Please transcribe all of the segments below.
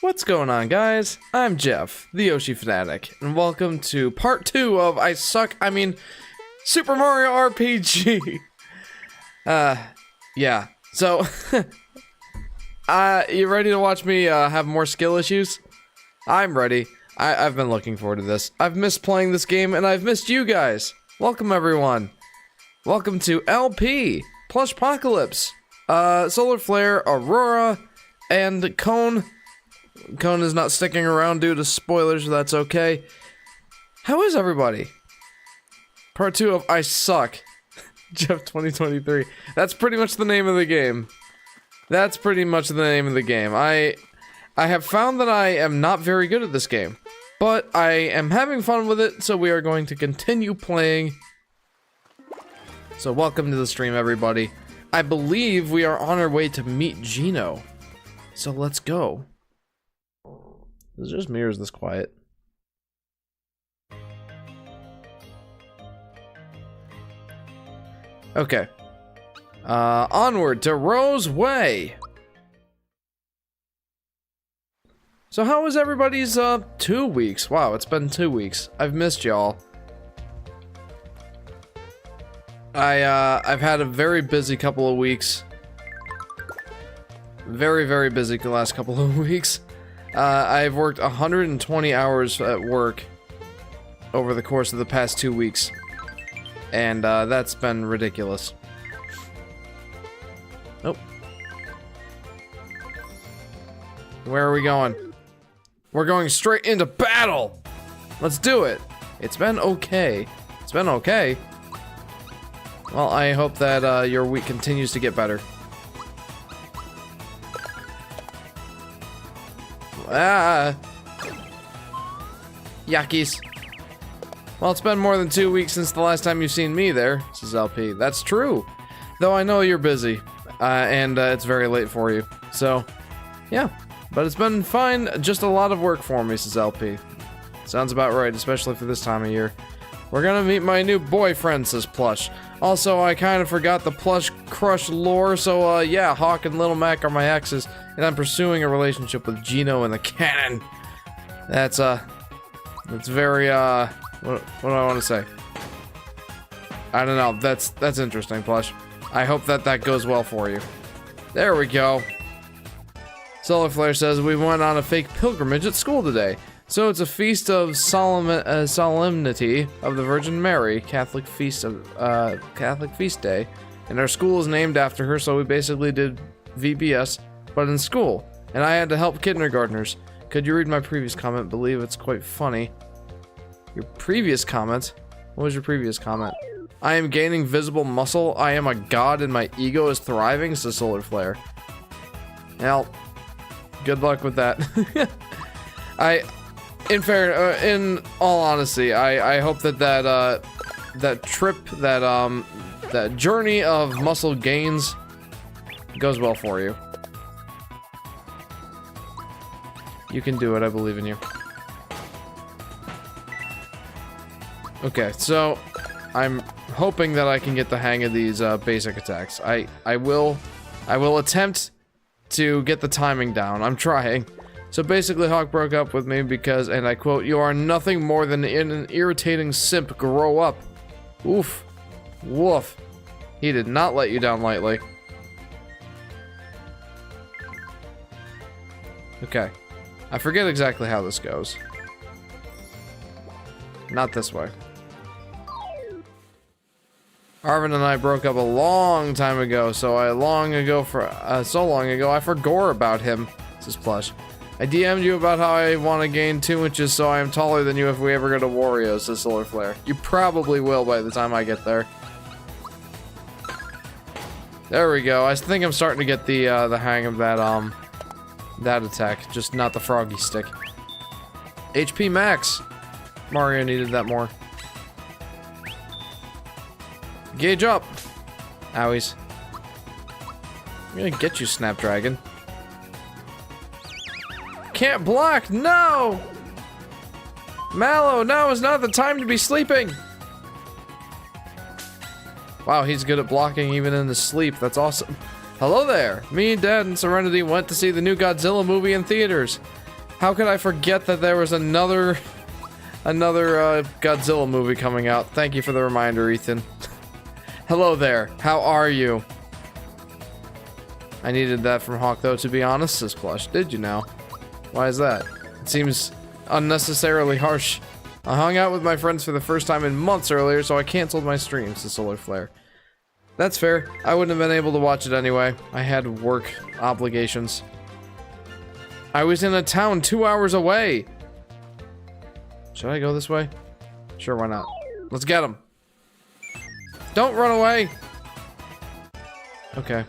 What's going on, guys? I'm Jeff, the Yoshi Fanatic, and welcome to part 2 of Super Mario RPG. Yeah. So, you ready to watch me have more skill issues? I'm ready. I've been looking forward to this. I've missed playing this game, and I've missed you guys. Welcome, everyone. Welcome to LP, Plushpocalypse, Solar Flare, Aurora, and Cone. Cone is not sticking around due to spoilers, so that's okay. How is everybody? Part 2 of I Suck. Jeff 2023. That's pretty much the name of the game. That's pretty much the name of the game. I have found that I am not very good at this game, but I am having fun with it, so we are going to continue playing. So welcome to the stream, everybody. I believe we are on our way to meet Gino. So let's go. Is it just me or is this quiet? Okay. Onward to Rose Way. So how was everybody's 2 weeks? Wow, it's been 2 weeks. I've missed y'all. I've had a very busy couple of weeks. Very busy the last couple of weeks. I've worked 120 hours at work over the course of the past 2 weeks. And, that's been ridiculous. Oh. Where are we going? We're going straight into battle! Let's do it! It's been okay. It's been okay. Well, I hope that, your week continues to get better. Ah! Yuckies. Well, it's been more than 2 weeks since the last time you've seen me there, says LP. That's true. Though I know you're busy, and it's very late for you. So, yeah. But it's been fine, just a lot of work for me, says LP. Sounds about right, especially for this time of year. We're gonna meet my new boyfriend, says Plush. Also, I kind of forgot the Plush Crush lore, so, yeah, Hawk and Little Mac are my exes, and I'm pursuing a relationship with Gino in the canon. That's very, what do I want to say? I don't know, that's interesting, Plush. I hope that goes well for you. There we go. Solar Flare says, we went on a fake pilgrimage at school today. So it's a feast of solemnity of the Virgin Mary, Catholic feast day, and our school is named after her, so we basically did VBS, but in school, and I had to help kindergartners. Could you read my previous comment? Believe it's quite funny. Your previous comment? What was your previous comment? I am gaining visible muscle. I am a god, and my ego is thriving, says Solar Flare. Well, good luck with that. In all honesty, I hope that trip, that journey of muscle gains goes well for you. You can do it, I believe in you. Okay, so I'm hoping that I can get the hang of these basic attacks. I will attempt to get the timing down. I'm trying. So basically, Hawk broke up with me because, and I quote, "You are nothing more than an irritating simp. Grow up." Oof. Woof. He did not let you down lightly. Okay. I forget exactly how this goes. Not this way. Arvin and I broke up a long time ago, so so long ago I forgot about him, says Plush. I DM'd you about how I want to gain 2 inches so I am taller than you if we ever go to Wario, says Solar Flare. You probably will by the time I get there. There we go. I think I'm starting to get the hang of that attack, just not the froggy stick. HP max. Mario needed that more. Gauge up. Owies. I'm gonna get you, Snapdragon. Can't block, no! Mallow, now is not the time to be sleeping! Wow, he's good at blocking even in his sleep, that's awesome. Hello there! Me, Dad, and Serenity went to see the new Godzilla movie in theaters. How could I forget that there was another Godzilla movie coming out? Thank you for the reminder, Ethan. Hello there. How are you? I needed that from Hawk, though, to be honest, says Plush. Did you now? Why is that? It seems unnecessarily harsh. I hung out with my friends for the first time in months earlier, so I canceled my stream, says Solar Flare. That's fair. I wouldn't have been able to watch it anyway. I had work obligations. I was in a town 2 hours away. Should I go this way? Sure, why not? Let's get him. Don't run away. Okay.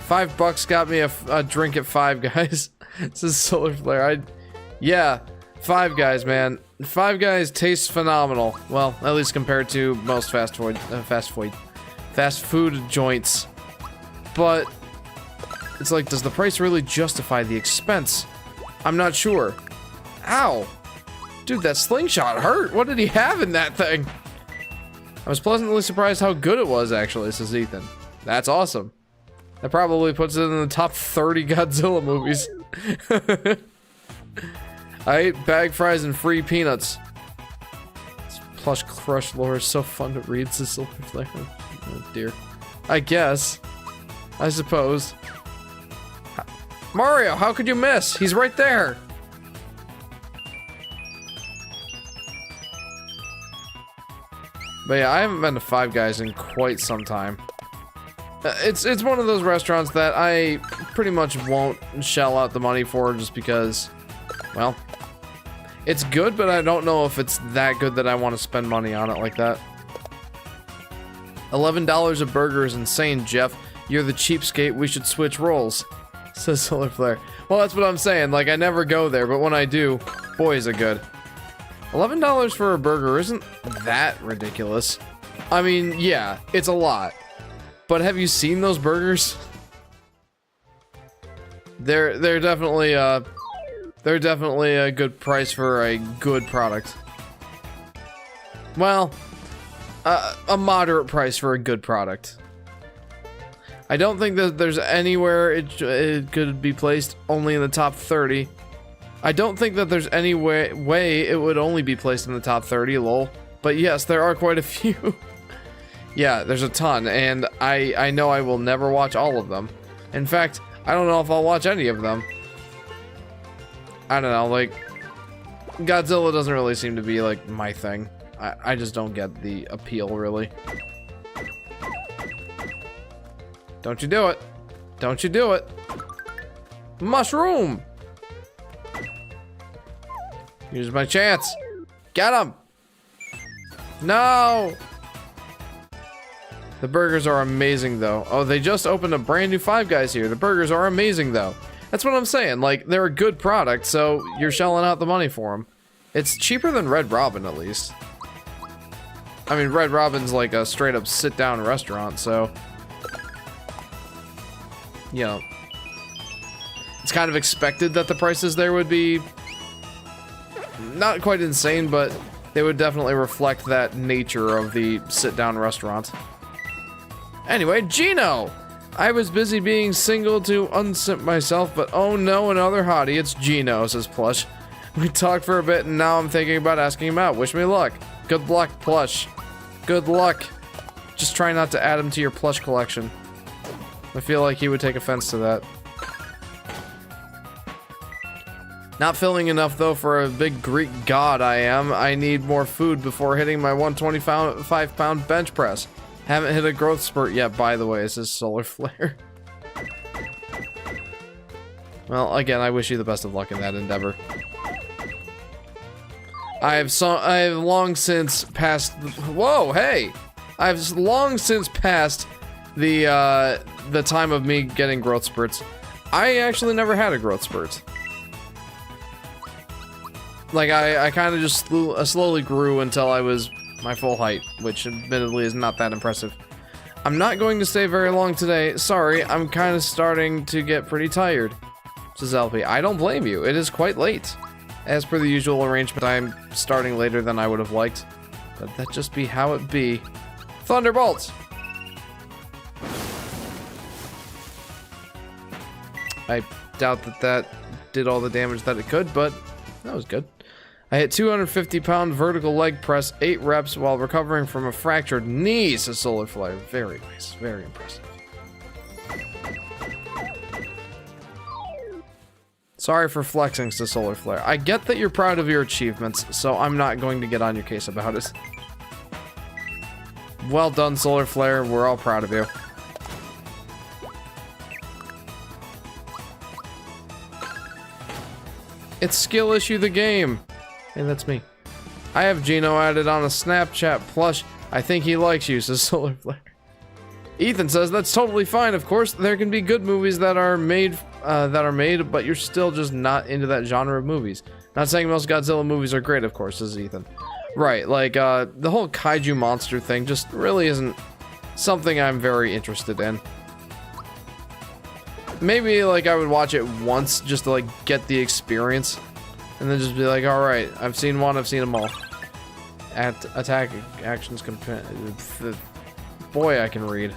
$5 got me a drink at Five Guys. This is Solar Flare. Yeah, Five Guys, man. Five Guys tastes phenomenal. Well, at least compared to most fast food joints. But it's like, does the price really justify the expense? I'm not sure. Ow. Dude, that slingshot hurt. What did he have in that thing? I was pleasantly surprised how good it was, actually, says Ethan. That's awesome. That probably puts it in the top 30 Godzilla movies. I ate bag fries and free peanuts. This Plush Crush lore is so fun to read, says Silver Flare. Oh dear. I guess. I suppose. Mario, how could you miss? He's right there. But yeah, I haven't been to Five Guys in quite some time. It's one of those restaurants that I pretty much won't shell out the money for just because, well, it's good, but I don't know if it's that good that I want to spend money on it like that. $11 a burger is insane, Jeff. You're the cheapskate, we should switch roles, says Solar Flare. Well, that's what I'm saying, like, I never go there, but when I do, boy, is it good. $11 for a burger isn't that ridiculous. I mean, yeah, it's a lot. But have you seen those burgers? They're definitely a good price for a good product. Well, a moderate price for a good product. I don't think that there's anywhere it could be placed only in the top 30. I don't think that there's any way it would only be placed in the top 30, lol. But yes, there are quite a few. Yeah, there's a ton, and I know I will never watch all of them. In fact, I don't know if I'll watch any of them. I don't know, like, Godzilla doesn't really seem to be, like, my thing. I just don't get the appeal, really. Don't you do it. Don't you do it. Mushroom! Here's my chance. Get him! No! The burgers are amazing, though. Oh, they just opened a brand new Five Guys here. The burgers are amazing, though. That's what I'm saying. Like, they're a good product, so you're shelling out the money for them. It's cheaper than Red Robin, at least. I mean, Red Robin's like a straight-up sit-down restaurant, so... You know... It's kind of expected that the prices there would be... not quite insane, but they would definitely reflect that nature of the sit-down restaurant. Anyway, Gino! I was busy being single to unsimp myself, but oh no, another hottie, it's Gino, says Plush. We talked for a bit, and now I'm thinking about asking him out. Wish me luck. Good luck, Plush. Good luck. Just try not to add him to your plush collection. I feel like he would take offense to that. Not filling enough, though, for a big Greek god I am. I need more food before hitting my 125-pound bench press. Haven't hit a growth spurt yet, by the way, says Solar Flare. Well, again, I wish you the best of luck in that endeavor. I have long since passed... Whoa, hey! I've long since passed the time of me getting growth spurts. I actually never had a growth spurt. Like, I kind of just slowly grew until I was my full height, which admittedly is not that impressive. I'm not going to stay very long today. Sorry, I'm kind of starting to get pretty tired, says LP. I don't blame you. It is quite late. As per the usual arrangement, I'm starting later than I would have liked. But that just be how it be. Thunderbolt! I doubt that did all the damage that it could, but that was good. I hit 250-pound vertical leg press, 8 reps while recovering from a fractured knee, says Solar Flare. Very nice, very impressive. Sorry for flexing, says Solar Flare. I get that you're proud of your achievements, so I'm not going to get on your case about it. Well done, Solar Flare. We're all proud of you. It's Skill Issue the game. Hey, that's me. I have Gino added on a Snapchat plush. I think he likes you, says Solar Flare. Ethan says that's totally fine. Of course, there can be good movies that are made, but you're still just not into that genre of movies. Not saying most Godzilla movies are great, of course, says Ethan. Right, like, the whole kaiju monster thing just really isn't something I'm very interested in. Maybe, like, I would watch it once just to, like, get the experience. And then just be like, alright, I've seen one, I've seen them all. Attack actions boy, I can read.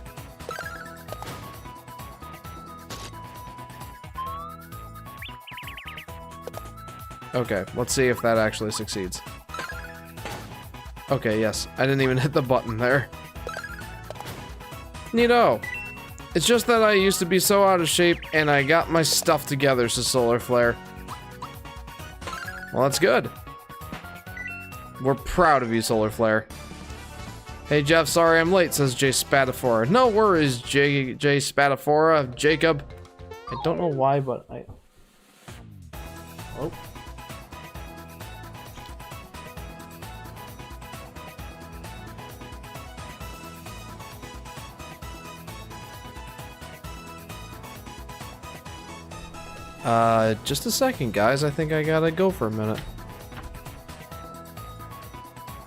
Okay, let's see if that actually succeeds. Okay, yes. I didn't even hit the button there. Neato. It's just that I used to be so out of shape, and I got my stuff together, says Solar Flare. Well, that's good. We're proud of you, Solar Flare. Hey, Jeff, sorry I'm late, says Jay Spatafora. No worries, Jay Spatafora. Jacob. I don't know why, but I... Oh. Just a second, guys. I think I gotta go for a minute.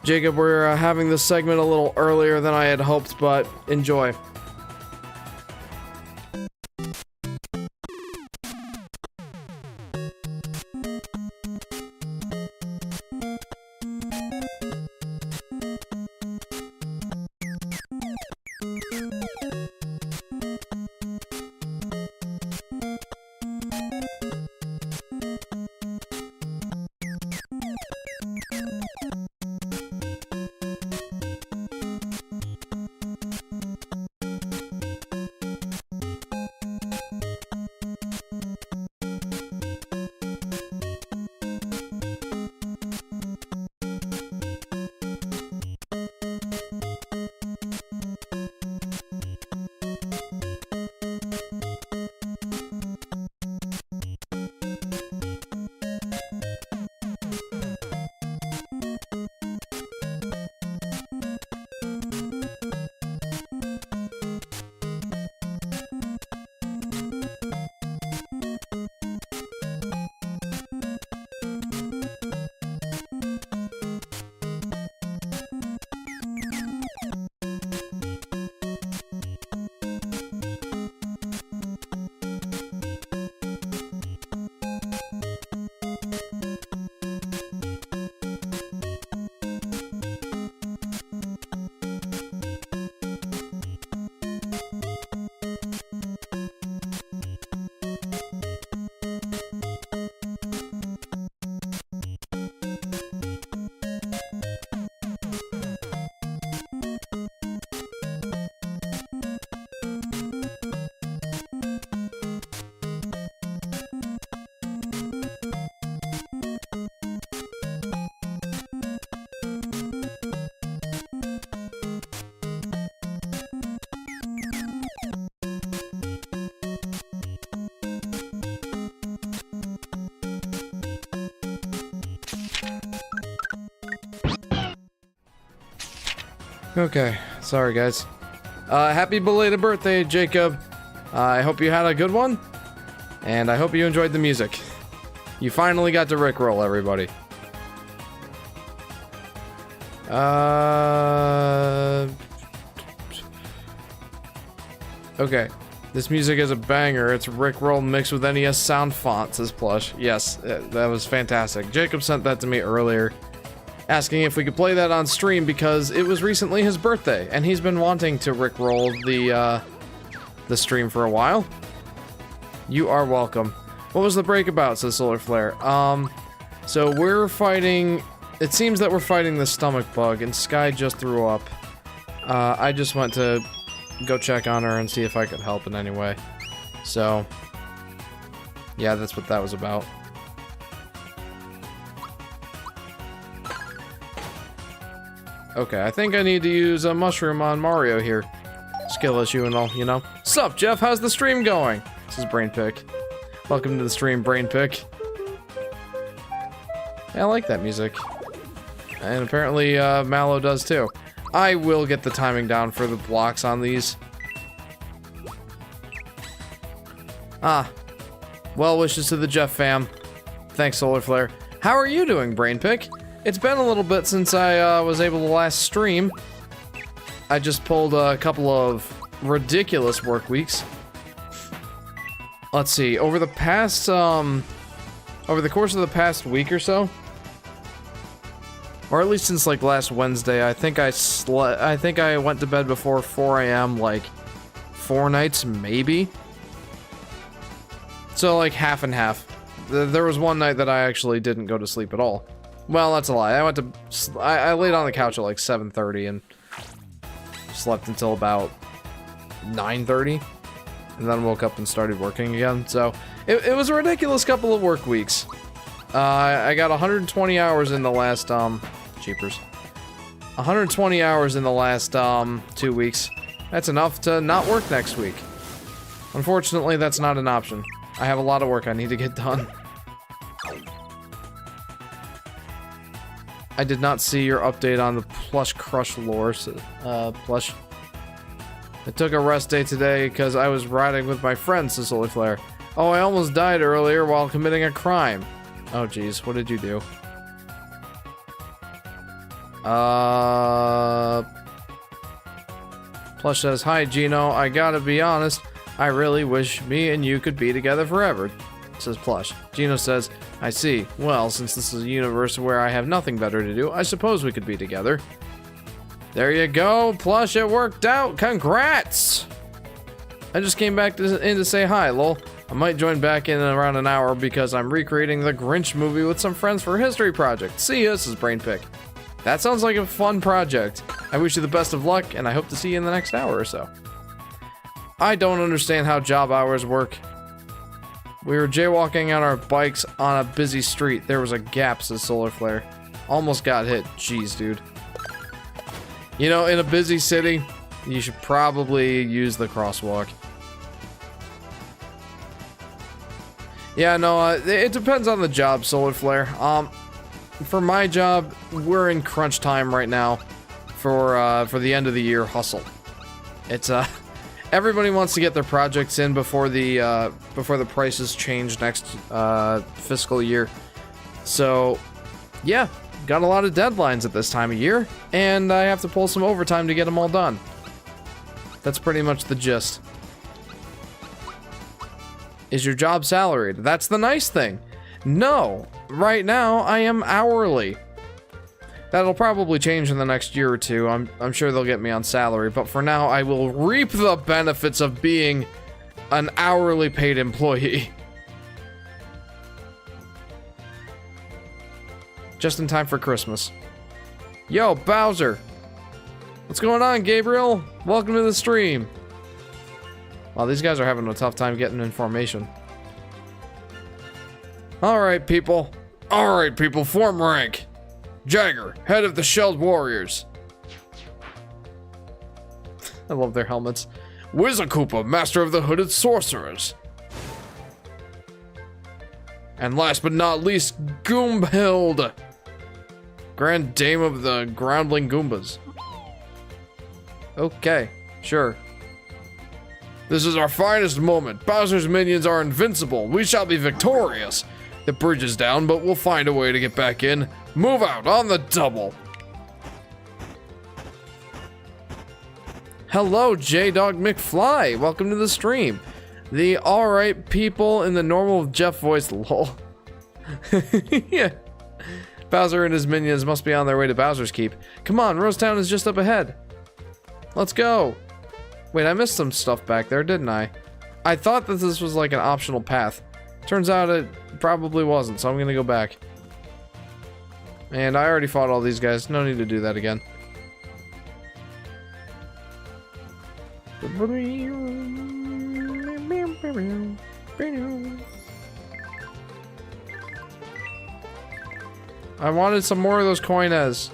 Jacob, we're having this segment a little earlier than I had hoped, but enjoy. Okay, sorry guys. Happy belated birthday, Jacob. I hope you had a good one, and I hope you enjoyed the music. You finally got to Rickroll, everybody. Okay, this music is a banger. It's Rickroll mixed with NES sound fonts, says Plush. Yes, that was fantastic. Jacob sent that to me earlier, asking if we could play that on stream because it was recently his birthday, and he's been wanting to Rickroll the stream for a while. You are welcome. What was the break about, says Solar Flare? So we're fighting... It seems that we're fighting the stomach bug, and Sky just threw up. I just went to go check on her and see if I could help in any way. So... yeah, that's what that was about. Okay, I think I need to use a mushroom on Mario here. Skill issue and all, you know. Sup, Jeff? How's the stream going? This is Brainpick. Welcome to the stream, Brainpick. Yeah, I like that music. And apparently, Mallow does too. I will get the timing down for the blocks on these. Ah. Well wishes to the Jeff fam. Thanks, Solar Flare. How are you doing, Brainpick? It's been a little bit since I was able to last stream. I just pulled a couple of ridiculous work weeks. Let's see, over the past, over the course of the past week or so, or at least since like last Wednesday, I think I went to bed before 4 a.m. like 4 nights, maybe. So like half and half. There was one night that I actually didn't go to sleep at all. Well, that's a lie. I laid on the couch at like 7:30 and slept until about 9:30, and then woke up and started working again. So it was a ridiculous couple of work weeks. I got 120 hours in the last cheapers. 120 hours in the last 2 weeks. That's enough to not work next week. Unfortunately, that's not an option. I have a lot of work I need to get done. I did not see your update on the Plush Crush lore, Plush. I took a rest day today because I was riding with my friend, Cicely Flare. Oh, I almost died earlier while committing a crime. Oh, geez, what did you do? Plush says, hi, Gino, I gotta be honest, I really wish me and you could be together forever, says Plush. Gino says, I see. Well, since this is a universe where I have nothing better to do, I suppose we could be together. There you go, Plush, it worked out. Congrats! I just came back in to say hi, lol. I might join back in around an hour because I'm recreating the Grinch movie with some friends for a history project. See ya, this is Brainpick. That sounds like a fun project. I wish you the best of luck, and I hope to see you in the next hour or so. I don't understand how job hours work. We were jaywalking on our bikes on a busy street. There was a gap, says Solar Flare. Almost got hit. Jeez, dude. You know, in a busy city, you should probably use the crosswalk. Yeah, no, it depends on the job, Solar Flare. For my job, we're in crunch time right now for the end of the year hustle. It's everybody wants to get their projects in before the prices change next fiscal year. So, yeah, got a lot of deadlines at this time of year, and I have to pull some overtime to get them all done. That's pretty much the gist. Is your job salaried? That's the nice thing. No, right now I am hourly. That'll probably change in the next year or two. I'm sure they'll get me on salary, but for now I will reap the benefits of being an hourly paid employee. Just in time for Christmas. Yo, Bowser. What's going on, Gabriel? Welcome to the stream. Wow, these guys are having a tough time getting information. Alright, people. Alright, people, form rank. Jagger, head of the Shelled Warriors. I love their helmets. Wizakoopa, master of the Hooded Sorcerers. And last but not least, Goomhild, Grand Dame of the Groundling Goombas. Okay, sure. This is our finest moment. Bowser's minions are invincible. We shall be victorious. The bridge is down, but we'll find a way to get back in. Move out on the double. Hello, J-Dog McFly. Welcome to the stream. The alright people in the normal Jeff voice, lol. Yeah. Bowser and his minions must be on their way to Bowser's Keep. Come on, Rosetown is just up ahead. Let's go. Wait, I missed some stuff back there, didn't I? I thought that this was like an optional path. Turns out it probably wasn't, so I'm gonna go back. And I already fought all these guys. No need to do that again. I wanted some more of those coines.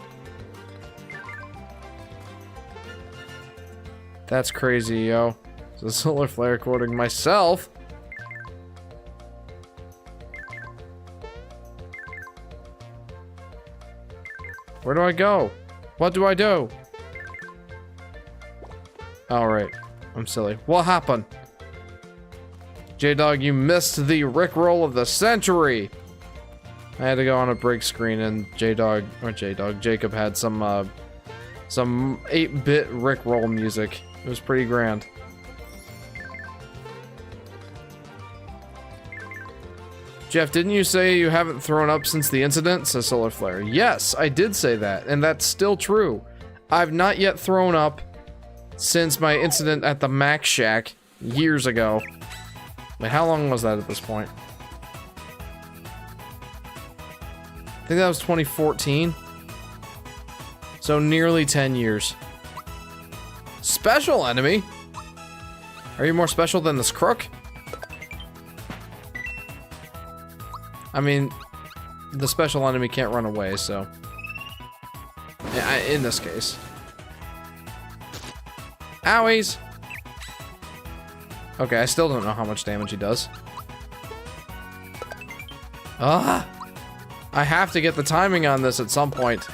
That's crazy, yo. It's a solar flare quoting myself. Where do I go? What do I do? Alright. I'm silly. What happened? J-Dog, you missed the Rickroll of the century! I had to go on a break screen and Jacob had some 8-bit Rickroll music. It was pretty grand. Jeff, didn't you say you haven't thrown up since the incident? Says Solar Flare. Yes, I did say that, and that's still true. I've not yet thrown up since my incident at the Mac Shack years ago. But how long was that at this point? I think that was 2014. So nearly 10 years. Special enemy? Are you more special than this crook? I mean, the special enemy can't run away, so... yeah, in this case. Owies! Okay, I still don't know how much damage he does. Ah! I have to get the timing on this at some point.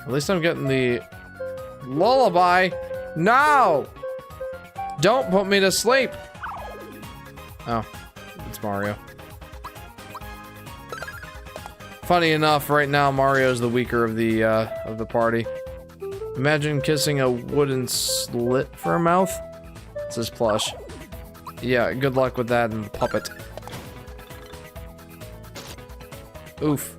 At least I'm getting the... lullaby! No! Don't put me to sleep! Oh. It's Mario. Funny enough, right now Mario's the weaker of the party. Imagine kissing a wooden slit for a mouth. It's his plush. Yeah, good luck with that and the puppet. Oof.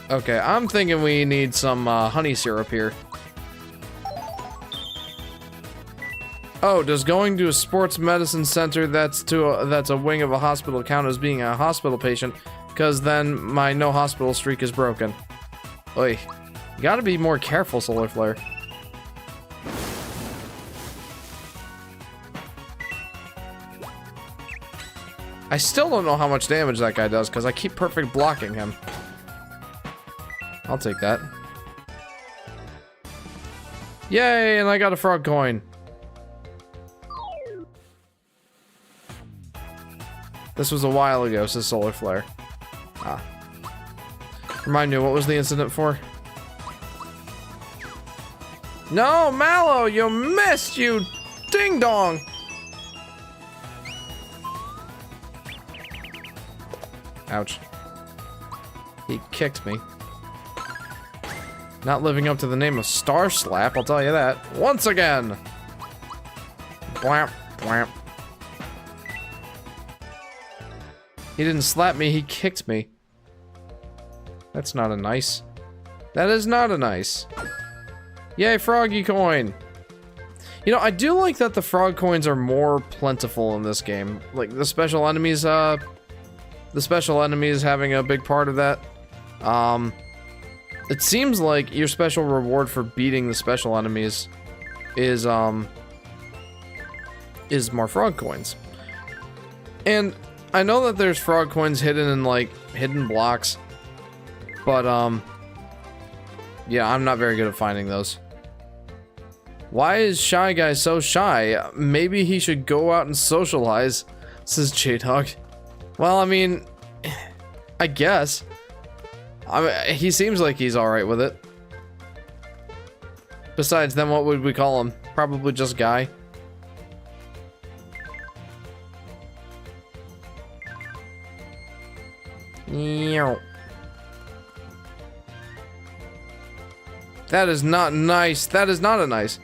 Okay, I'm thinking we need some honey syrup here. Oh, does going to a sports medicine center that's a wing of a hospital count as being a hospital patient? Because then my no hospital streak is broken. Oy. You gotta be more careful, Solar Flare. I still don't know how much damage that guy does because I keep perfect blocking him. I'll take that. Yay, and I got a frog coin. This was a while ago, says Solar Flare. Ah. Remind me, what was the incident for? No, Mallow, you missed, you ding-dong! Ouch. He kicked me. Not living up to the name of Star Slap, I'll tell you that. Once again! Blamp, blamp. He didn't slap me, he kicked me. That's not a nice. That is not a nice. Yay, froggy coin! You know, I do like that the frog coins are more plentiful in this game. Like, the special enemies, having a big part of that. It seems like your special reward for beating the special enemies is more frog coins. And I know that there's frog coins hidden in, like, hidden blocks. But, yeah, I'm not very good at finding those. Why is Shy Guy so shy? Maybe he should go out and socialize, says J-Dog. Well, I mean, I guess. He seems like he's alright with it. Besides, then what would we call him? Probably just Guy. That is not nice. That is not a nice.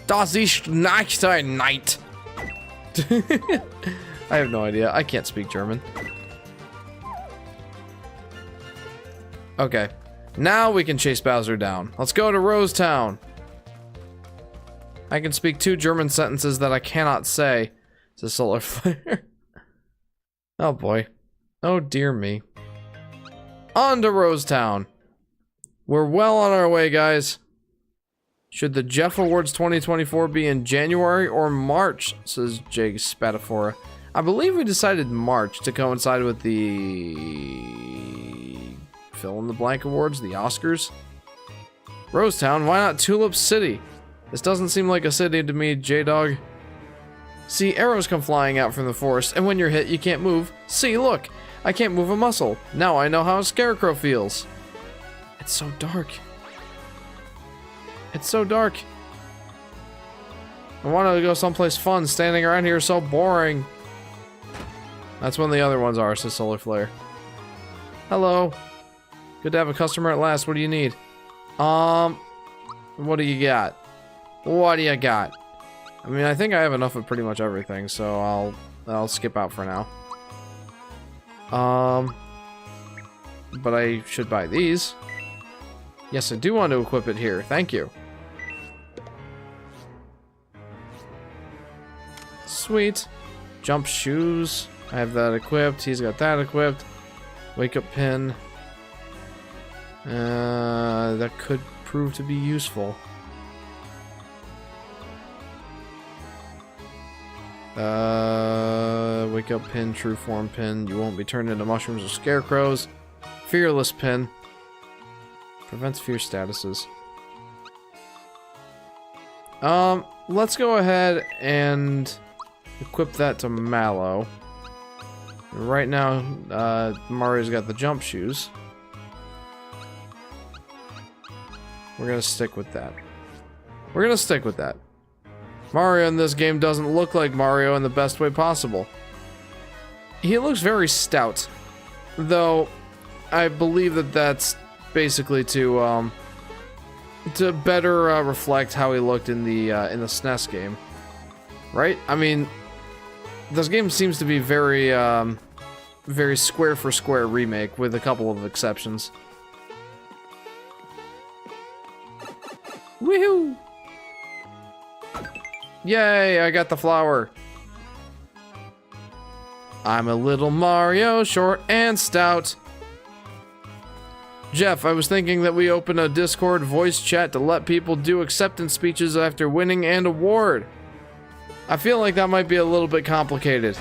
Das ist nicht ein Night. I have no idea. I can't speak German. Okay. Now we can chase Bowser down. Let's go to Rose Town. I can speak 2 German sentences that I cannot say. It's a solar flare. Oh boy. Oh dear me. On to Rosetown. We're well on our way, guys. Should the Jeff Awards 2024 be in January or March, says Jake Spatafora. I believe we decided March to coincide with the fill-in-the-blank awards, the Oscars. Rosetown, why not Tulip City? This doesn't seem like a city to me, J-Dog. See, arrows come flying out from the forest, and when you're hit, you can't move. See, look! I can't move a muscle. Now I know how a scarecrow feels. It's so dark. It's so dark. I wanted to go someplace fun. Standing around here is so boring. That's when the other ones are, says Solar Flare. Hello. Good to have a customer at last. What do you need? What do you got? What do you got? I mean, I think I have enough of pretty much everything, so I'll skip out for now. But I should buy these. Yes, I do want to equip it here. Thank you. Sweet. Jump shoes. I have that equipped. He's got that equipped. Wake up pin. That could prove to be useful. Wake up pin, true form pin. You won't be turned into mushrooms or scarecrows. Fearless pin. Prevents fear statuses. Let's go ahead and equip that to Mallow. Right now, Mario's got the jump shoes. We're gonna stick with that. We're gonna stick with that. Mario in this game doesn't look like Mario in the best way possible. He looks very stout, though I believe that that's basically to better reflect how he looked in the SNES game, right? I mean, this game seems to be very very square for square remake with a couple of exceptions. Woohoo! Yay, I got the flower. I'm a little Mario, short and stout. Jeff, I was thinking that we open a Discord voice chat to let people do acceptance speeches after winning an award. I feel like that might be a little bit complicated.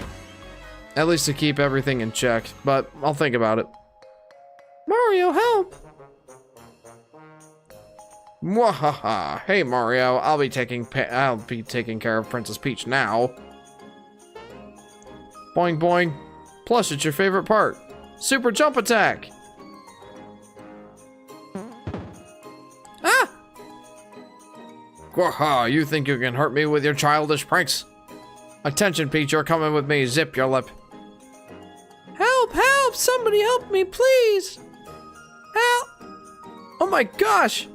At least to keep everything in check, but I'll think about it. Mario, help! Mwahaha! Hey Mario, I'll be taking care of Princess Peach now. Boing boing. Plus, it's your favorite part. Super jump attack! Ah! Waha, you think you can hurt me with your childish pranks? Attention, Peach, you're coming with me. Zip your lip. Help, help! Somebody help me, please! Help! Oh my gosh!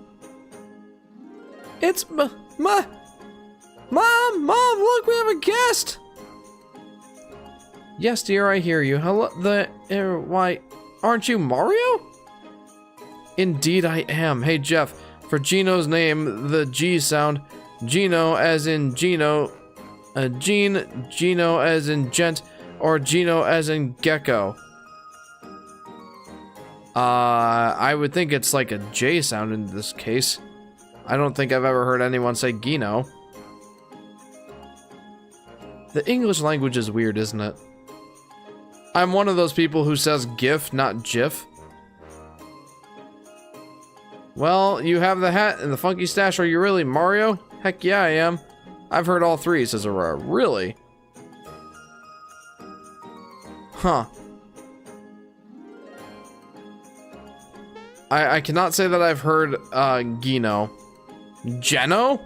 It's Mom, look, we have a guest! Yes, dear, I hear you. Hello, why, aren't you Mario? Indeed I am. Hey, Jeff, for Gino's name, the G sound, Gino as in Gino, Gino as in gent, or Gino as in gecko. I would think it's like a J sound in this case. I don't think I've ever heard anyone say Gino. The English language is weird, isn't it? I'm one of those people who says GIF, not GIF. Well, you have the hat and the funky stash. Are you really Mario? Heck yeah, I am. I've heard all three, says Aurora. Really? Huh. I cannot say that I've heard, Gino. Geno?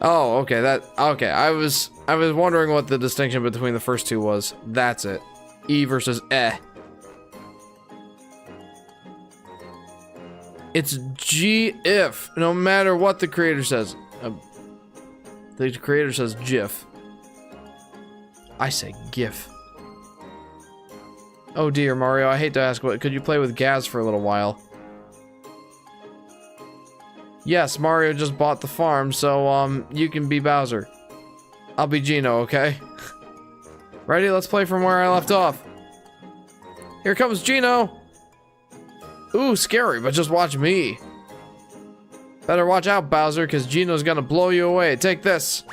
Oh, okay, okay, I was wondering what the distinction between the first two was. That's it. E versus eh. It's GIF, no matter what the creator says. The creator says GIF. I say GIF. Oh dear, Mario, I hate to ask, but could you play with Gaz for a little while? Yes, Mario just bought the farm, so, you can be Bowser. I'll be Gino, okay? Ready? Let's play from where I left off. Here comes Gino! Ooh, scary, but just watch me. Better watch out, Bowser, because Gino's gonna blow you away. Take this.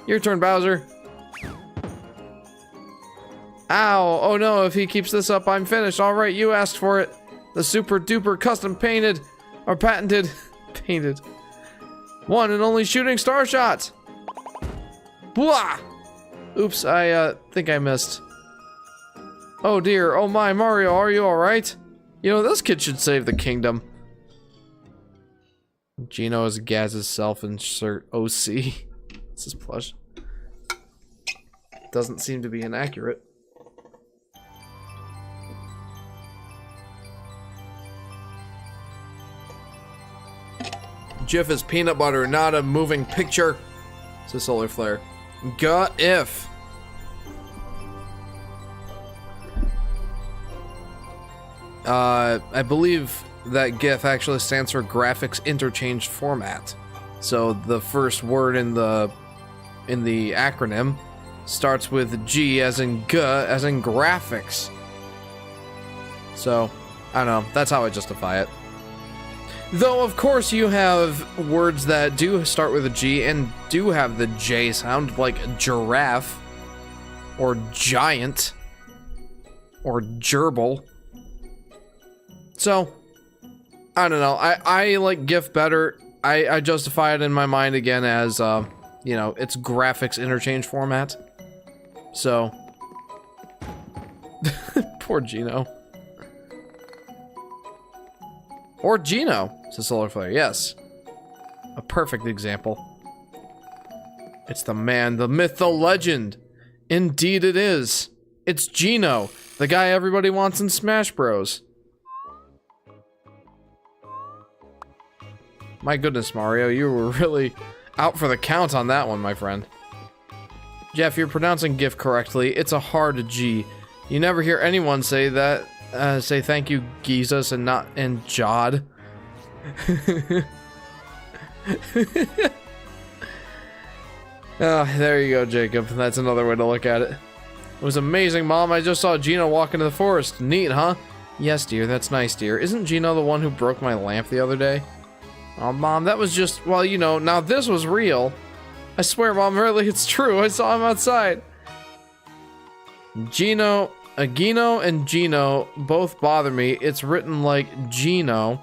Your turn, Bowser. Ow! Oh no, if he keeps this up, I'm finished. Alright, you asked for it. The super duper custom painted, or patented, painted. One and only shooting star shot! Blah! Oops, I think I missed. Oh dear, oh my, Mario, are you alright? You know, this kid should save the kingdom. Gino is Gaz's self, insert OC. This is plush. Doesn't seem to be inaccurate. GIF is peanut butter, not a moving picture. It's a solar flare. Got if. I believe that GIF actually stands for graphics interchange format. So the first word in the acronym starts with G as in G as in graphics. So, I don't know, that's how I justify it. Though, of course, you have words that do start with a G and do have the J sound, like giraffe, or giant, or gerbil. So, I don't know. I like GIF better. I justify it in my mind again as, you know, it's graphics interchange format. So, poor Gino. Or Gino, says Solar Flare. Yes. A perfect example. It's the man, the myth, the legend. Indeed it is. It's Gino, the guy everybody wants in Smash Bros. My goodness, Mario, you were really out for the count on that one, my friend. Jeff, you're pronouncing GIF correctly. It's a hard G. You never hear anyone say that. Say thank you, Jesus, and not and Jod. Oh, there you go, Jacob. That's another way to look at it. It was amazing, Mom. I just saw Gino walk into the forest. Neat, huh? Yes, dear. That's nice, dear. Isn't Gino the one who broke my lamp the other day? Oh, Mom, that was just, well, you know, now this was real. I swear, Mom, really, it's true. I saw him outside. Gino and Gino both bother me. It's written like Gino.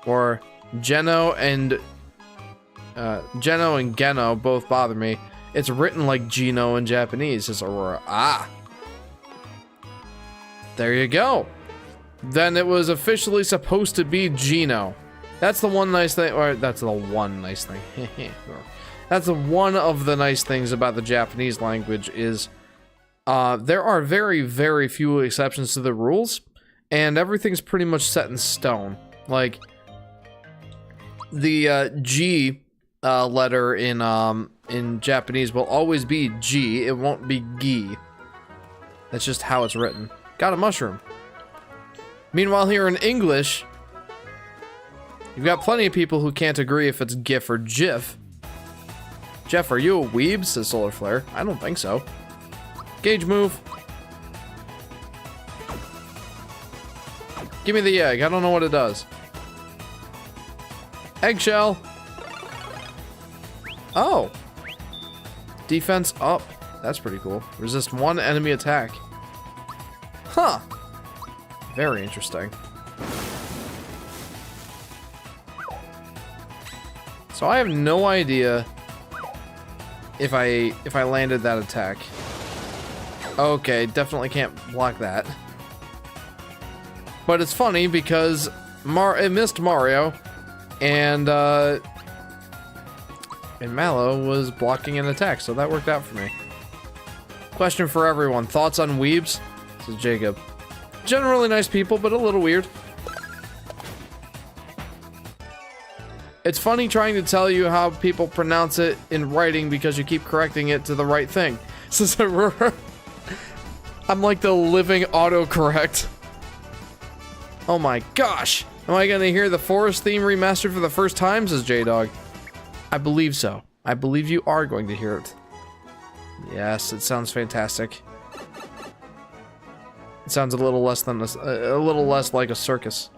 Or Geno and Geno both bother me. It's written like Gino in Japanese, says Aurora. Ah. There you go. Then it was officially supposed to be Gino. That's the one nice thing, or that's the one nice thing. That's the one of the nice things about the Japanese language is there are very, very few exceptions to the rules, and everything's pretty much set in stone. Like, the G letter in Japanese will always be G, it won't be Gi. That's just how it's written. Got a mushroom. Meanwhile, here in English, you've got plenty of people who can't agree if it's GIF or GIF. Jeff, are you a weeb? Says Solar Flare. I don't think so. Gauge move. Give me the egg. I don't know what it does. Eggshell. Oh. Defense up. That's pretty cool. Resist one enemy attack. Huh. Very interesting. So I have no idea if I landed that attack. Okay, definitely can't block that. But it's funny because it missed Mario, and Mallow was blocking an attack, so that worked out for me. Question for everyone: thoughts on weebs? This is Jacob. Generally nice people, but a little weird. It's funny trying to tell you how people pronounce it in writing because you keep correcting it to the right thing. I'm like the living autocorrect. Oh my gosh! Am I gonna hear the Forest theme remastered for the first time, says J-Dog. I believe so. I believe you are going to hear it. Yes, it sounds fantastic. It sounds a little less than a little less like a circus.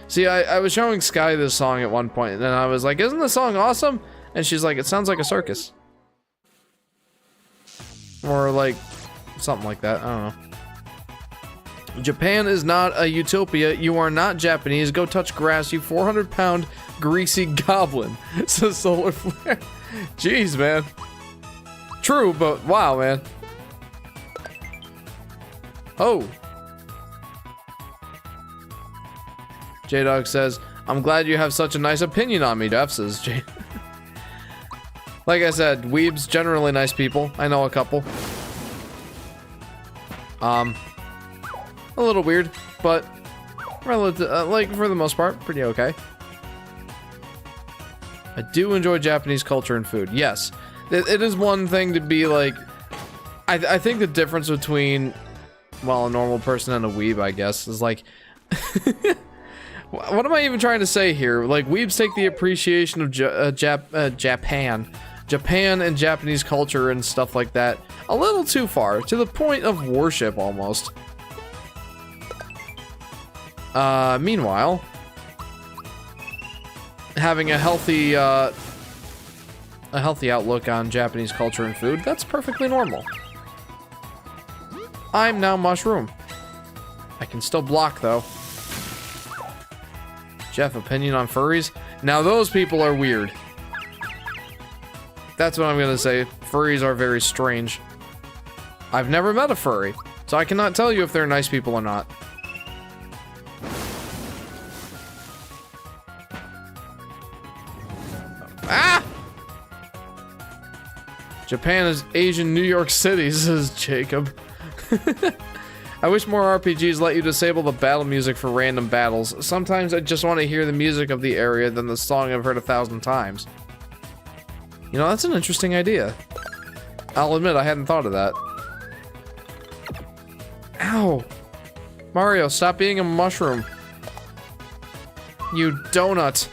See, I was showing Sky this song at one point, and then I was like, isn't the song awesome? And she's like, it sounds like a circus. Or like, something like that, I don't know. Japan is not a utopia. You are not Japanese. Go touch grass, you 400-pound greasy goblin, says Solar Flare. Jeez, man. True, but wow, man. Oh. J-Dog says, I'm glad you have such a nice opinion on me, Def, says J. Like I said, weebs, generally nice people. I know a couple. A little weird, but relative, like for the most part, pretty okay. I do enjoy Japanese culture and food. Yes, it is one thing to be like. I think the difference between, well, a normal person and a weeb, I guess, is like. What am I even trying to say here? Like, weebs take the appreciation of Japan and Japanese culture and stuff like that a little too far, to the point of worship almost. Meanwhile, having a healthy outlook on Japanese culture and food, that's perfectly normal. I'm now Mushroom. I can still block, though. Jeff, opinion on furries? Now those people are weird. That's what I'm gonna say. Furries are very strange. I've never met a furry, so I cannot tell you if they're nice people or not. Ah! Japan is Asian New York City, says Jacob. I wish more RPGs let you disable the battle music for random battles. Sometimes I just want to hear the music of the area than the song I've heard 1,000 times. You know, that's an interesting idea. I'll admit, I hadn't thought of that. Ow! Mario, stop being a mushroom. You donut.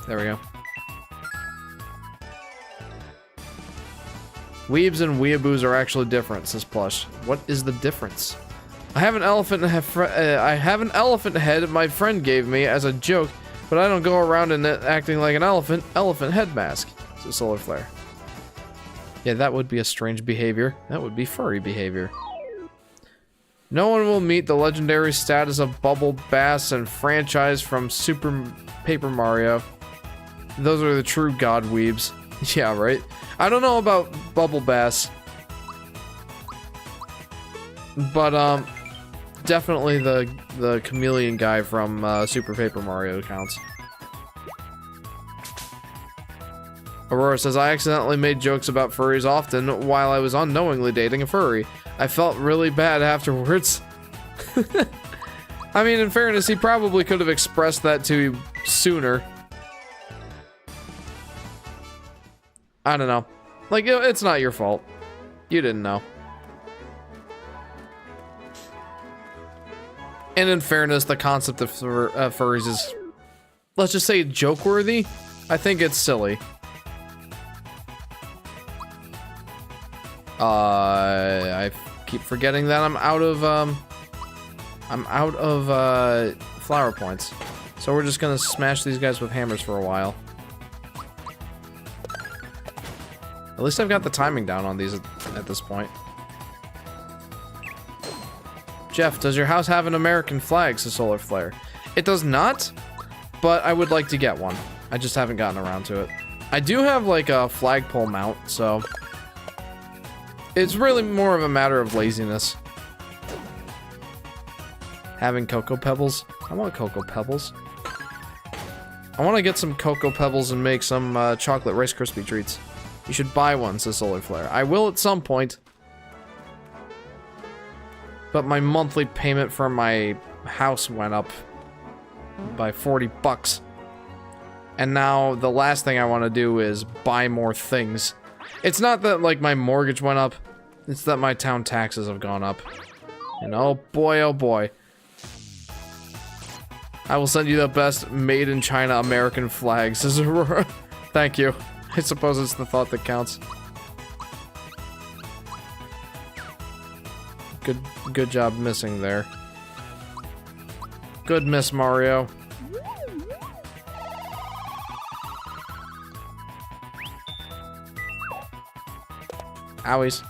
There we go. Weebs and weeaboos are actually different, says Plush. What is the difference? I have an elephant head my friend gave me as a joke, but I don't go around in it acting like an elephant head mask, says Solar Flare. Yeah, that would be a strange behavior. That would be furry behavior. No one will meet the legendary status of Bubble Bass and franchise from Super Paper Mario. Those are the true god weebs. Yeah, right? I don't know about Bubble Bass, but definitely the chameleon guy from Super Paper Mario counts. Aurora says, I accidentally made jokes about furries often while I was unknowingly dating a furry. I felt really bad afterwards. I mean, in fairness, he probably could have expressed that to you sooner. I don't know. Like, it's not your fault. You didn't know. And in fairness, the concept of furries is, let's just say, joke-worthy. I think it's silly. I keep forgetting that I'm out of flower points. So we're just gonna smash these guys with hammers for a while. At least I've got the timing down on these at this point. Jeff, does your house have an American flag, says Solar Flare? It does not, but I would like to get one. I just haven't gotten around to it. I do have like a flagpole mount, so it's really more of a matter of laziness. Having Cocoa Pebbles? I want Cocoa Pebbles. I want to get some Cocoa Pebbles and make some chocolate Rice Krispie treats. You should buy one, says Solar Flare. I will at some point. But my monthly payment for my house went up by 40 bucks. And now the last thing I want to do is buy more things. It's not that, like, my mortgage went up. It's that my town taxes have gone up. And oh boy. I will send you the best made in China American flags. Thank you. I suppose it's the thought that counts. Good job missing there. Good miss, Mario. Owies.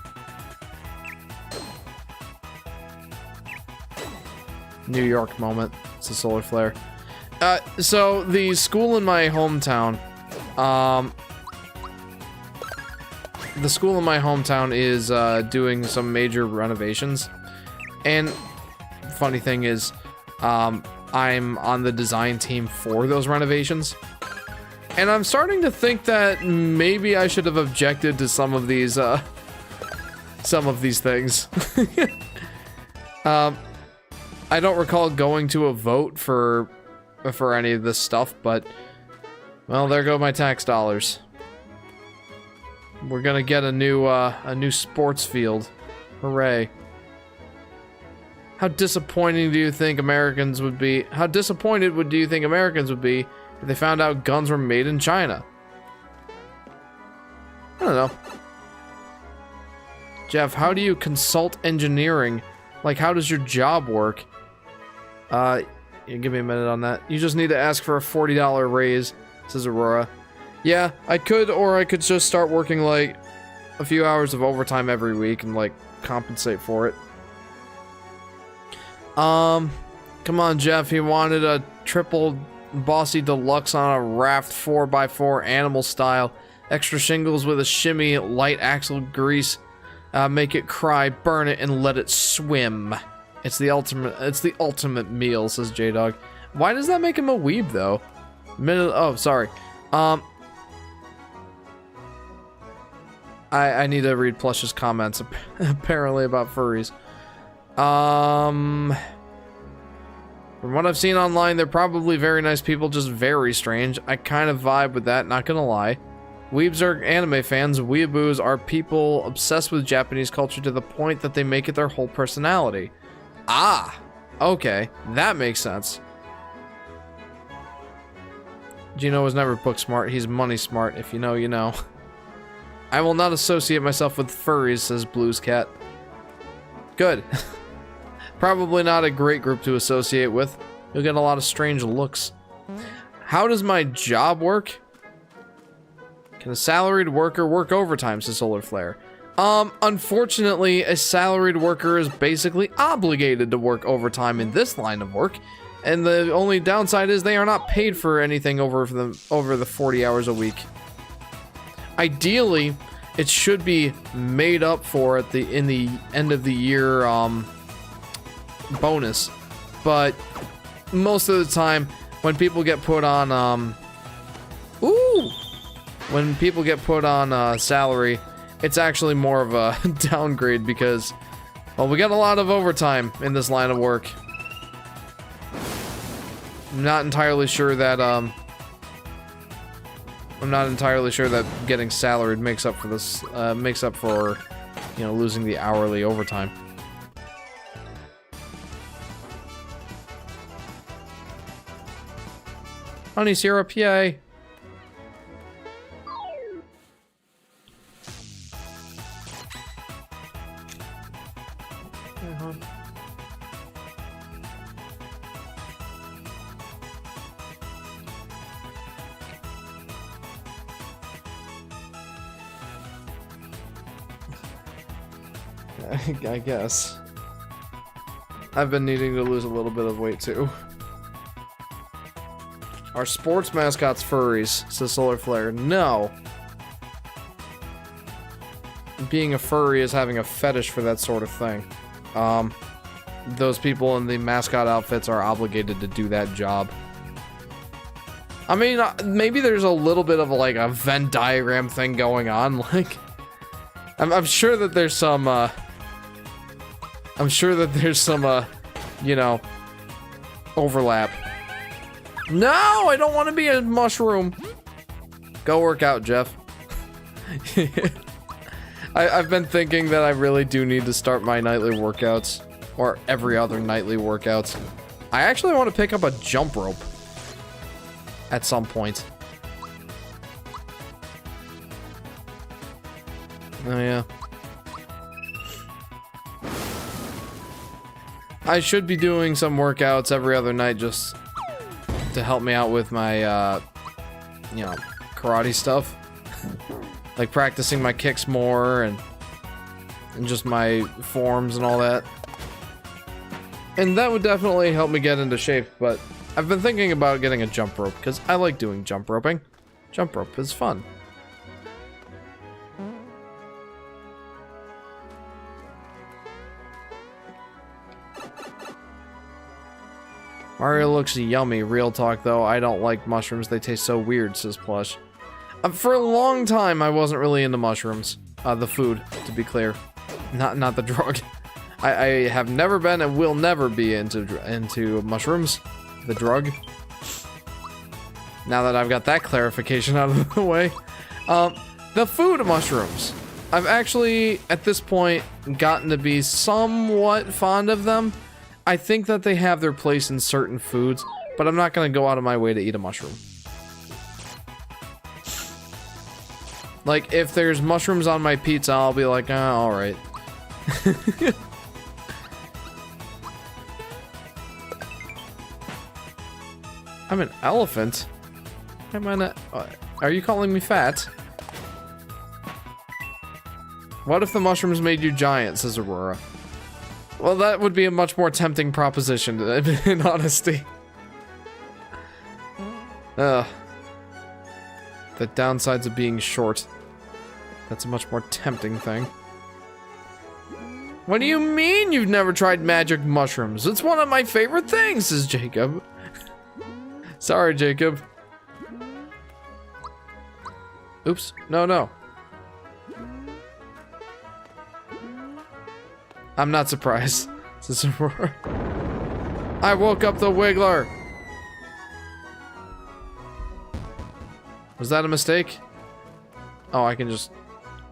New York moment. It's a solar flare. So the school in my hometown, is doing some major renovations, and funny thing is, I'm on the design team for those renovations, and I'm starting to think that maybe I should have objected to some of these things. I don't recall going to a vote for any of this stuff, but well, there go my tax dollars. We're gonna get a new sports field. Hooray. How disappointing do you think Americans would be? How disappointed do you think Americans would be if they found out guns were made in China? I don't know. Jeff, how do you consult engineering? Like, how does your job work? Yeah, give me a minute on that. You just need to ask for a $40 raise, says Aurora. Yeah, I could, or I could just start working, like, a few hours of overtime every week and, like, compensate for it. Come on, Jeff. He wanted a triple bossy deluxe on a raft 4x4 animal style. Extra shingles with a shimmy, light axle grease. Make it cry, burn it, and let it swim. It's the ultimate meal, says J-Dog. Why does that make him a weeb, though? Oh, sorry. I need to read Plush's comments, apparently, about furries. From what I've seen online, they're probably very nice people, just very strange. I kind of vibe with that, not gonna lie. Weebs are anime fans. Weeaboos are people obsessed with Japanese culture to the point that they make it their whole personality. Ah, okay, that makes sense. Gino was never book smart, he's money smart. If you know, you know. I will not associate myself with furries, says Blues Cat. Good. Probably not a great group to associate with. You'll get a lot of strange looks. How does my job work? Can a salaried worker work overtime, says Solar Flare? Unfortunately, a salaried worker is basically obligated to work overtime in this line of work, and the only downside is they are not paid for anything over the 40 hours a week. Ideally, it should be made up for in the end of the year bonus, but most of the time when people get put on salary, it's actually more of a downgrade because, well, we got a lot of overtime in this line of work. I'm not entirely sure that getting salaried makes up for this, you know, losing the hourly overtime. Honey syrup, yay. I guess. I've been needing to lose a little bit of weight too. Are sports mascots furries, says Solar Flare. No. Being a furry is having a fetish for that sort of thing. Those people in the mascot outfits are obligated to do that job. I mean, maybe there's a little bit of like a Venn diagram thing going on. Like, I'm sure that there's some, you know, overlap. No, I don't want to be a mushroom. Go work out, Jeff. I've been thinking that I really do need to start my nightly workouts. Or every other nightly workouts. I actually want to pick up a jump rope. At some point. Oh yeah. I should be doing some workouts every other night just to help me out with my, you know, karate stuff. Like practicing my kicks more and just my forms and all that. And that would definitely help me get into shape, but I've been thinking about getting a jump rope because I like doing jump roping. Jump rope is fun. Mario looks yummy. Real talk though, I don't like mushrooms. They taste so weird, says Plush. For a long time, I wasn't really into mushrooms. The food, to be clear. Not the drug. I have never been and will never be into mushrooms. The drug. Now that I've got that clarification out of the way. The food mushrooms. I've actually, at this point, gotten to be somewhat fond of them. I think that they have their place in certain foods, but I'm not going to go out of my way to eat a mushroom. Like, if there's mushrooms on my pizza, I'll be like, alright. I'm an elephant? Am I not? Are you calling me fat? What if the mushrooms made you giant, says Aurora? Well, that would be a much more tempting proposition, in honesty. Ugh. The downsides of being short. That's a much more tempting thing. What do you mean you've never tried magic mushrooms? It's one of my favorite things, says Jacob. Sorry, Jacob. Oops. No. I'm not surprised. I woke up the Wiggler. Was that a mistake? Oh, I can just...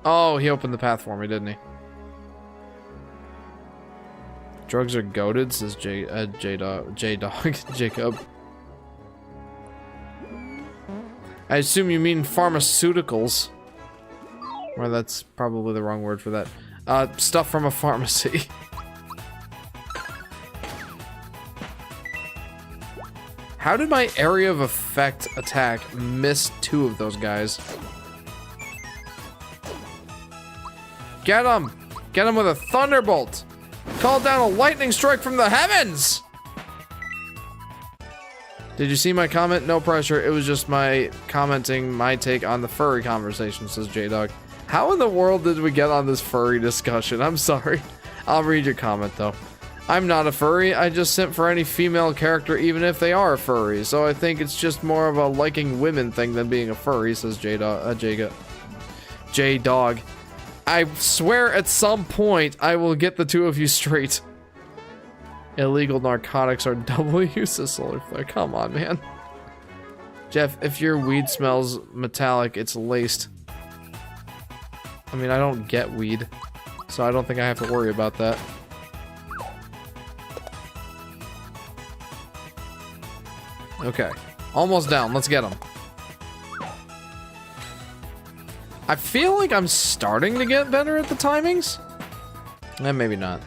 Oh, he opened the path for me, didn't he? Drugs are goated, says J-Dog, Jacob. I assume you mean pharmaceuticals. Or that's probably the wrong word for that. Stuff from a pharmacy. How did my area of effect attack miss two of those guys? Get him! Get him with a thunderbolt! Call down a lightning strike from the heavens! Did you see my comment? No pressure. It was just my commenting my take on the furry conversation, says J-Dog. How in the world did we get on this furry discussion? I'm sorry. I'll read your comment, though. I'm not a furry. I just simp for any female character, even if they are a furry. So I think it's just more of a liking women thing than being a furry, says J-Dog. I swear at some point I will get the two of you straight. Illegal narcotics are double use of solar flare. Come on, man. Jeff, if your weed smells metallic, it's laced. I mean, I don't get weed, so I don't think I have to worry about that. Okay. Almost down. Let's get him. I feel like I'm starting to get better at the timings. Maybe not.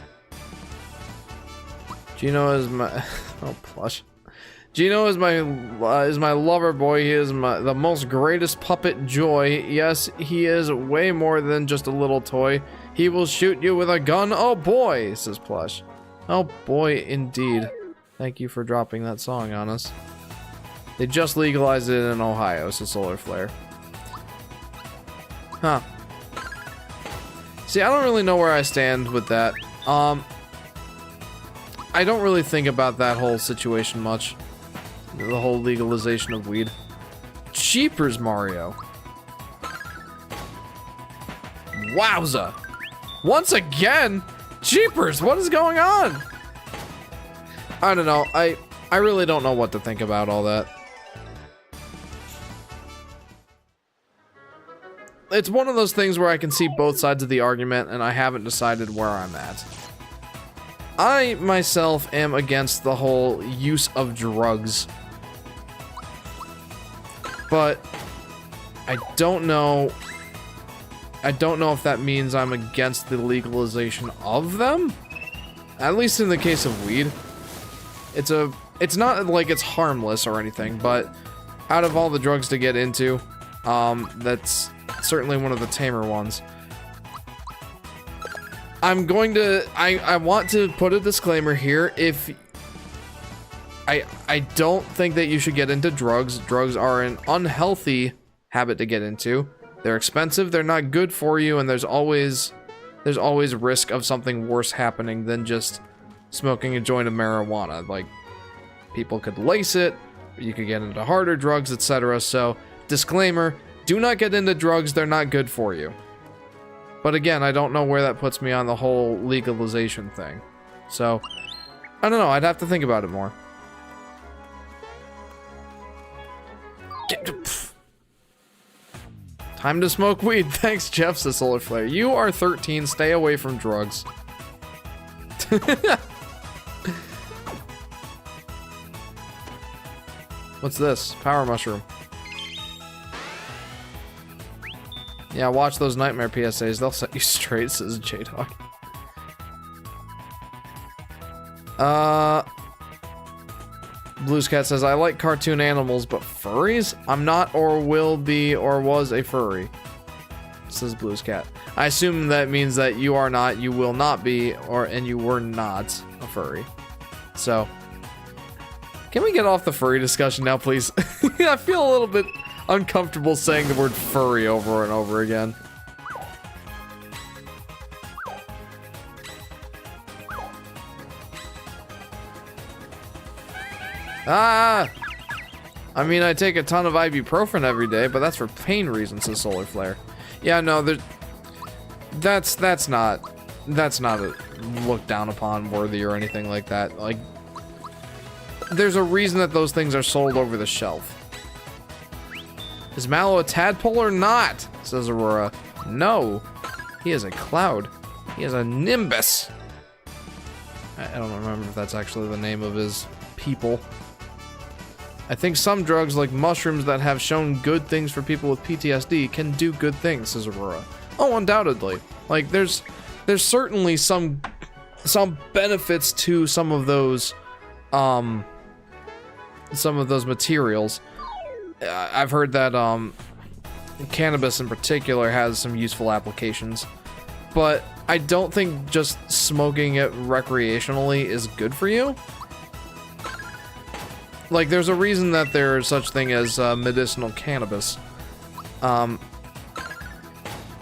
Gino is my... Oh, plush. Gino is my lover boy. He is the most greatest puppet joy. Yes, he is way more than just a little toy. He will shoot you with a gun. Oh boy, says Plush. Oh boy, indeed. Thank you for dropping that song on us. They just legalized it in Ohio, says Solar Flare. Huh. See, I don't really know where I stand with that. I don't really think about that whole situation much. The whole legalization of weed. Jeepers, Mario. Wowza. Once again? Jeepers, what is going on? I don't know. I really don't know what to think about all that. it's one of those things where I can see both sides of the argument, and I haven't decided where I'm at. I, myself, am against the whole use of drugs. But I don't know if that means I'm against the legalization of them. At least in the case of weed. It's not like it's harmless or anything, but out of all the drugs to get into, that's certainly one of the tamer ones. I want to put a disclaimer here. If I don't think that you should get into drugs. Drugs are an unhealthy habit to get into. They're expensive, they're not good for you, and there's always risk of something worse happening than just smoking a joint of marijuana. Like, people could lace it, you could get into harder drugs, etc. So, disclaimer, do not get into drugs, they're not good for you. But again, I don't know where that puts me on the whole legalization thing. So, I don't know, I'd have to think about it more. Time to smoke weed. Thanks, Jeff, says Solar Flare. You are 13, stay away from drugs. What's this? Power mushroom. Yeah, watch those nightmare PSAs. They'll set you straight, says J-Dog. Blues Cat says, I like cartoon animals, but furries? I'm not or will be or was a furry, says Blues Cat. I assume that means that you are not, you will not be, and you were not a furry. So, can we get off the furry discussion now, please? I feel a little bit uncomfortable saying the word furry over and over again. Ah! I mean, I take a ton of ibuprofen every day, but that's for pain reasons, says Solar Flare. Yeah, no, that's not a look down upon worthy or anything like that. Like, there's a reason that those things are sold over the shelf. Is Mallow a tadpole or not? Says Aurora. No, he is a cloud. He is a nimbus. I don't remember if that's actually the name of his people. I think some drugs, like mushrooms that have shown good things for people with PTSD, can do good things, says Aurora. Oh, undoubtedly. Like, there's certainly some benefits to some of those materials. I've heard that cannabis in particular has some useful applications, but I don't think just smoking it recreationally is good for you. Like, there's a reason that there's such thing as medicinal cannabis, and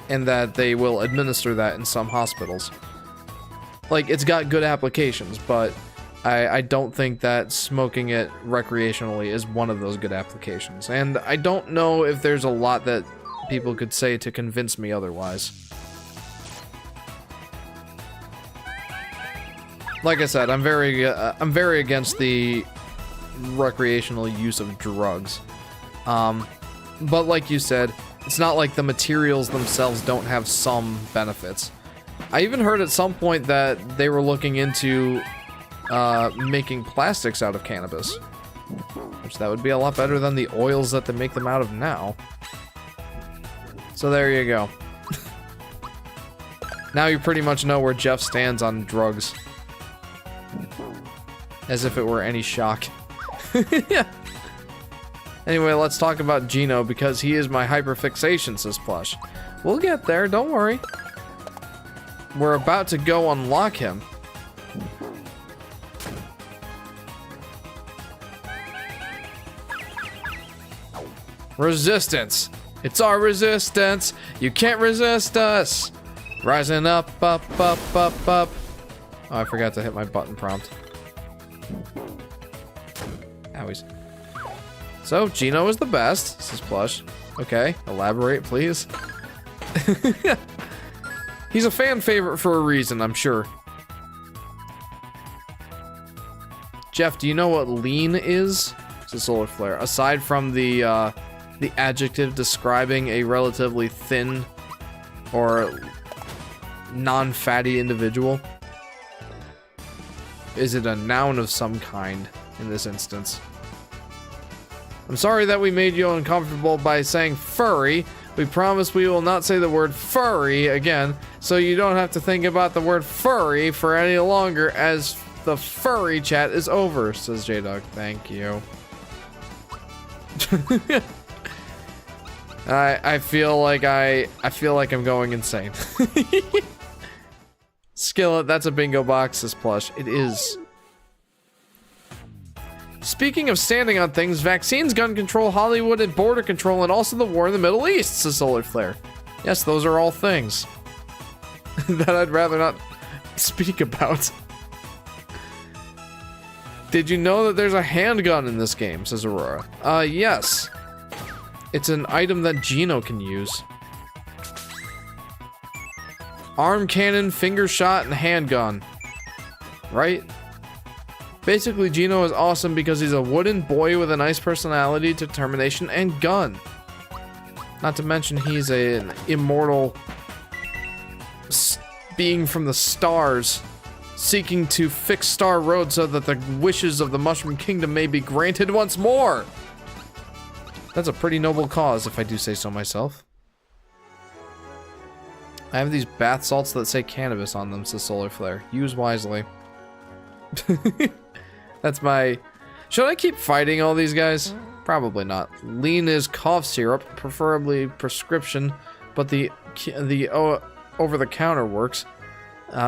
that they will administer that in some hospitals. Like, it's got good applications, but I don't think that smoking it recreationally is one of those good applications. And I don't know if there's a lot that people could say to convince me otherwise. Like I said, I'm very against the recreational use of drugs. But like you said, it's not like the materials themselves don't have some benefits. I even heard at some point that they were looking into making plastics out of cannabis, which that would be a lot better than the oils that they make them out of now. So there you go. Now you pretty much know where Jeff stands on drugs. As if it were any shock. Yeah. Anyway, let's talk about Gino, because he is my hyperfixation, says Plush. We'll get there, don't worry. We're about to go unlock him. Resistance. It's our resistance. You can't resist us. Rising up, up, up, up, up. Oh, I forgot to hit my button prompt. Owies. So, Gino is the best, says Plush. Okay, elaborate, please. He's a fan favorite for a reason, I'm sure. Jeff, do you know what lean is? Says Solar Flare. Aside from the the adjective describing a relatively thin or non-fatty individual? Is it a noun of some kind in this instance? I'm sorry that we made you uncomfortable by saying furry. We promise we will not say the word furry again, so you don't have to think about the word furry for any longer as the furry chat is over, says J-Dog. Thank you. I feel like I'm going insane. Skillet, that's a bingo box, this plush. It is. Speaking of standing on things, vaccines, gun control, Hollywood, and border control, and also the war in the Middle East, says Solar Flare. Yes, those are all things that I'd rather not speak about. Did you know that there's a handgun in this game, says Aurora. Yes. It's an item that Gino can use. Arm cannon, finger shot, and handgun. Right? Basically, Gino is awesome because he's a wooden boy with a nice personality, determination, and gun. Not to mention he's an immortal being from the stars, seeking to fix Star Road so that the wishes of the Mushroom Kingdom may be granted once more. That's a pretty noble cause, if I do say so myself. I have these bath salts that say cannabis on them, says Solar Flare. Use wisely. That's my... Should I keep fighting all these guys? Probably not. Lean is cough syrup, preferably prescription, but the over-the-counter works.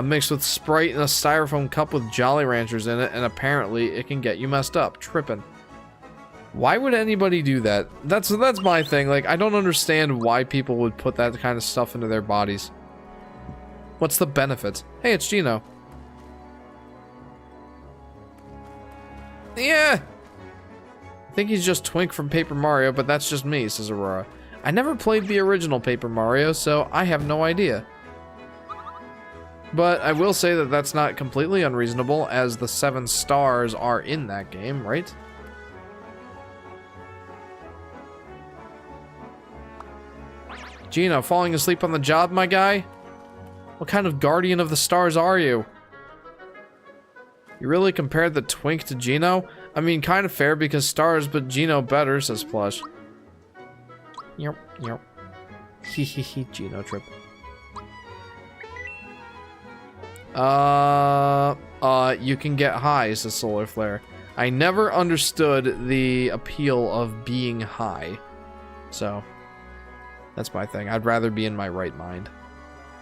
Mixed with Sprite in a styrofoam cup with Jolly Ranchers in it, and apparently it can get you messed up. Trippin'. Why would anybody do that? That's my thing. Like, I don't understand why people would put that kind of stuff into their bodies. What's the benefit? Hey, it's Gino. Yeah. I think he's just Twink from Paper Mario, but that's just me, says Aurora. I never played the original Paper Mario, so I have no idea. But I will say that that's not completely unreasonable, as the 7 stars are in that game, right? Gino, falling asleep on the job, my guy? What kind of guardian of the stars are you? You really compared the Twink to Gino? I mean, kind of fair because stars, but Gino better, says Plush. Yep, yep. Hehehe, Gino trip. You can get high, says Solar Flare. I never understood the appeal of being high. So, that's my thing. I'd rather be in my right mind.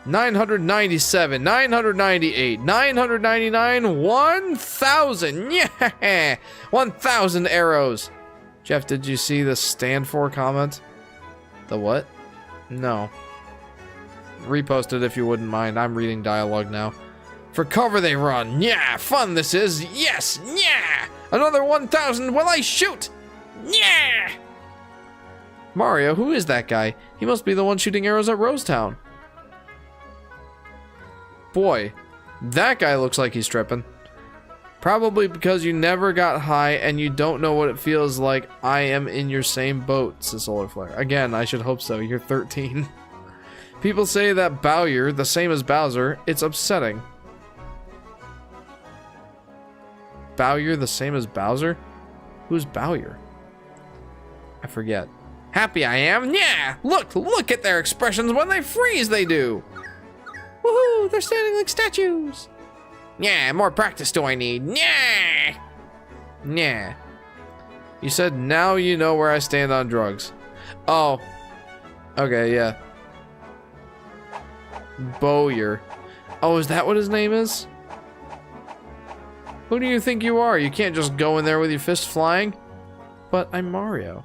997, 998, 999, 1,000. Yeah! 1,000 arrows. Jeff, did you see the stand for comment? The what? No. Repost it if you wouldn't mind. I'm reading dialogue now. For cover they run. Yeah, fun this is. Yes, yeah. Another 1,000 will I shoot. Yeah. Mario, who is that guy? He must be the one shooting arrows at Rosetown. Boy, that guy looks like he's tripping. Probably because you never got high and you don't know what it feels like. I am in your same boat, says Solar Flare. Again, I should hope so. You're 13. People say that Bowyer, the same as Bowser, it's upsetting. Bowyer, the same as Bowser? Who's Bowyer? I forget. Happy I am? Yeah! Look at their expressions when they freeze, they do! Woohoo! They're standing like statues! Yeah, more practice do I need? Yeah! Yeah. You said now you know where I stand on drugs. Oh. Okay, yeah. Bowyer. Oh, is that what his name is? Who do you think you are? You can't just go in there with your fists flying. But I'm Mario.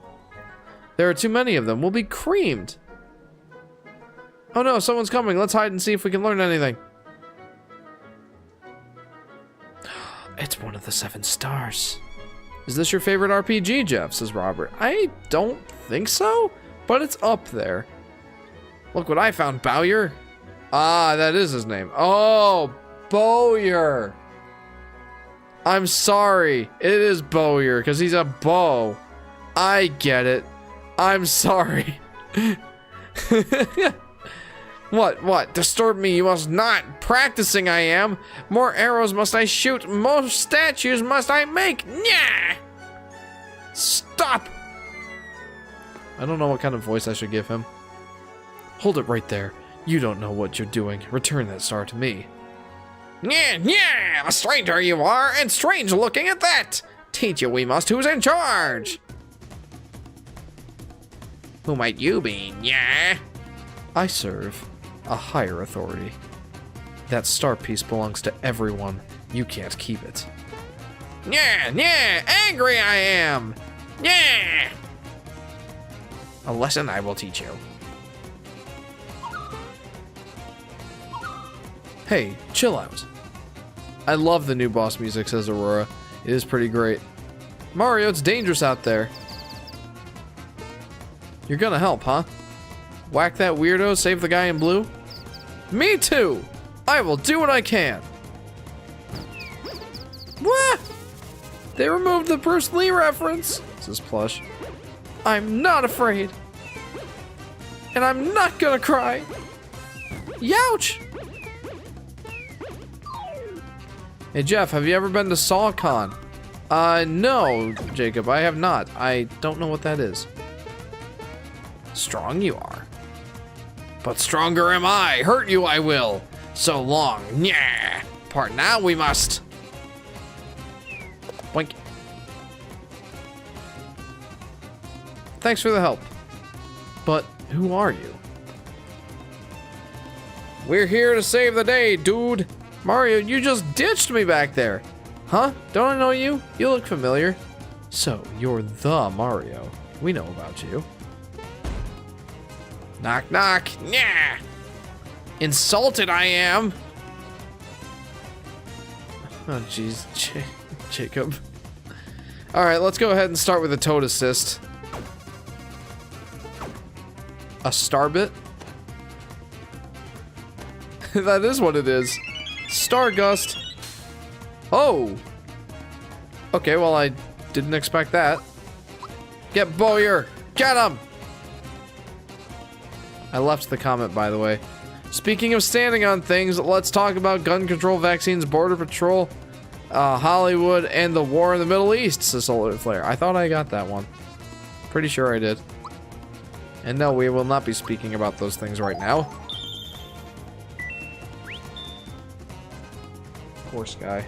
There are too many of them. We'll be creamed. Oh no, someone's coming. Let's hide and see if we can learn anything. It's one of the 7 stars. Is this your favorite RPG, Jeff? Says Robert. I don't think so, but it's up there. Look what I found, Bowyer. Ah, that is his name. Oh, Bowyer. I'm sorry. It is Bowyer, because he's a bow. I get it. I'm sorry. What? Disturb me you must not. Practicing I am. More arrows must I shoot. More statues must I make. Nyah! Stop! I don't know what kind of voice I should give him. Hold it right there. You don't know what you're doing. Return that star to me. Yeah, a stranger you are, and strange looking at that. Teach you we must who's in charge. Who might you be, yeah? I serve a higher authority. That star piece belongs to everyone. You can't keep it. Yeah, angry I am. Yeah. A lesson I will teach you. Hey, chill out. I love the new boss music, says Aurora. It is pretty great. Mario, it's dangerous out there. You're gonna help, huh? Whack that weirdo, save the guy in blue? Me too! I will do what I can. What? They removed the Bruce Lee reference, says Plush. I'm not afraid. And I'm not gonna cry. Youch! Hey Jeff, have you ever been to SawCon? No, Jacob, I have not. I don't know what that is. Strong you are. But stronger am I. Hurt you I will. So long. Yeah. Part now we must. Boink. Thanks for the help. But who are you? We're here to save the day, dude. Mario, you just ditched me back there. Huh? Don't I know you? You look familiar. So, you're the Mario. We know about you. Knock, knock. Yeah. Insulted I am. Oh, jeez. Jacob. Alright, let's go ahead and start with a Toad Assist. A Starbit? That is what it is. Stargust. Oh. Okay, well, I didn't expect that. Get Bowyer. Get him. I left the comment, by the way. Speaking of standing on things, let's talk about gun control, vaccines, border patrol, Hollywood, and the war in the Middle East, says Solar Flare. I thought I got that one. Pretty sure I did. And no, we will not be speaking about those things right now. Poor Sky.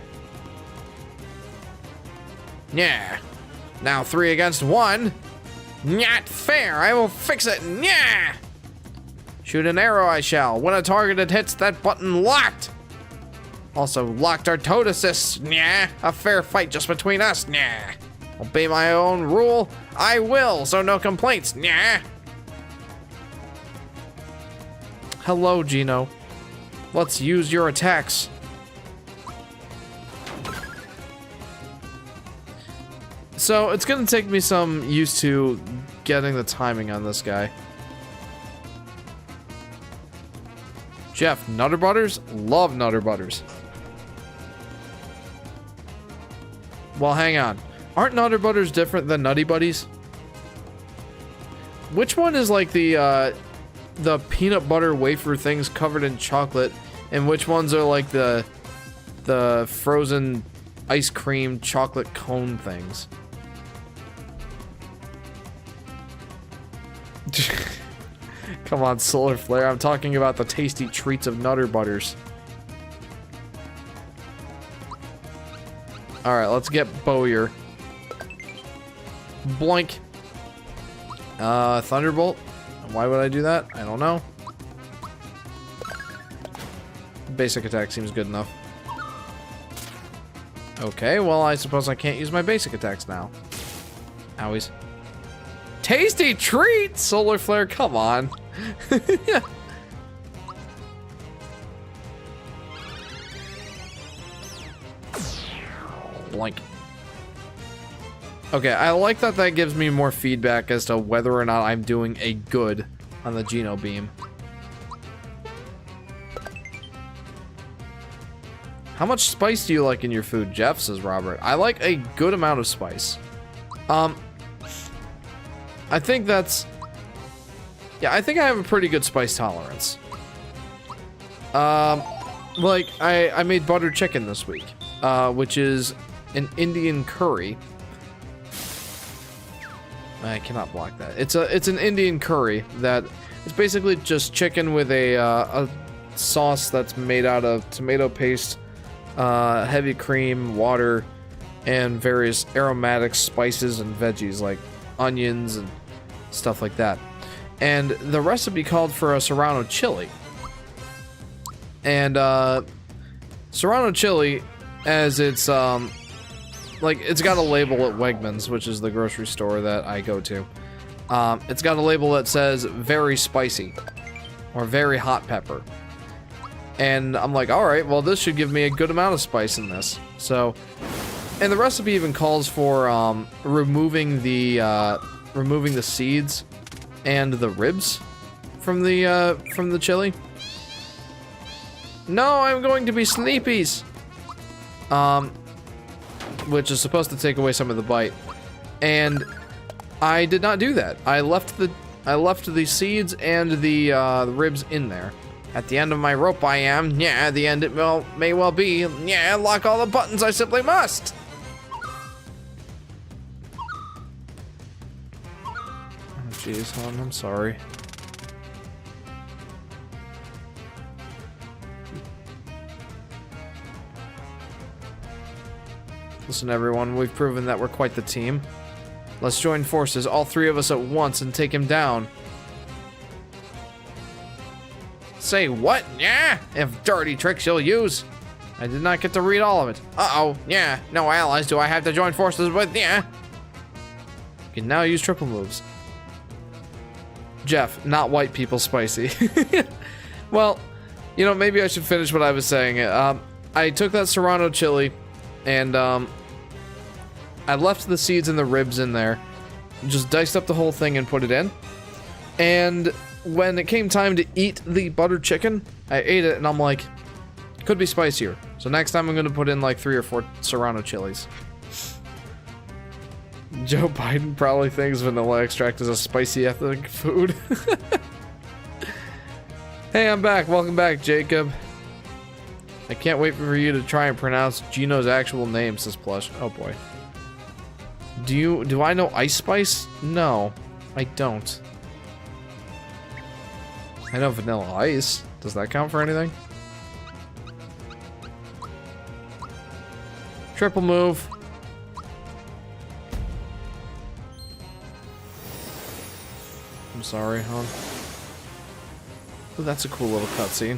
Yeah. Now 3 against 1. Not fair. I will fix it. Yeah. Shoot an arrow I shall. When a targeted hits that button locked. Also locked our Toad Assists. Yeah. A fair fight just between us. Yeah. Obey my own rule. I will, so no complaints. Yeah. Hello, Gino. Let's use your attacks. So, it's gonna take me some used to getting the timing on this guy. Jeff, Nutter Butters? Love Nutter Butters. Well, hang on. Aren't Nutter Butters different than Nutty Buddies? Which one is like the peanut butter wafer things covered in chocolate, and which ones are like the frozen ice cream chocolate cone things? Come on, Solar Flare. I'm talking about the tasty treats of Nutter Butters. Alright, let's get Bowyer. Bloink. Thunderbolt. Why would I do that? I don't know. Basic attack seems good enough. Okay, well, I suppose I can't use my basic attacks now. Owies. Tasty treat! Solar Flare, come on. Blink. Okay, I like that that gives me more feedback as to whether or not I'm doing a good on the Geno Beam. How much spice do you like in your food, Jeff? Says Robert. I like a good amount of spice. I think that's... Yeah, I think I have a pretty good spice tolerance. Like, I made butter chicken this week, which is an Indian curry. I cannot block that. It's an Indian curry that it's basically just chicken with a sauce that's made out of tomato paste, heavy cream, water, and various aromatic spices and veggies like onions and stuff like that. And the recipe called for a serrano chili. And serrano chili, as it's like, it's got a label at Wegmans, which is the grocery store that I go to. It's got a label that says very spicy or very hot pepper. And I'm like, all right, well, this should give me a good amount of spice in this. So, and the recipe even calls for removing the seeds and the ribs from the chili. No, I'm going to be sleepies. Which is supposed to take away some of the bite, and I did not do that. I left the seeds and the ribs in there. At the end of my rope, I am. Yeah, at the end it may well be. Yeah, lock all the buttons. I simply must. Oh, jeez, hon, I'm sorry. Listen, everyone, we've proven that we're quite the team. Let's join forces, all three of us at once, and take him down. Say what? Yeah? If dirty tricks you'll use. I did not get to read all of it. Uh-oh. Yeah. No allies do I have to join forces with? Yeah. You can now use triple moves. Jeff, not white people spicy. Well, you know, maybe I should finish what I was saying. I took that serrano chili, and I left the seeds and the ribs in there, just diced up the whole thing and put it in. And when it came time to eat the butter chicken, I ate it and I'm like, could be spicier. So next time I'm gonna put in like 3 or 4 serrano chilies. Joe Biden probably thinks vanilla extract is a spicy ethnic food. Hey, I'm back. Welcome back, Jacob. I can't wait for you to try and pronounce Gino's actual name, says Plush. Oh boy. Do I know Ice Spice? No, I don't. I know Vanilla Ice. Does that count for anything? Triple move. I'm sorry, hon. Ooh, that's a cool little cutscene.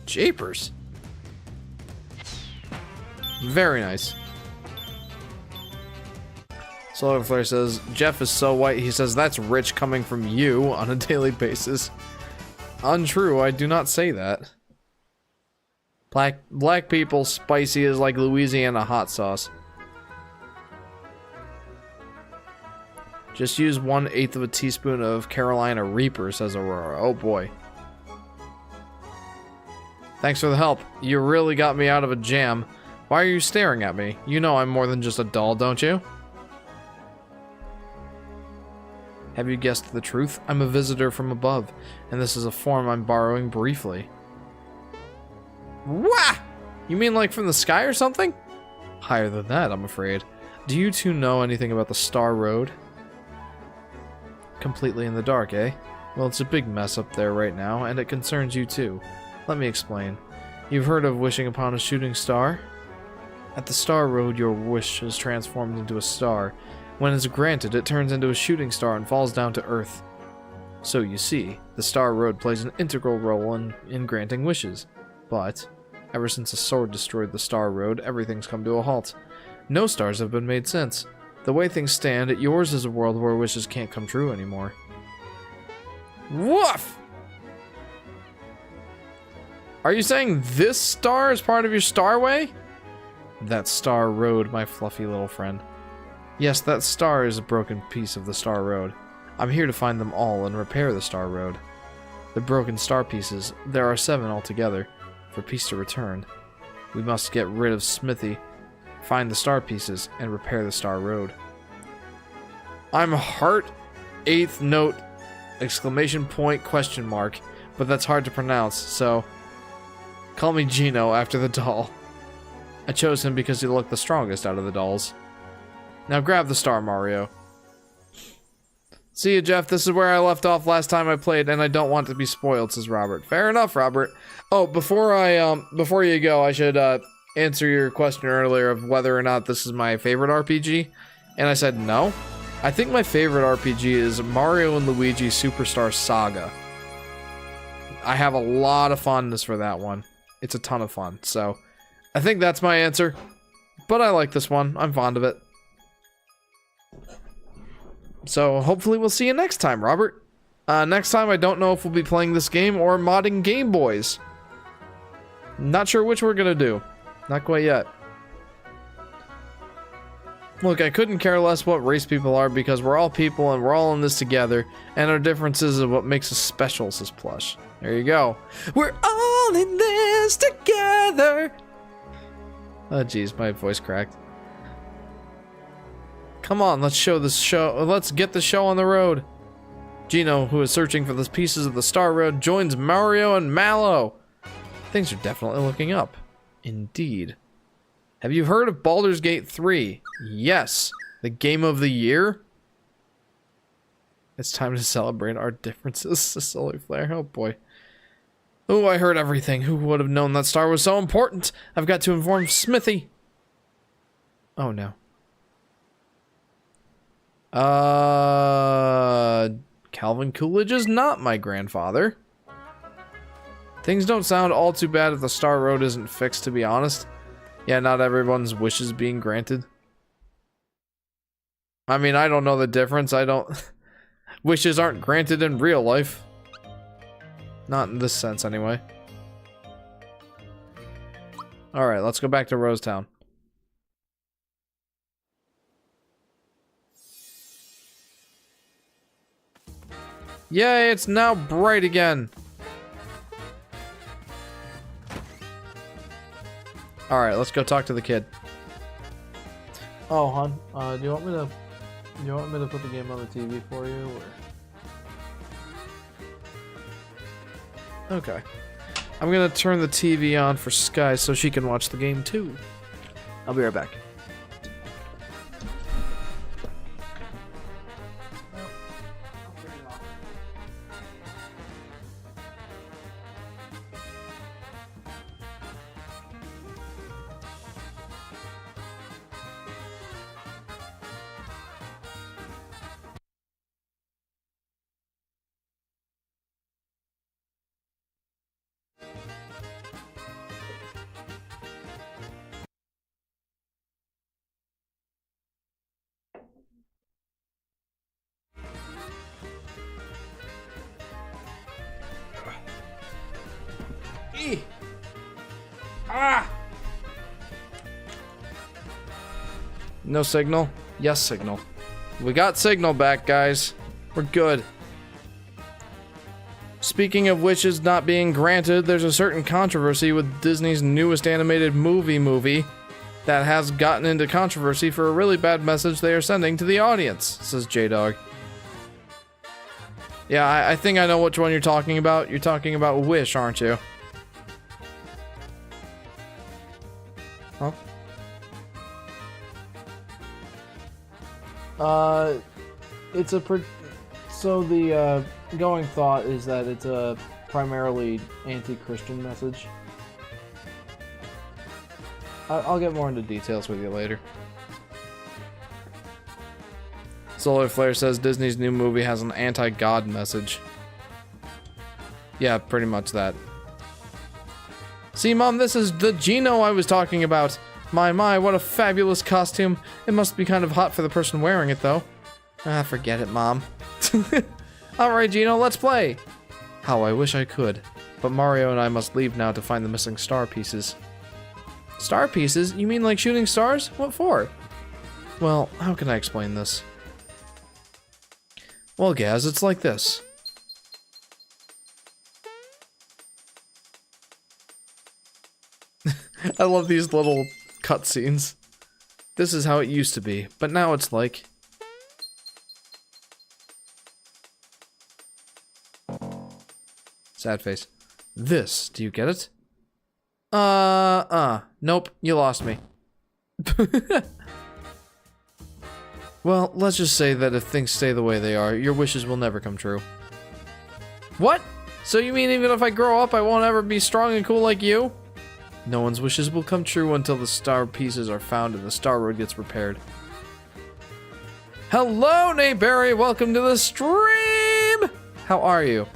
Japers. Very nice. Solar Flare says, Jeff is so white, he says, that's rich coming from you on a daily basis. Untrue, I do not say that. Black people spicy is like Louisiana hot sauce. Just use 1/8 of a teaspoon of Carolina Reaper, says Aurora. Oh boy. Thanks for the help. You really got me out of a jam. Why are you staring at me? You know I'm more than just a doll, don't you? Have you guessed the truth? I'm a visitor from above, and this is a form I'm borrowing briefly. Wah! You mean like from the sky or something? Higher than that, I'm afraid. Do you two know anything about the Star Road? Completely in the dark, eh? Well, it's a big mess up there right now, and it concerns you too. Let me explain. You've heard of wishing upon a shooting star? At the Star Road, your wish is transformed into a star. When it's granted, it turns into a shooting star and falls down to Earth. So you see, the Star Road plays an integral role in granting wishes. But, ever since a sword destroyed the Star Road, everything's come to a halt. No stars have been made since. The way things stand, yours is a world where wishes can't come true anymore. Woof! Are you saying this star is part of your Starway? That Star Road, my fluffy little friend. Yes, that star is a broken piece of the Star Road. I'm here to find them all and repair the Star Road. The broken star pieces, there are 7 altogether, for peace to return. We must get rid of Smithy find the star pieces, and repair the star road. I'm heart 8th note exclamation point question mark, but that's hard to pronounce, so call me Gino after the doll. I chose him because he looked the strongest out of the dolls. Now grab the star, Mario. See you, Jeff. This is where I left off last time I played, and I don't want to be spoiled, says Robert. Fair enough, Robert. Oh, before you go, I should, answer your question earlier of whether or not this is my favorite RPG, and I said no. I think my favorite RPG is Mario and Luigi Superstar Saga. I have a lot of fondness for that one. It's a ton of fun, so I think that's my answer. But I like this one. I'm fond of it. So hopefully we'll see you next time, Robert. Next time I don't know if we'll be playing this game or modding Game Boys. Not sure which we're gonna do. Not quite yet. Look, I couldn't care less what race people are because we're all people and we're all in this together, and our differences are what makes us special, says Plush. There you go. We're all in this together. Oh jeez, my voice cracked. Come on, let's get the show on the road. Gino, who is searching for the pieces of the Star Road, joins Mario and Mallow. Things are definitely looking up. Indeed. Have you heard of Baldur's Gate 3? Yes. The game of the year? It's time to celebrate our differences, Solar Flare. Oh boy. Oh, I heard everything. Who would have known that star was so important? I've got to inform Smithy. Oh no. Calvin Coolidge is not my grandfather. Things don't sound all too bad if the Star Road isn't fixed, to be honest. Yeah, not everyone's wishes being granted. I mean, I don't know the difference. Wishes aren't granted in real life. Not in this sense, anyway. Alright, let's go back to Rosetown. Yay, it's now bright again. Alright, let's go talk to the kid. Oh, hon, do you want me to put the game on the TV for you, or? Okay. I'm gonna turn the TV on for Sky so she can watch the game too. I'll be right back. No signal? Yes, signal. We got signal back, guys. We're good. Speaking of wishes not being granted, there's a certain controversy with Disney's newest animated movie that has gotten into controversy for a really bad message they are sending to the audience, says J-Dog. Yeah, I think I know which one you're talking about. You're talking about Wish, aren't you? Huh? So the going thought is that it's a primarily anti-Christian message. I'll get more into details with you later. Solar Flare says Disney's new movie has an anti-God message. Yeah, pretty much that. See, Mom, this is the Gino I was talking about. My, what a fabulous costume. It must be kind of hot for the person wearing it, though. Ah, forget it, Mom. Alright, Gino, let's play. How I wish I could. But Mario and I must leave now to find the missing star pieces. Star pieces? You mean like shooting stars? What for? Well, how can I explain this? Well, Gaz, it's like this. I love these little cutscenes. This is how it used to be, but now it's like... Sad face. This, do you get it? Nope, you lost me. Well, let's just say that if things stay the way they are, your wishes will never come true. What? So you mean even if I grow up, I won't ever be strong and cool like you? No one's wishes will come true until the star pieces are found and the star road gets repaired. Hello, Nate Barry. Welcome to the stream. How are you?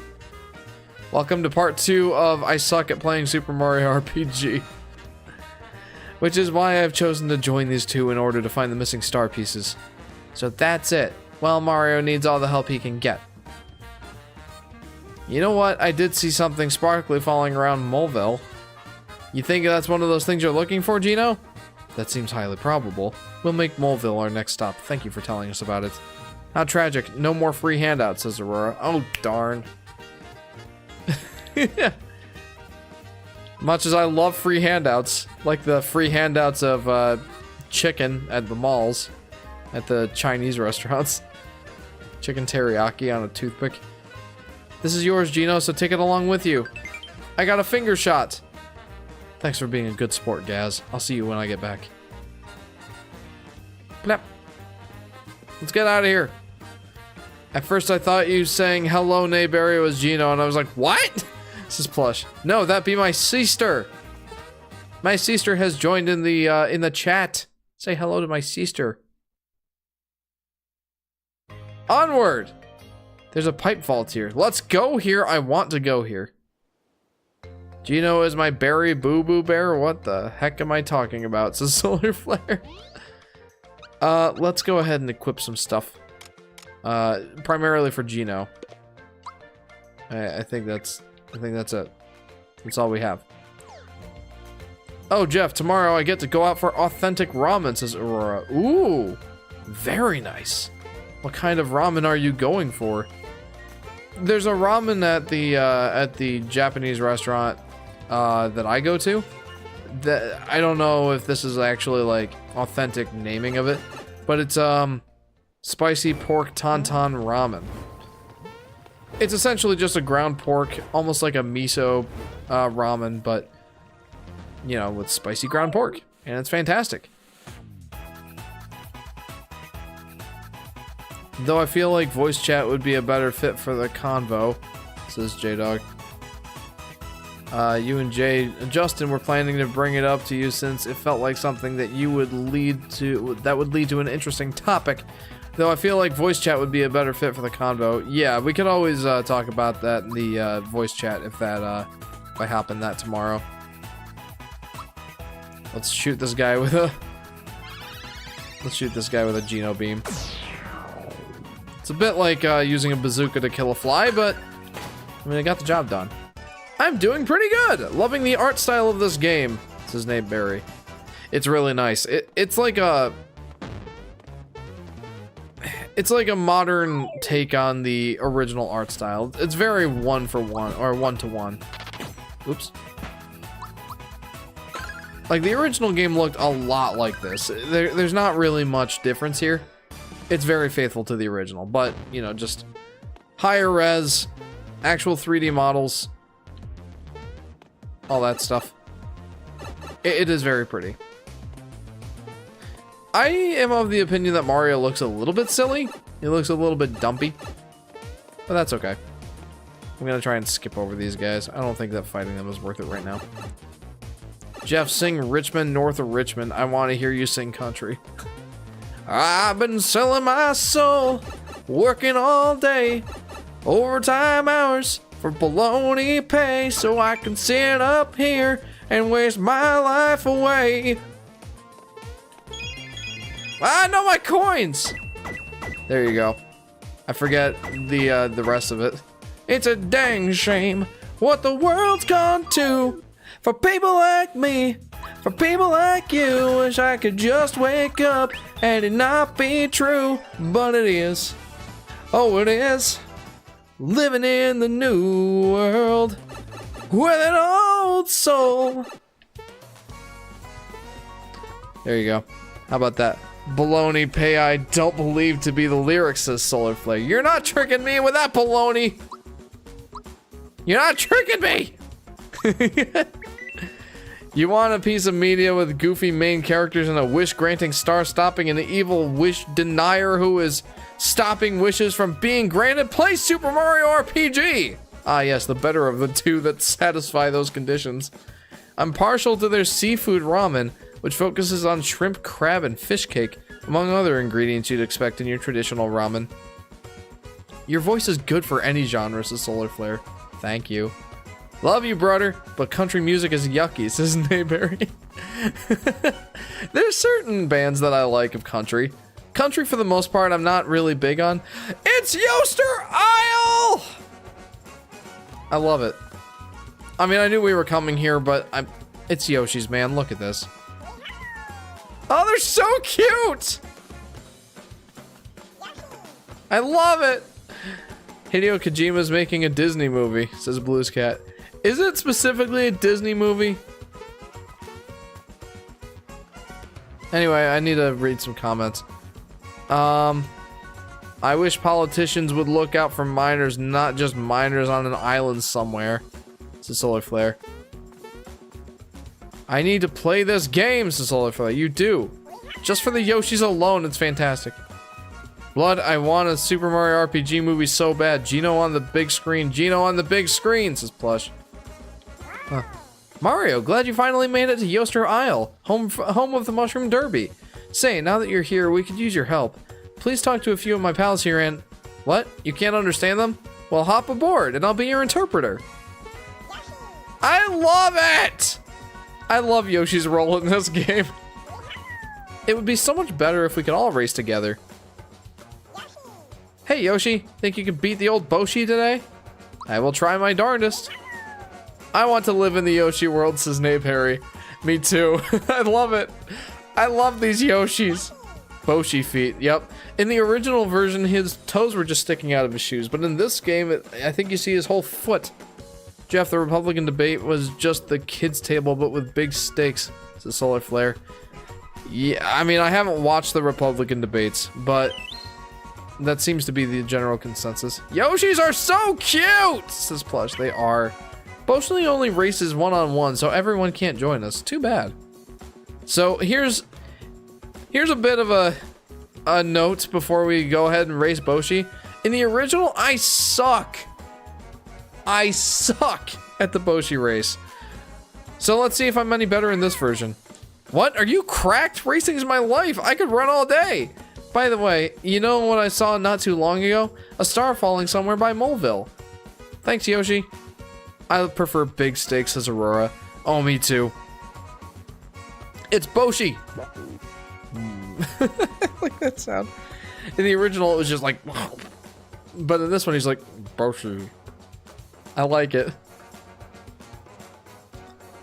Welcome to part 2 of I suck at playing Super Mario RPG. Which is why I've chosen to join these two in order to find the missing star pieces. So that's it. Well, Mario needs all the help he can get. You know what? I did see something sparkly falling around Moleville. You think that's one of those things you're looking for, Gino? That seems highly probable. We'll make Moleville our next stop. Thank you for telling us about it. How tragic. No more free handouts, says Aurora. Oh, darn. Much as I love free handouts, like the free handouts of chicken at the malls, at the Chinese restaurants. Chicken teriyaki on a toothpick. This is yours, Gino, so take it along with you. I got a finger shot. Thanks for being a good sport, Gaz. I'll see you when I get back. Plap. Let's get out of here. At first I thought you saying hello, Nayberry was Gino, and I was like, what? This is plush. No, that be my sister. My sister has joined in the chat. Say hello to my sister. Onward! There's a pipe vault here. Let's go here. I want to go here. Gino is my berry boo-boo bear? What the heck am I talking about? Says Solar Flare. Let's go ahead and equip some stuff. Primarily for Gino. I think that's it. That's all we have. Oh, Jeff, tomorrow I get to go out for authentic ramen, says Aurora. Ooh, very nice. What kind of ramen are you going for? There's a ramen at the Japanese restaurant that I go to. That I don't know if this is actually like authentic naming of it, but it's spicy pork tauntaun ramen. It's essentially just a ground pork, almost like a miso ramen, but you know, with spicy ground pork, and it's fantastic. Though I feel like voice chat would be a better fit for the convo, says J-Dog. You and Justin were planning to bring it up to you since it felt like something that would lead to an interesting topic. Though I feel like voice chat would be a better fit for the convo. Yeah, we could always talk about that in the voice chat if I hop in that tomorrow. Let's shoot this guy with a Geno beam. It's a bit like using a bazooka to kill a fly, but I mean, I got the job done. I'm doing pretty good. Loving the art style of this game, says Nate Barry. It's really nice. It's like a modern take on the original art style. It's very one-for-one or one-to-one. Oops. Like the original game looked a lot like this. There's not really much difference here. It's very faithful to the original, but you know, just higher res, actual 3D models, all that stuff. It is very pretty. I am of the opinion that Mario looks a little bit silly. He looks a little bit dumpy, but that's okay. I'm gonna try and skip over these guys. I don't think that fighting them is worth it right now. Jeff, sing Richmond, north of Richmond. I want to hear you sing country. I've been selling my soul, working all day, overtime hours for baloney pay, so I can sit up here and waste my life away. I know my coins. There you go. I forget the rest of it. It's a dang shame what the world's gone to. For people like me, for people like you, wish I could just wake up and it not be true, but it is. Oh, it is. Living in the new world with an old soul. There you go. How about that? Baloney pay I don't believe to be the lyrics, says Solar Flare. You're not tricking me with that baloney. You're not tricking me. You want a piece of media with goofy main characters and a wish-granting star stopping an evil wish denier who is stopping wishes from being granted? Play Super Mario RPG! Ah yes, the better of the two that satisfy those conditions. I'm partial to their seafood ramen, which focuses on shrimp, crab, and fish cake, among other ingredients you'd expect in your traditional ramen. Your voice is good for any genre, says Solar Flare. Thank you. Love you, brother, but country music is yucky, says Nayberry. There's certain bands that I like of country. Country, for the most part, I'm not really big on. It's Yoster Isle! I love it. I mean, I knew we were coming here, but it's Yoshi's, man. Look at this. Oh, they're so cute! I love it! Hideo Kojima's making a Disney movie, says Blues Cat. Is it specifically a Disney movie? Anyway, I need to read some comments. I wish politicians would look out for minors, not just minors on an island somewhere. Says Solar Flare. I need to play this game, says Solar Flare. You do. Just for the Yoshis alone, it's fantastic. Blood, I want a Super Mario RPG movie so bad. Gino on the big screen. Gino on the big screen, says Plush. Huh. Mario, glad you finally made it to Yoster Isle, home of the Mushroom Derby. Say, now that you're here, we could use your help. Please talk to a few of my pals here and... What? You can't understand them? Well, hop aboard, and I'll be your interpreter. I love it! I love Yoshi's role in this game. It would be so much better if we could all race together. Hey, Yoshi, think you could beat the old Boshi today? I will try my darndest. I want to live in the Yoshi world, says Nape Harry. Me too. I love it. I love these Yoshis. Boshi feet, yep. In the original version, his toes were just sticking out of his shoes, but in this game, I think you see his whole foot. Jeff, the Republican debate was just the kids' table, but with big stakes, says Solar Flare. Yeah, I mean, I haven't watched the Republican debates, but that seems to be the general consensus. Yoshis are so cute, says Plush. They are. Boshi only races one-on-one, so everyone can't join us. Too bad. So here's a bit of a note before we go ahead and race Boshi. In the original, I suck. I suck at the Boshi race. So let's see if I'm any better in this version. What? Are you cracked? Racing is my life. I could run all day. By the way, you know what I saw not too long ago? A star falling somewhere by Moleville. Thanks, Yoshi. I prefer big stakes, says Aurora. Oh, me too. It's Boshi. I like that sound. In the original, it was just like, but in this one, he's like, Boshi. I like it.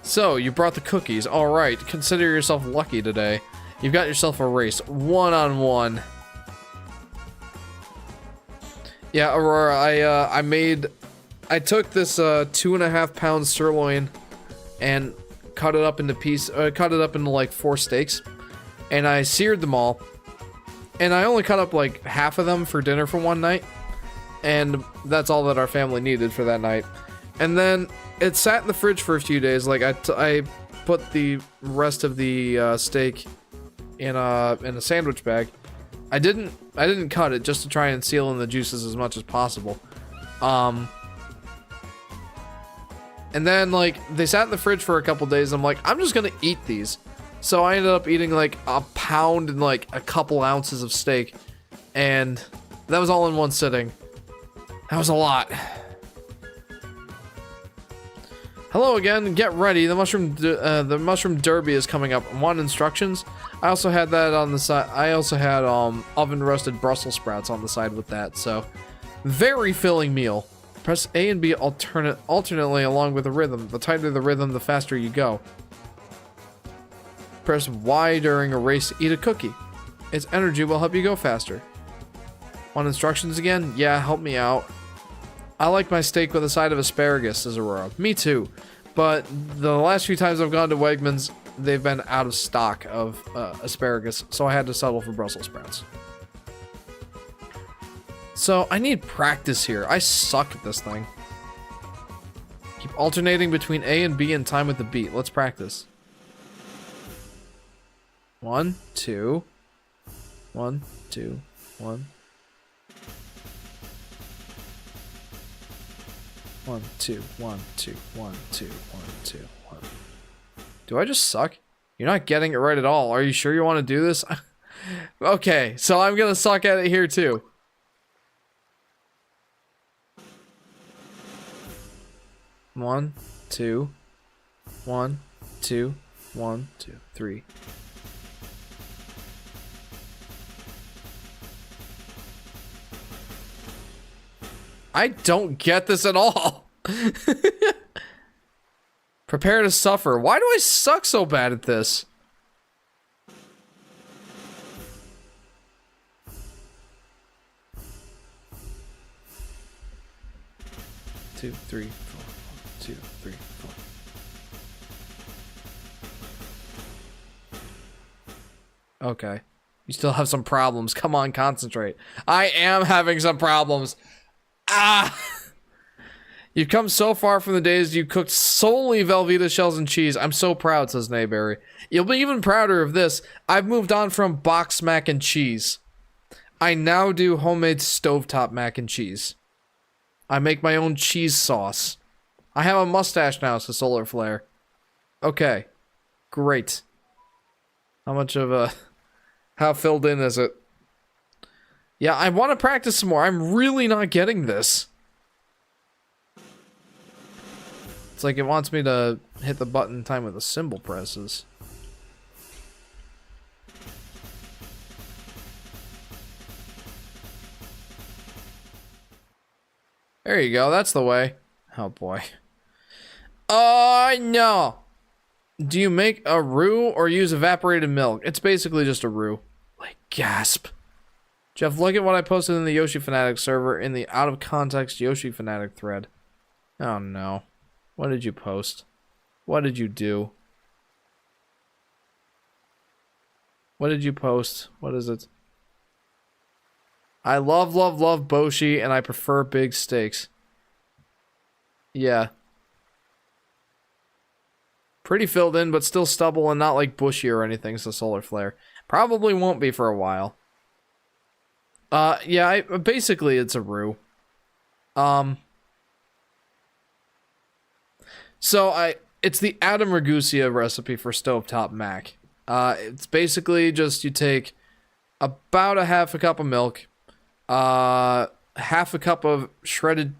So, you brought the cookies. All right, consider yourself lucky today. You've got yourself a race, one-on-one. Yeah, Aurora, I took this 2.5 pound sirloin and cut it up into like 4 steaks, and I seared them all, and I only cut up like half of them for dinner for one night, and that's all that our family needed for that night. And then it sat in the fridge for a few days. Like I put the rest of the steak in a sandwich bag. I didn't cut it just to try and seal in the juices as much as possible. And then, like, they sat in the fridge for a couple days. I'm like, I'm just gonna eat these. So I ended up eating, like, a pound and, like, a couple ounces of steak. And that was all in one sitting. That was a lot. Hello again. Get ready. The mushroom derby is coming up. Want instructions? I also had that on the side. I also had, oven roasted Brussels sprouts on the side with that. So, very filling meal. Press A and B alternately along with the rhythm. The tighter the rhythm, the faster you go. Press Y during a race to eat a cookie. Its energy will help you go faster. Want instructions again? Yeah, help me out. I like my steak with a side of asparagus, says Aurora. Me too. But the last few times I've gone to Wegmans, they've been out of stock of asparagus, so I had to settle for Brussels sprouts. So I need practice here. I suck at this thing. Keep alternating between A and B in time with the beat. Let's practice. 1, 2. 1, 2, 1. 1, 2, 1, 2, 1, 2, 1, 2, 1. Do I just suck? You're not getting it right at all. Are you sure you want to do this? Okay, so I'm gonna suck at it here too. One, two, 1, 2, 1, 2, 3. I don't get this at all. Prepare to suffer. Why do I suck so bad at this? Two, three, four. 2, 3, 4. Okay. You still have some problems. Come on, concentrate. I am having some problems. Ah! You've come so far from the days you cooked solely Velveeta shells and cheese. I'm so proud, says Nayberry. You'll be even prouder of this. I've moved on from box mac and cheese. I now do homemade stovetop mac and cheese. I make my own cheese sauce. I have a mustache now, says Solar Flare. Okay. Great. How much of a... How filled in is it? Yeah, I want to practice some more. I'm really not getting this. It's like it wants me to hit the button in time with the cymbal presses. There you go, that's the way. Oh boy. Oh no! Do you make a roux or use evaporated milk? It's basically just a roux. Like, gasp. Jeff, look at what I posted in the Yoshi Fanatic server in the out-of-context Yoshi Fanatic thread. Oh no. What did you post? What did you do? What did you post? What is it? I love Boshi, and I prefer big steaks. Yeah. Pretty filled in, but still stubble and not like bushy or anything, so Solar Flare. Probably won't be for a while. Yeah, basically it's a roux. So it's the Adam Ragusa recipe for stovetop mac. It's basically just you take about a half a cup of milk, half a cup of shredded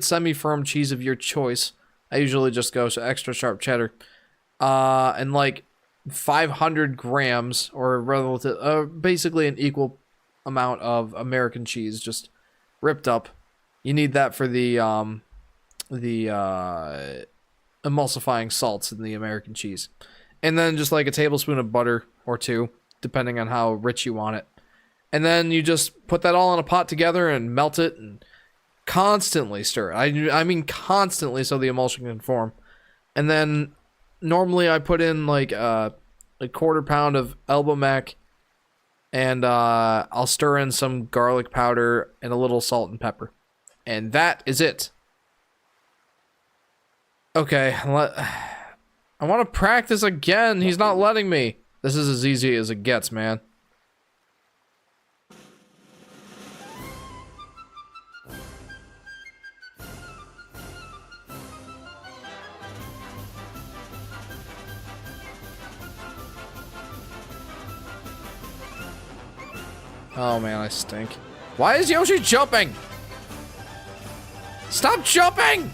semi-firm cheese of your choice. I usually just go to extra sharp cheddar, and like 500 grams or relative, basically an equal amount of American cheese, just ripped up. You need that for the emulsifying salts in the American cheese. And then just like a tablespoon of butter or two, depending on how rich you want it. And then you just put that all in a pot together and melt it and constantly stir it. I mean constantly, so the emulsion can form. And then normally I put in like a quarter pound of elbow mac, and I'll stir in some garlic powder and a little salt and pepper. And that is it. Okay, I want to practice again. He's not letting me. This is as easy as it gets, man. Oh man, I stink. Why is Yoshi jumping? Stop jumping!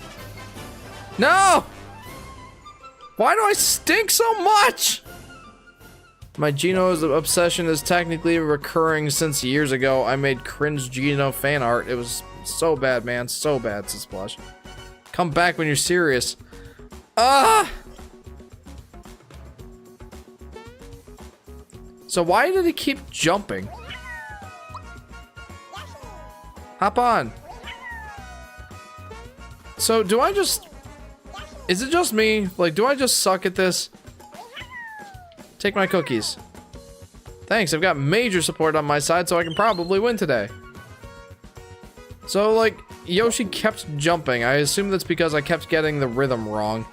No! Why do I stink so much? My Geno's obsession is technically recurring since years ago. I made cringe Geno fan art. It was so bad, man. So bad, says Splash. Come back when you're serious. Ah! So why did he keep jumping? Hop on. So do I just... Is it just me? Like, do I just suck at this? Take my cookies. Thanks, I've got major support on my side, so I can probably win today. So, like, Yoshi kept jumping. I assume that's because I kept getting the rhythm wrong.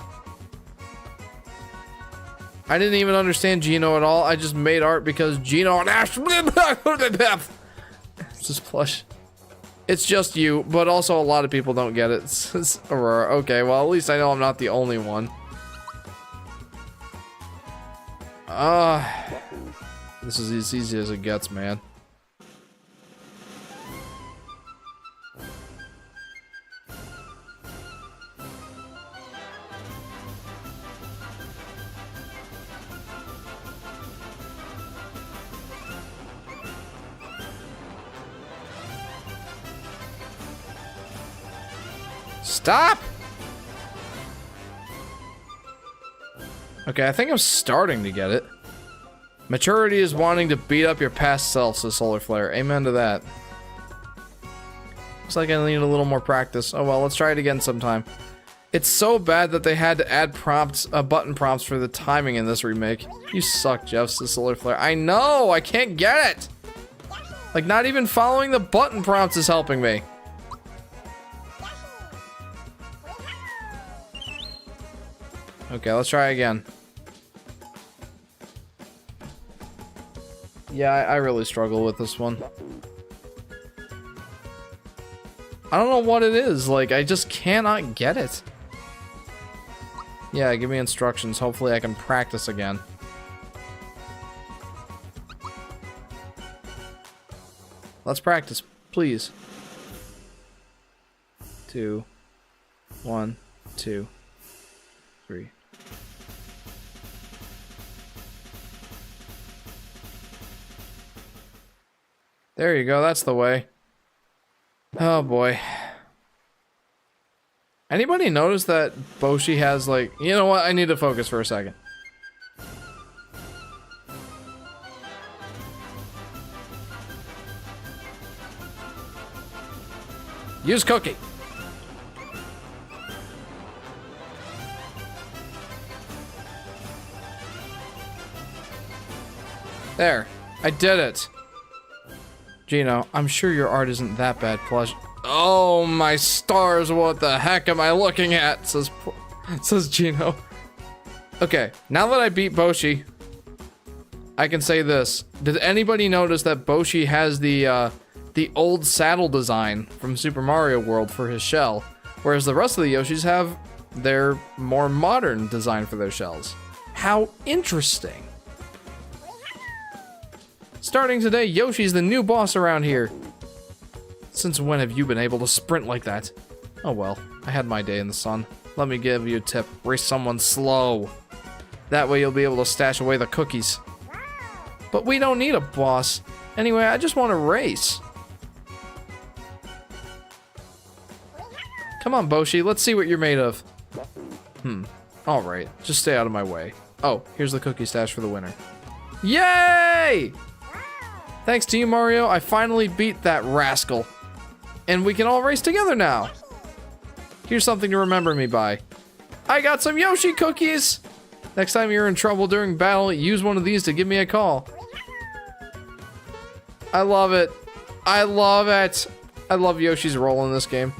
I didn't even understand Gino at all. I just made art because Gino and Ash... Just plush. It's just you, but also a lot of people don't get it. It's Aurora. Okay, well, at least I know I'm not the only one. This is as easy as it gets, man. Stop! Okay, I think I'm starting to get it. Maturity is wanting to beat up your past self, says Solar Flare. Amen to that. Looks like I need a little more practice. Oh well, let's try it again sometime. It's so bad that they had to add prompts, button prompts for the timing in this remake. You suck, Jeff, says Solar Flare. I know! I can't get it! Like, not even following the button prompts is helping me. Okay, let's try again. Yeah, I really struggle with this one. I don't know what it is, like, I just cannot get it. Yeah, give me instructions. Hopefully I can practice again. Let's practice, please. 2, 1, 2, 3. There you go, that's the way. Oh boy. Anybody notice that Boshi has, like... You know what? I need to focus for a second. Use cookie. There. I did it. Gino, I'm sure your art isn't that bad, plush. Oh my stars, what the heck am I looking at? Says Gino. Okay, now that I beat Boshi, I can say this. Did anybody notice that Boshi has the old saddle design from Super Mario World for his shell, whereas the rest of the Yoshis have their more modern design for their shells? How interesting. Starting today, Yoshi's the new boss around here. Since when have you been able to sprint like that? Oh well, I had my day in the sun. Let me give you a tip. Race someone slow. That way you'll be able to stash away the cookies. But we don't need a boss. Anyway, I just want to race. Come on, Boshi, let's see what you're made of. Alright, just stay out of my way. Oh, here's the cookie stash for the winner. Yay! Thanks to you, Mario, I finally beat that rascal. And we can all race together now. Here's something to remember me by. I got some Yoshi cookies! Next time you're in trouble during battle, use one of these to give me a call. I love it. I love it. I love Yoshi's role in this game.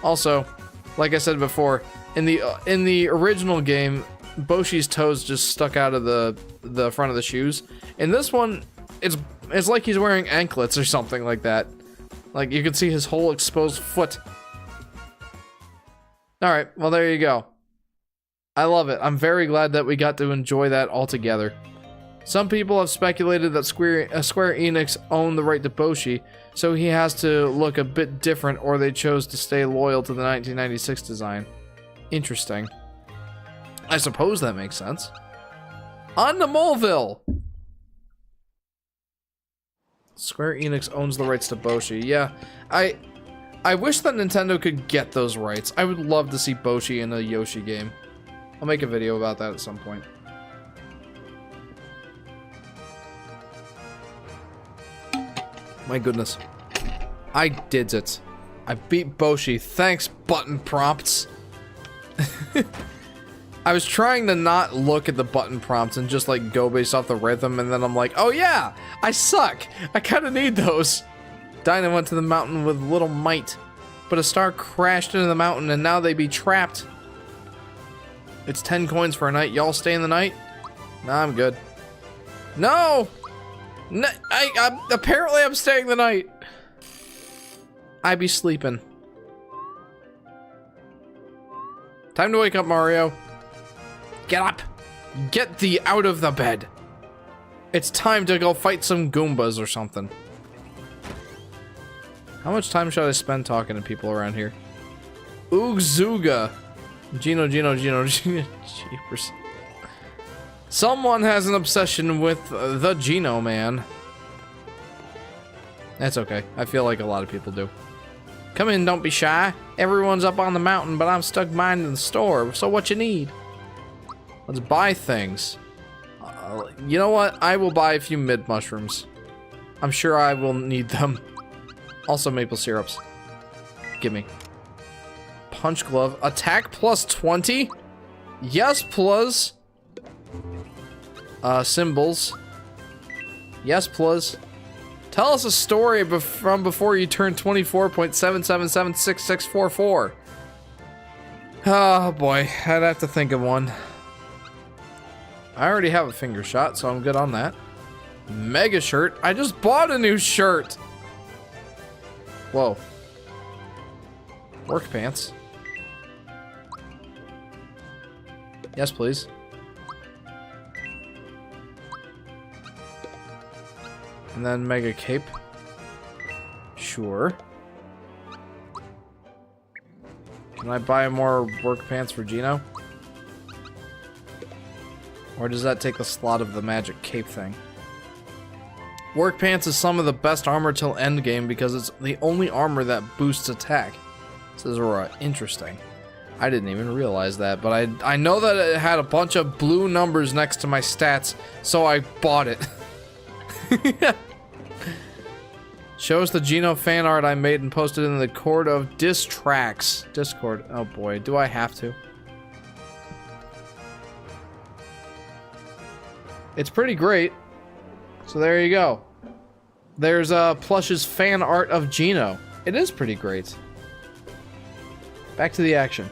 Also, like I said before, in the original game, Boshi's toes just stuck out of the front of the shoes. In this one, it's like he's wearing anklets or something like that. Like, you can see his whole exposed foot. Alright, well there you go. I love it. I'm very glad that we got to enjoy that all together. Some people have speculated that Square Enix owned the right to Boshi, so he has to look a bit different, or they chose to stay loyal to the 1996 design. Interesting. I suppose that makes sense. On to Moleville! Square Enix owns the rights to Boshi. Yeah, I wish that Nintendo could get those rights. I would love to see Boshi in a Yoshi game. I'll make a video about that at some point. My goodness. I did it. I beat Boshi. Thanks, button prompts. I was trying to not look at the button prompts and just like go based off the rhythm, and then I'm like, oh yeah, I suck. I kind of need those. Dinah went to the mountain with little might, but a star crashed into the mountain and now they be trapped. It's 10 coins for a night. Y'all stay in the night? Nah, I'm good. No! No, apparently I'm staying the night. I be sleeping. Time to wake up, Mario. Get up. Get thee out of the bed. It's time to go fight some Goombas or something. How much time should I spend talking to people around here? Oogzooga. Gino. Jeepers. Someone has an obsession with the Gino Man. That's okay. I feel like a lot of people do. Come in, don't be shy. Everyone's up on the mountain, but I'm stuck minding the store. So what you need? Let's buy things. You know what? I will buy a few mid mushrooms. I'm sure I will need them. Also maple syrups. Gimme. Punch glove. Attack plus 20? Yes, plus. Symbols. Yes, plus. Tell us a story from before you turned 24.7776644. Oh boy, I'd have to think of one. I already have a finger shot, so I'm good on that. Mega shirt? I just bought a new shirt! Whoa. Work pants. Yes, please. And then mega cape. Sure. Can I buy more work pants for Gino? Or does that take a slot of the magic cape thing? Work pants is some of the best armor till endgame because it's the only armor that boosts attack. Says Aurora. Interesting. I didn't even realize that, but I know that it had a bunch of blue numbers next to my stats, so I bought it. Show us the Gino fan art I made and posted in the Court of Diss Tracks. Discord. Oh boy, do I have to? It's pretty great. So there you go. There's Plush's fan art of Gino. It is pretty great. Back to the action.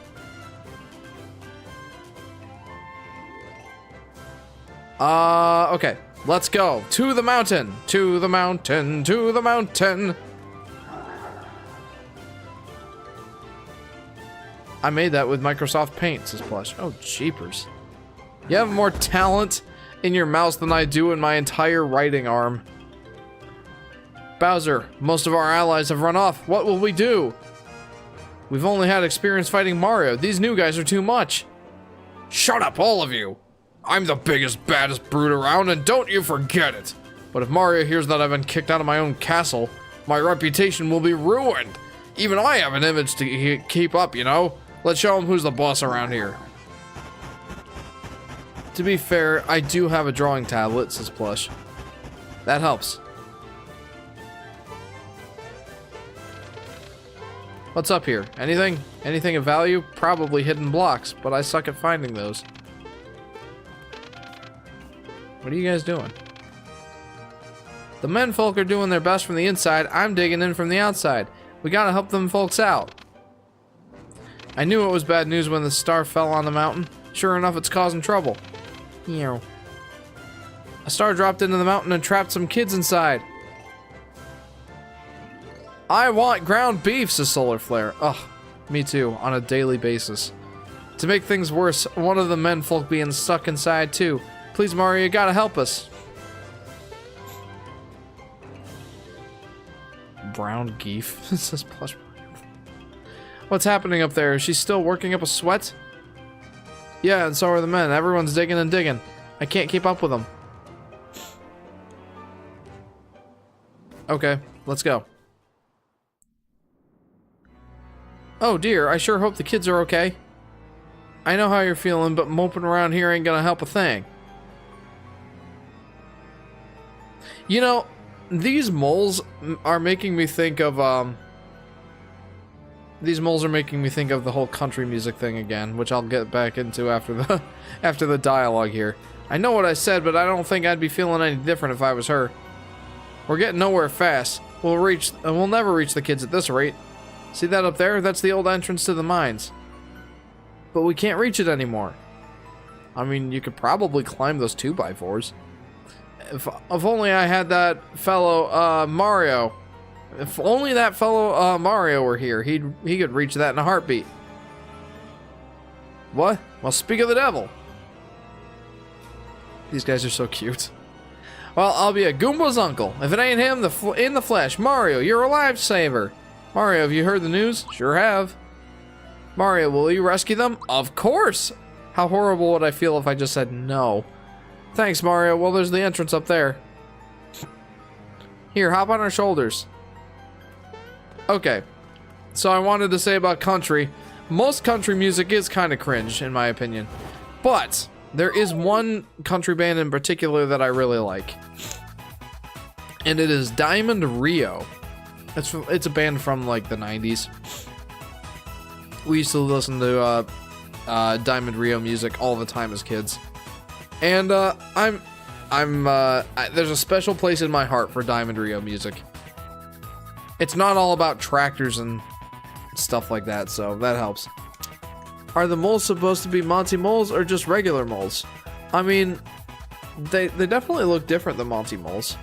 Okay. Let's go. To the mountain. To the mountain. To the mountain. I made that with Microsoft Paint, says Plush. Oh, jeepers. You have more talent in your mouse than I do in my entire writing arm. Bowser, most of our allies have run off. What will we do? We've only had experience fighting Mario. These new guys are too much. Shut up, all of you. I'm the biggest, baddest brute around, and don't you forget it. But if Mario hears that I've been kicked out of my own castle, my reputation will be ruined. Even I have an image to keep up, you know? Let's show him who's the boss around here. To be fair, I do have a drawing tablet, says Plush. That helps. What's up here? Anything? Anything of value? Probably hidden blocks, but I suck at finding those. What are you guys doing? The menfolk are doing their best from the inside. I'm digging in from the outside. We gotta help them folks out. I knew it was bad news when the star fell on the mountain. Sure enough, it's causing trouble. A star dropped into the mountain and trapped some kids inside. I want ground beef, says Solar Flare. Ugh, me too, on a daily basis. To make things worse, one of the menfolk being stuck inside too. Please, Mario, you gotta help us. Brown geef, says Plush. What's happening up there? Is she still working up a sweat? Yeah, and so are the men. Everyone's digging and digging. I can't keep up with them. Okay, let's go. Oh dear, I sure hope the kids are okay. I know how you're feeling, but moping around here ain't gonna help a thing. You know, these moles are making me think of, These moles are making me think of the whole country music thing again, which I'll get back into after the after the dialogue here. I know what I said, but I don't think I'd be feeling any different if I was her. We're getting nowhere fast. We'll never reach the kids at this rate. See that up there? That's the old entrance to the mines. But we can't reach it anymore. I mean, you could probably climb those 2x4s. If only I had that fellow Mario. If only that fellow Mario were here, he could reach that in a heartbeat. What? Well, speak of the devil. These guys are so cute. Well, I'll be a Goomba's uncle. If it ain't him, in the flesh. Mario, you're a lifesaver. Mario, have you heard the news? Sure have. Mario, will you rescue them? Of course. How horrible would I feel if I just said no? Thanks, Mario. Well, there's the entrance up there. Here, hop on our shoulders. Okay. So I wanted to say about country. Most country music is kind of cringe, in my opinion. But there is one country band in particular that I really like. And it is Diamond Rio. It's a band from like the 90s. We used to listen to Diamond Rio music all the time as kids. And there's a special place in my heart for Diamond Rio music. It's not all about tractors and stuff like that, so that helps. Are the moles supposed to be Monty moles or just regular moles? I mean, they definitely look different than Monty moles.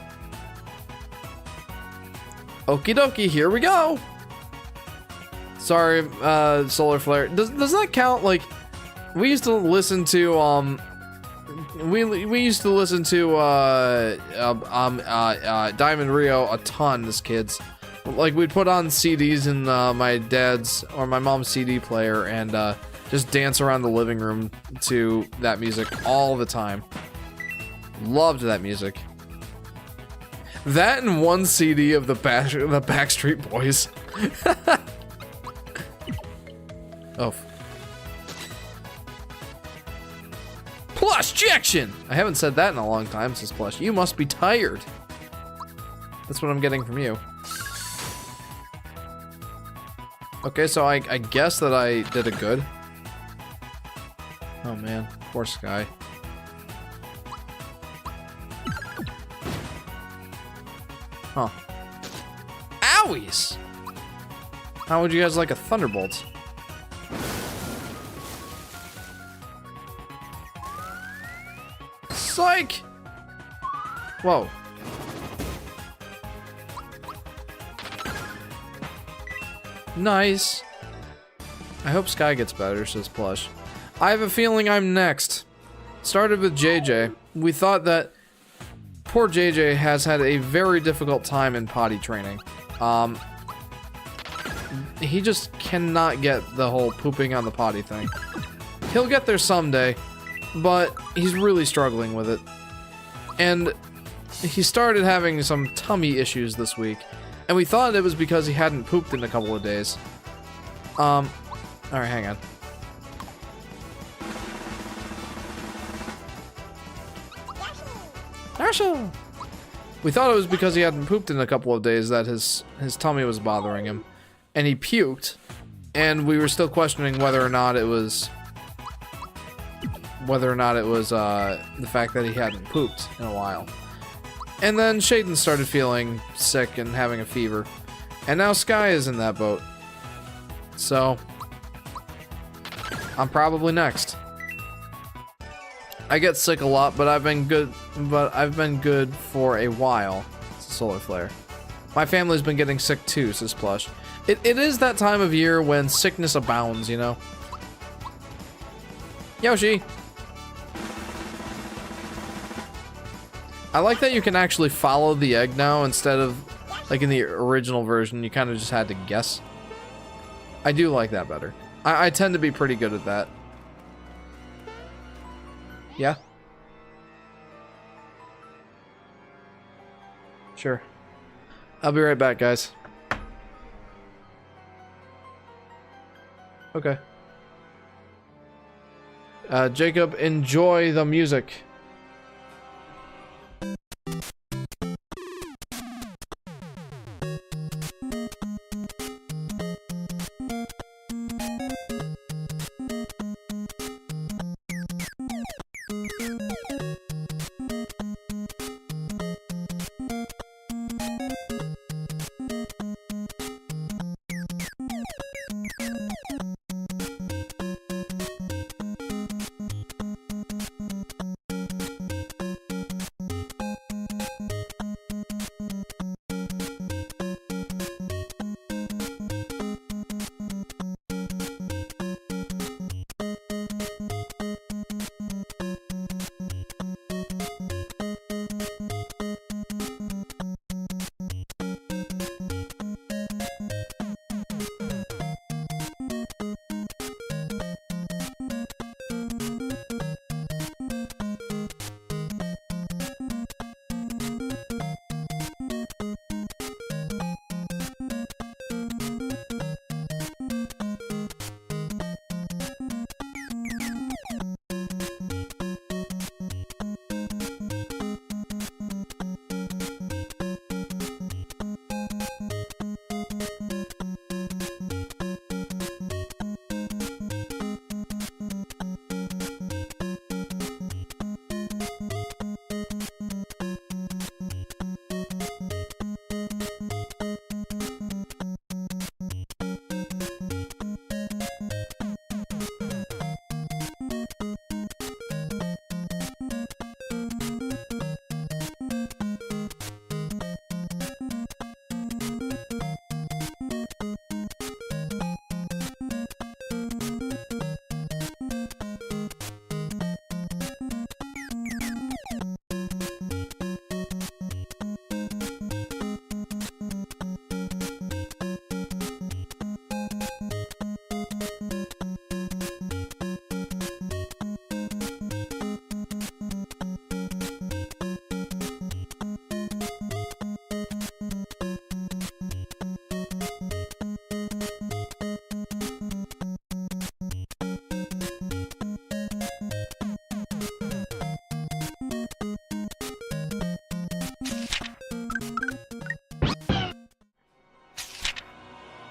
Okie dokie, here we go. Sorry, Solar Flare. Does that count? Like, we used to listen to we used to listen to Diamond Rio a ton as kids. Like, we'd put on CDs in my dad's or my mom's CD player and just dance around the living room to that music all the time. Loved that music. That and one CD of the Backstreet Boys. Oh. Plush Jackson! I haven't said that in a long time since Plush. You must be tired. That's what I'm getting from you. Okay, so I guess that I did it good. Oh man, poor Sky. Huh. Owies! How would you guys like a Thunderbolt? Psych! Whoa. Nice. I hope Sky gets better, says Plush. I have a feeling I'm next. Started with JJ. We thought that poor JJ has had a very difficult time in potty training. He just cannot get the whole pooping on the potty thing. He'll get there someday, but he's really struggling with it. And he started having some tummy issues this week, and we thought it was because he hadn't pooped in a couple of days. Alright, hang on. Marshall! We thought it was because he hadn't pooped in a couple of days that his tummy was bothering him. And he puked, and we were still questioning whether or not it was the fact that he hadn't pooped in a while. And then Shaden started feeling sick and having a fever. And now Sky is in that boat. So I'm probably next. I get sick a lot, but I've been good for a while. It's a solar flare. My family's been getting sick too, says Plush. It is that time of year when sickness abounds, you know? Yoshi! I like that you can actually follow the egg now instead of, like in the original version, you kind of just had to guess. I do like that better. I tend to be pretty good at that. Yeah? Sure. I'll be right back, guys. Okay. Jacob, enjoy the music.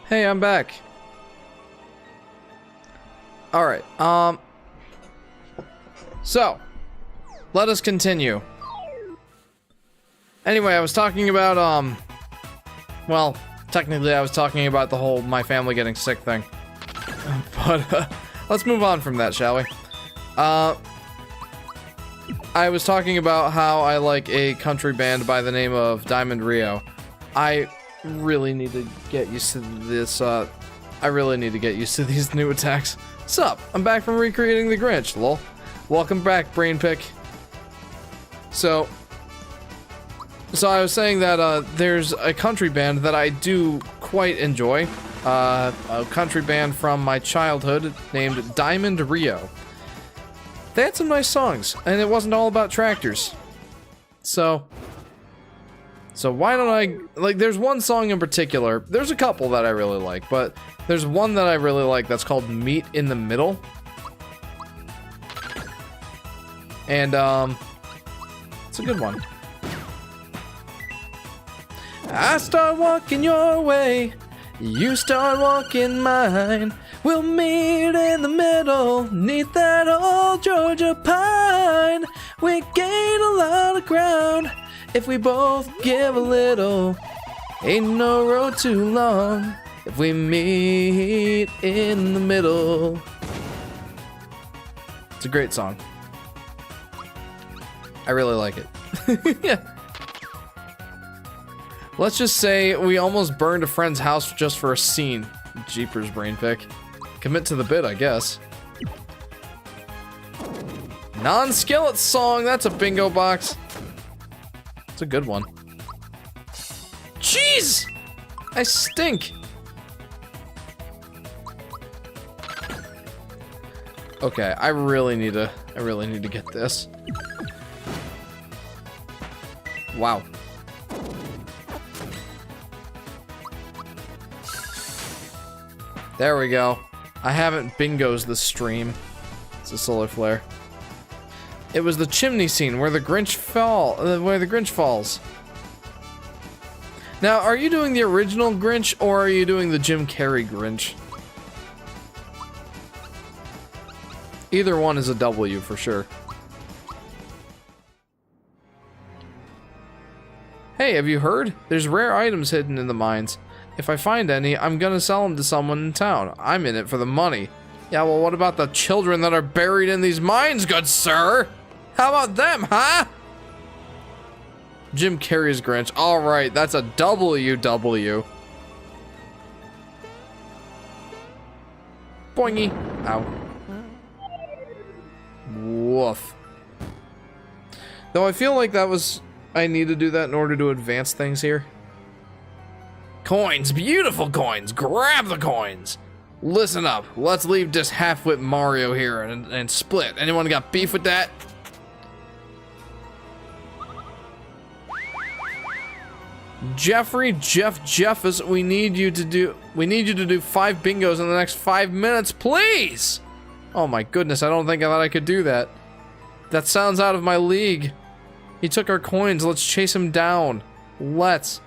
Hey, I'm back. Alright, so, let us continue. Anyway, I was talking about, well, technically I was talking about the whole my family getting sick thing. But, let's move on from that, shall we? I was talking about how I like a country band by the name of Diamond Rio. I really need to get used to this, I really need to get used to these new attacks. Sup? I'm back from recreating the Grinch, lol. Welcome back, Brain Pick. So I was saying that, there's a country band that I do quite enjoy. A country band from my childhood named Diamond Rio. They had some nice songs, and it wasn't all about tractors. So why don't I, like, there's one song in particular, there's a couple that I really like, but there's one that I really like that's called Meet in the Middle. And, it's a good one. I start walking your way, you start walking mine. We'll meet in the middle, neath that old Georgia pine. We gain a lot of ground if we both give a little. Ain't no road too long if we meet in the middle. It's a great song. I really like it. Yeah. Let's just say we almost burned a friend's house just for a scene. Jeepers, Brain Pick. Commit to the bit, I guess. Non-skillet song, that's a bingo box. It's a good one. Jeez! I stink. Okay, I really need to get this. Wow. There we go. I haven't bingos this stream. It's a solar flare. It was the chimney scene where the Grinch falls. Now, are you doing the original Grinch or are you doing the Jim Carrey Grinch? Either one is a W for sure. Hey, have you heard? There's rare items hidden in the mines. If I find any, I'm gonna sell them to someone in town. I'm in it for the money. Yeah, well, what about the children that are buried in these mines, good sir? How about them, huh? Jim Carrey's Grinch. Alright, that's a WW. Boingy. Ow. Woof. Though I feel like that was... I need to do that in order to advance things here. Coins, beautiful coins, grab the coins. Listen up, let's leave this half-wit Mario here and split. Anyone got beef with that? Jeffus, we need you to do 5 bingos in the next 5 minutes, please. Oh my goodness, I don't think I thought I could do that. That sounds out of my league. He took our coins, let's chase him down. Let's.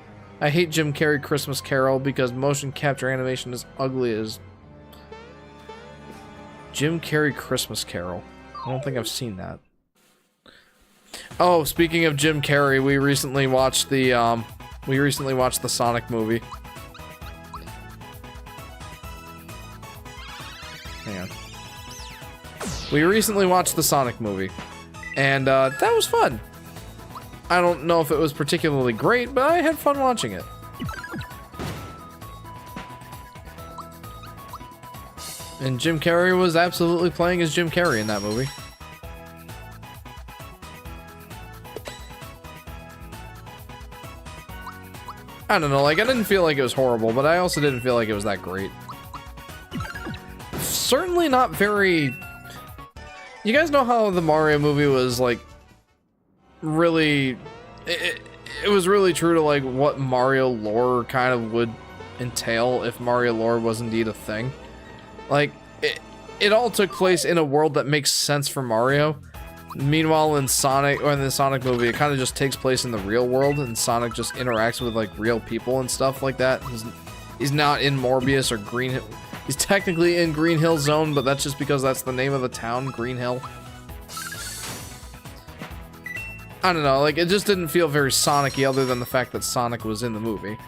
I hate Jim Carrey Christmas Carol because motion capture animation is ugly as... Jim Carrey Christmas Carol. I don't think I've seen that. Oh, speaking of Jim Carrey, we recently watched the Sonic movie. Hang on. We recently watched the Sonic movie. And, that was fun. I don't know if it was particularly great, but I had fun watching it. And Jim Carrey was absolutely playing as Jim Carrey in that movie. I don't know, like, I didn't feel like it was horrible, but I also didn't feel like it was that great. Certainly not very... You guys know how the Mario movie was, like, really... It was really true to, like, what Mario lore kind of would entail if Mario lore was indeed a thing. Like, it all took place in a world that makes sense for Mario. Meanwhile, in Sonic, or in the Sonic movie, it kind of just takes place in the real world, and Sonic just interacts with, like, real people and stuff like that. He's not in Morbius or Green Hill. He's technically in Green Hill Zone, but that's just because that's the name of the town, Green Hill. I don't know, like, it just didn't feel very Sonic-y other than the fact that Sonic was in the movie.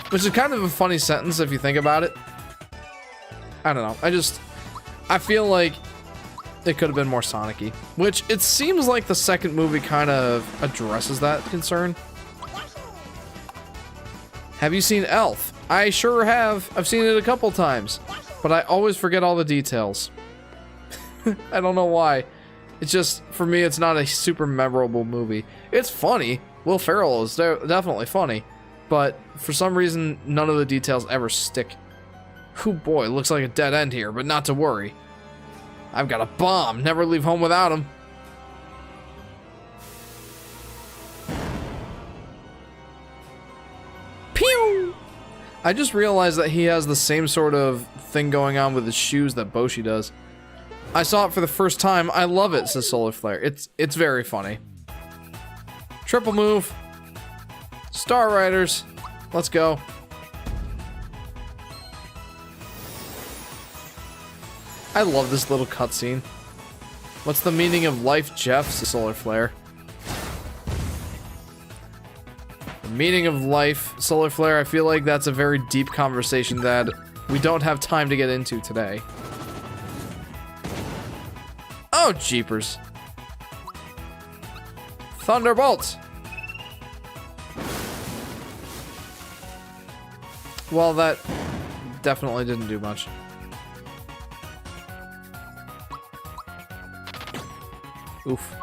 Which is kind of a funny sentence if you think about it. I don't know, I feel like it could have been more Sonic-y. Which, it seems like the second movie kind of addresses that concern. Have you seen Elf? I sure have. I've seen it a couple times. But I always forget all the details. I don't know why. It's just, for me, it's not a super memorable movie. It's funny. Will Ferrell is definitely funny. But for some reason, none of the details ever stick. Oh boy, looks like a dead end here, but not to worry. I've got a bomb. Never leave home without him. Pew! I just realized that he has the same sort of thing going on with his shoes that Boshi does. I saw it for the first time. I love it, says Solar Flare. It's very funny. Triple move. Star Riders. Let's go. I love this little cutscene. What's the meaning of life, Jeff? Says Solar Flare. The meaning of life, Solar Flare, I feel like that's a very deep conversation that we don't have time to get into today. Oh, jeepers. Thunderbolt! Well, that definitely didn't do much. Oof.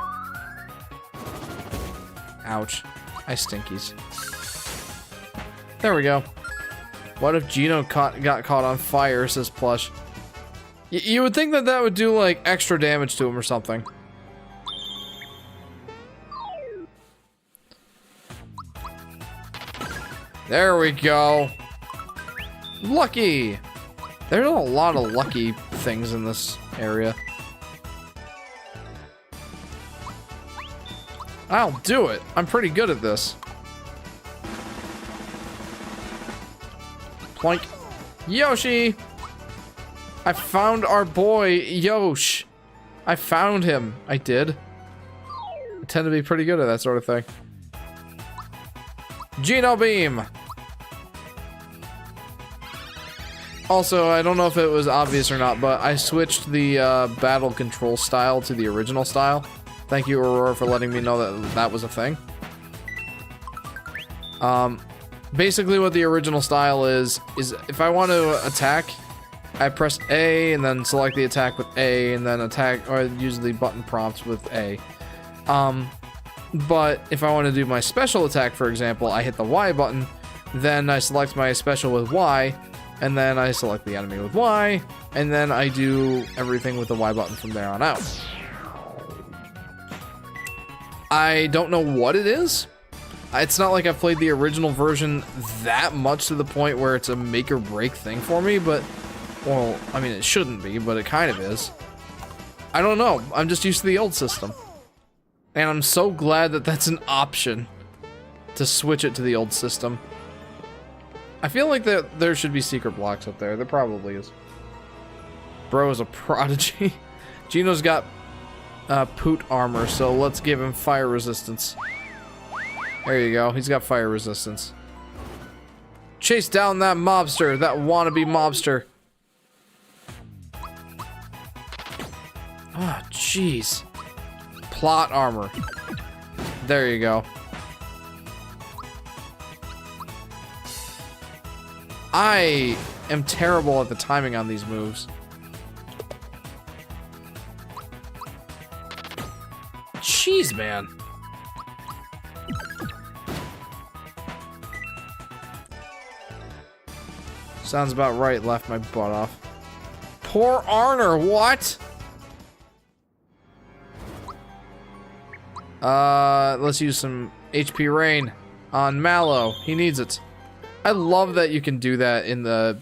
Ouch. I stinkies. There we go. What if Gino got caught on fire, says Plush. You would think that that would do, like, extra damage to him or something. There we go. Lucky! There's a lot of lucky things in this area. I'll do it. I'm pretty good at this. Plank. Yoshi! I found our boy, Yosh. I found him. I did. I tend to be pretty good at that sort of thing. Geno Beam! Also, I don't know if it was obvious or not, but I switched the battle control style to the original style. Thank you, Aurora, for letting me know that that was a thing. Basically what the original style is if I want to attack, I press A and then select the attack with A and then attack, or use the button prompts with A. But if I want to do my special attack, for example, I hit the Y button, then I select my special with Y, and then I select the enemy with Y, and then I do everything with the Y button from there on out. I don't know what it is. It's not like I've played the original version that much to the point where it's a make or break thing for me, but, well, I mean, it shouldn't be, but it kind of is. I don't know. I'm just used to the old system. And I'm so glad that that's an option to switch it to the old system. I feel like there should be secret blocks up there. There probably is. Bro is a prodigy. Geno's got Poot armor, so let's give him fire resistance. There you go. He's got fire resistance. Chase down that mobster, that wannabe mobster. Ah, jeez. Plot armor. There you go. I am terrible at the timing on these moves. Jeez, man. Sounds about right, left my butt off. Poor Arner, what? Let's use some HP Rain on Mallow. He needs it. I love that you can do that in the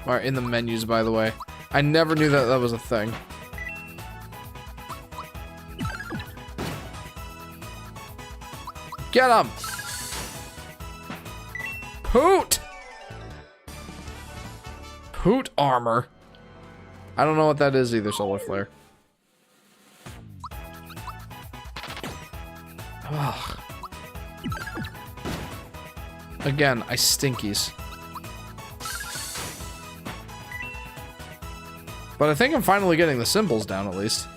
menus, by the way. I never knew that that was a thing. Get him! Poot! Poot armor. I don't know what that is either, Solar Flare. Ugh. Again, I stinkies. But I think I'm finally getting the symbols down at least.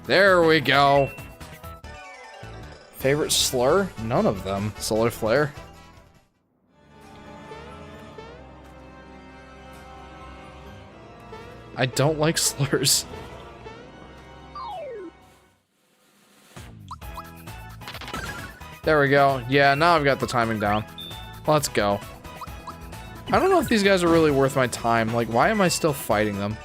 There we go. Favorite slur? None of them. Solar Flare. I don't like slurs. There we go. Yeah, now I've got the timing down. Let's go. I don't know if these guys are really worth my time. Like, why am I still fighting them?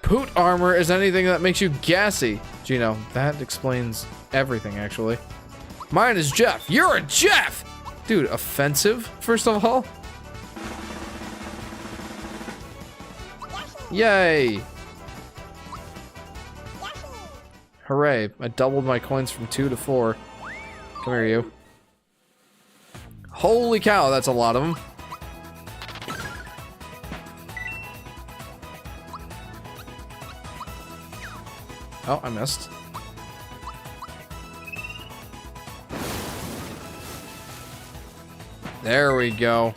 Poot armor is anything that makes you gassy. Gino, that explains everything, actually. Mine is Jeff. You're a Jeff! Dude, offensive, first of all. Yay! Hooray, I doubled my coins from 2 to 4. Come here, you. Holy cow, that's a lot of them. Oh, I missed. There we go.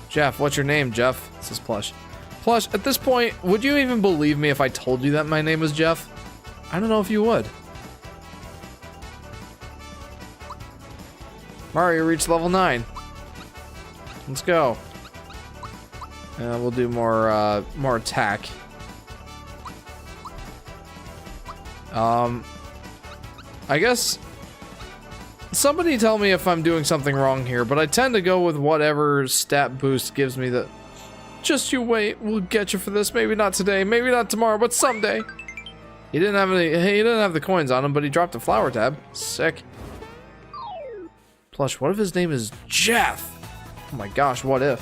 Jeff, what's your name, Jeff? This is Plush. Plush, at this point, would you even believe me if I told you that my name was Jeff? I don't know if you would. Mario reached level 9. Let's go. We'll do more attack. I guess somebody tell me if I'm doing something wrong here, but I tend to go with whatever stat boost gives me the. Just you wait, we'll get you for this. Maybe not today, maybe not tomorrow, but someday. He didn't have any. He didn't have the coins on him, but he dropped a flower tab. Sick. Plush, what if his name is Jeff? Oh my gosh, what if?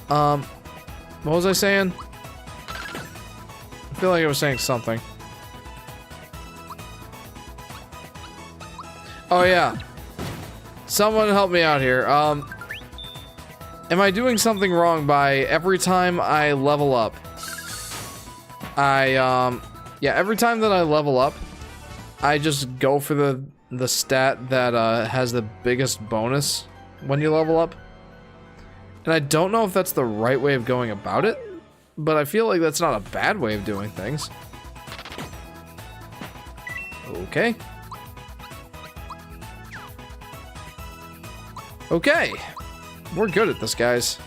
What was I saying? I feel like I was saying something. Oh yeah. Someone help me out here. Am I doing something wrong by every time I level up? Yeah, every time that I level up, I just go for the stat that has the biggest bonus when you level up. And I don't know if that's the right way of going about it, but I feel like that's not a bad way of doing things. Okay. Okay. We're good at this, guys.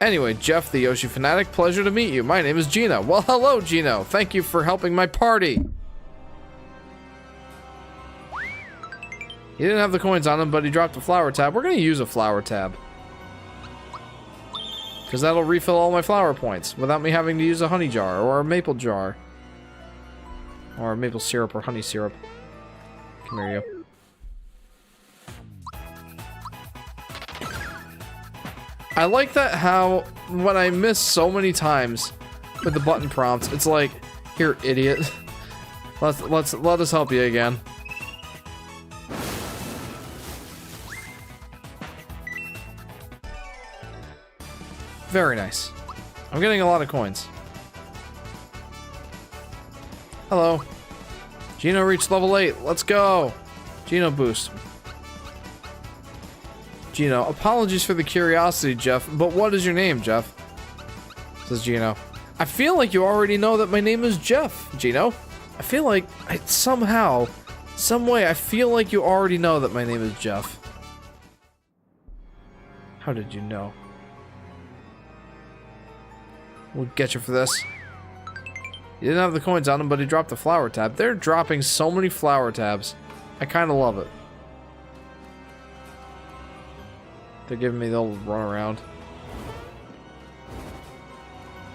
Anyway, Jeff the Yoshi Fanatic, pleasure to meet you. My name is Gino. Well, hello, Gino. Thank you for helping my party. He didn't have the coins on him, but he dropped a flower tab. We're going to use a flower tab. Because that'll refill all my flower points without me having to use a honey jar or a maple jar. Or maple syrup or honey syrup. Come here, you. I like that how when I miss so many times with the button prompts, it's like, here, idiot. Let us help you again. Very nice. I'm getting a lot of coins. Hello. Gino reached level 8. Let's go. Gino boost. Gino, apologies for the curiosity, Jeff, but what is your name, Jeff? Says Gino. I feel like you already know that my name is Jeff, Gino. I feel like somehow, some way, I feel like you already know that my name is Jeff. How did you know? We'll get you for this. He didn't have the coins on him, but he dropped the flower tab. They're dropping so many flower tabs. I kind of love it. They're giving me the old run around.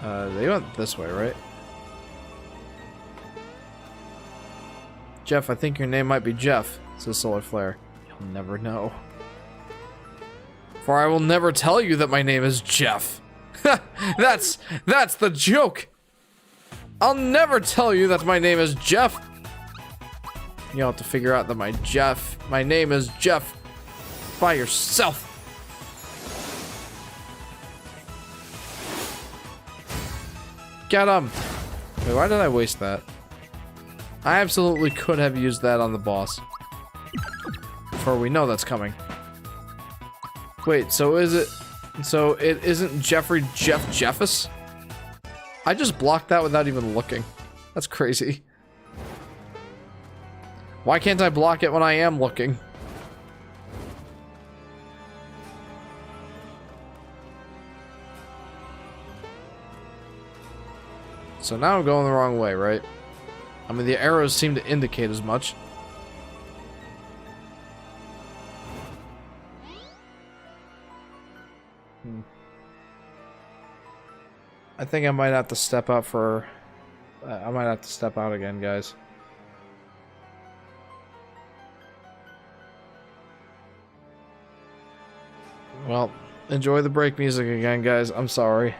They went this way, right? Jeff, I think your name might be Jeff, says Solar Flare. You'll never know. For I will never tell you that my name is Jeff. That's the joke. I'll never tell you that my name is Jeff. You'll have to figure out that my name is Jeff by yourself. Get him! Wait, why did I waste that? I absolutely could have used that on the boss. For we know that's coming. Wait, so is it... So it isn't Jeffrey Jeffus? I just blocked that without even looking. That's crazy. Why can't I block it when I am looking? So now I'm going the wrong way, right? I mean, the arrows seem to indicate as much. I think I might have to step out for... I might have to step out again, guys. Well, enjoy the break music again, guys. I'm sorry.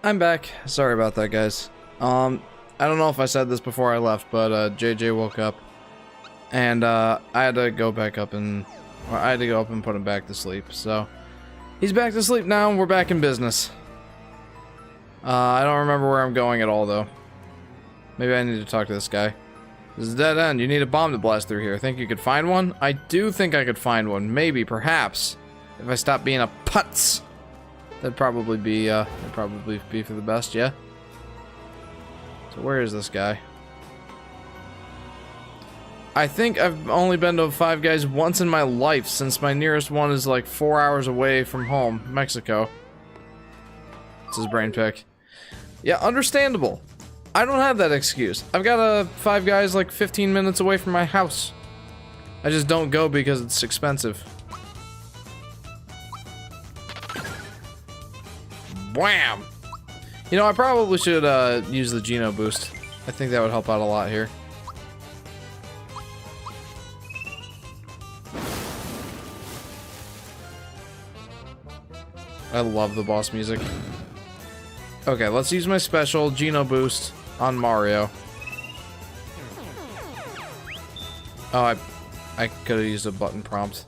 I'm back. Sorry about that, guys. I don't know if I said this before I left, but JJ woke up, and I had to go back up and I had to go up and put him back to sleep. So he's back to sleep now, and we're back in business. I don't remember where I'm going at all, though. Maybe I need to talk to this guy. This is a dead end. You need a bomb to blast through here. Think you could find one? I do think I could find one. Maybe, perhaps, if I stop being a putz. That'd probably be for the best, yeah? So where is this guy? I think I've only been to Five Guys once in my life, since my nearest one is like 4 hours away from home, Mexico. It's his brain pick. Yeah, understandable. I don't have that excuse. I've got a Five Guys like 15 minutes away from my house. I just don't go because it's expensive. Wham! You know, I probably should use the Geno boost. I think that would help out a lot here. I love the boss music. Okay, let's use my special Geno boost on Mario. Oh, I could have used a button prompt.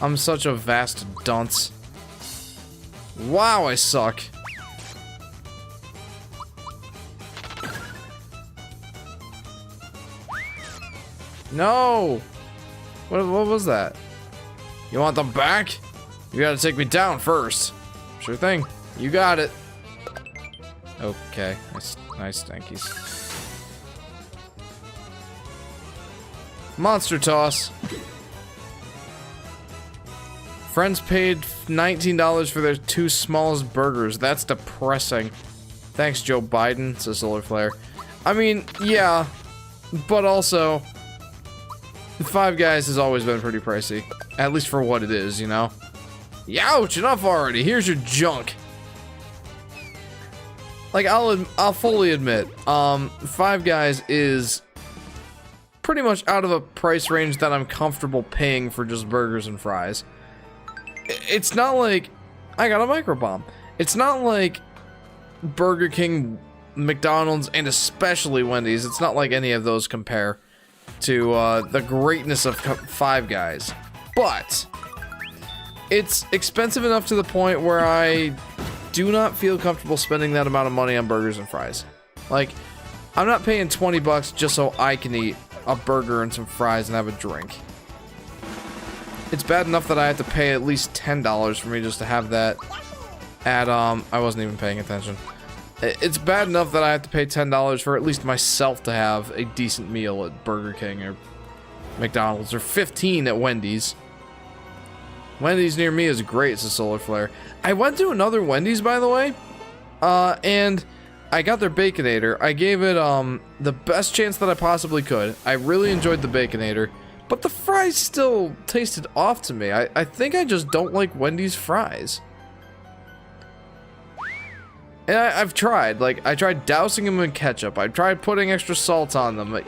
I'm such a vast dunce. Wow, I suck. No! What was that? You want them back? You gotta take me down first. Sure thing. You got it. Okay. Nice stankies. Monster toss. Friends paid $19 for their 2 smallest burgers. That's depressing. Thanks, Joe Biden, says Solar Flare. I mean, yeah, but also, the Five Guys has always been pretty pricey. At least for what it is, you know? Youch, enough already. Here's your junk. Like, I'll fully admit, Five Guys is pretty much out of a price range that I'm comfortable paying for just burgers and fries. It's not like I got a microbomb. It's not like Burger King, McDonald's, and especially Wendy's. It's not like any of those compare to the greatness of Five Guys. But it's expensive enough to the point where I do not feel comfortable spending that amount of money on burgers and fries. Like, I'm not paying 20 bucks just so I can eat a burger and some fries and have a drink. It's bad enough that I have to pay at least $10 for me just to have that at, I wasn't even paying attention. It's bad enough that I have to pay $10 for at least myself to have a decent meal at Burger King or McDonald's, or $15 at Wendy's. Wendy's near me is great, says Solar Flare. I went to another Wendy's, by the way, and I got their Baconator. I gave it, the best chance that I possibly could. I really enjoyed the Baconator. But the fries still tasted off to me. I think I just don't like Wendy's fries. And I've tried. Like, I tried dousing them in ketchup. I tried putting extra salt on them.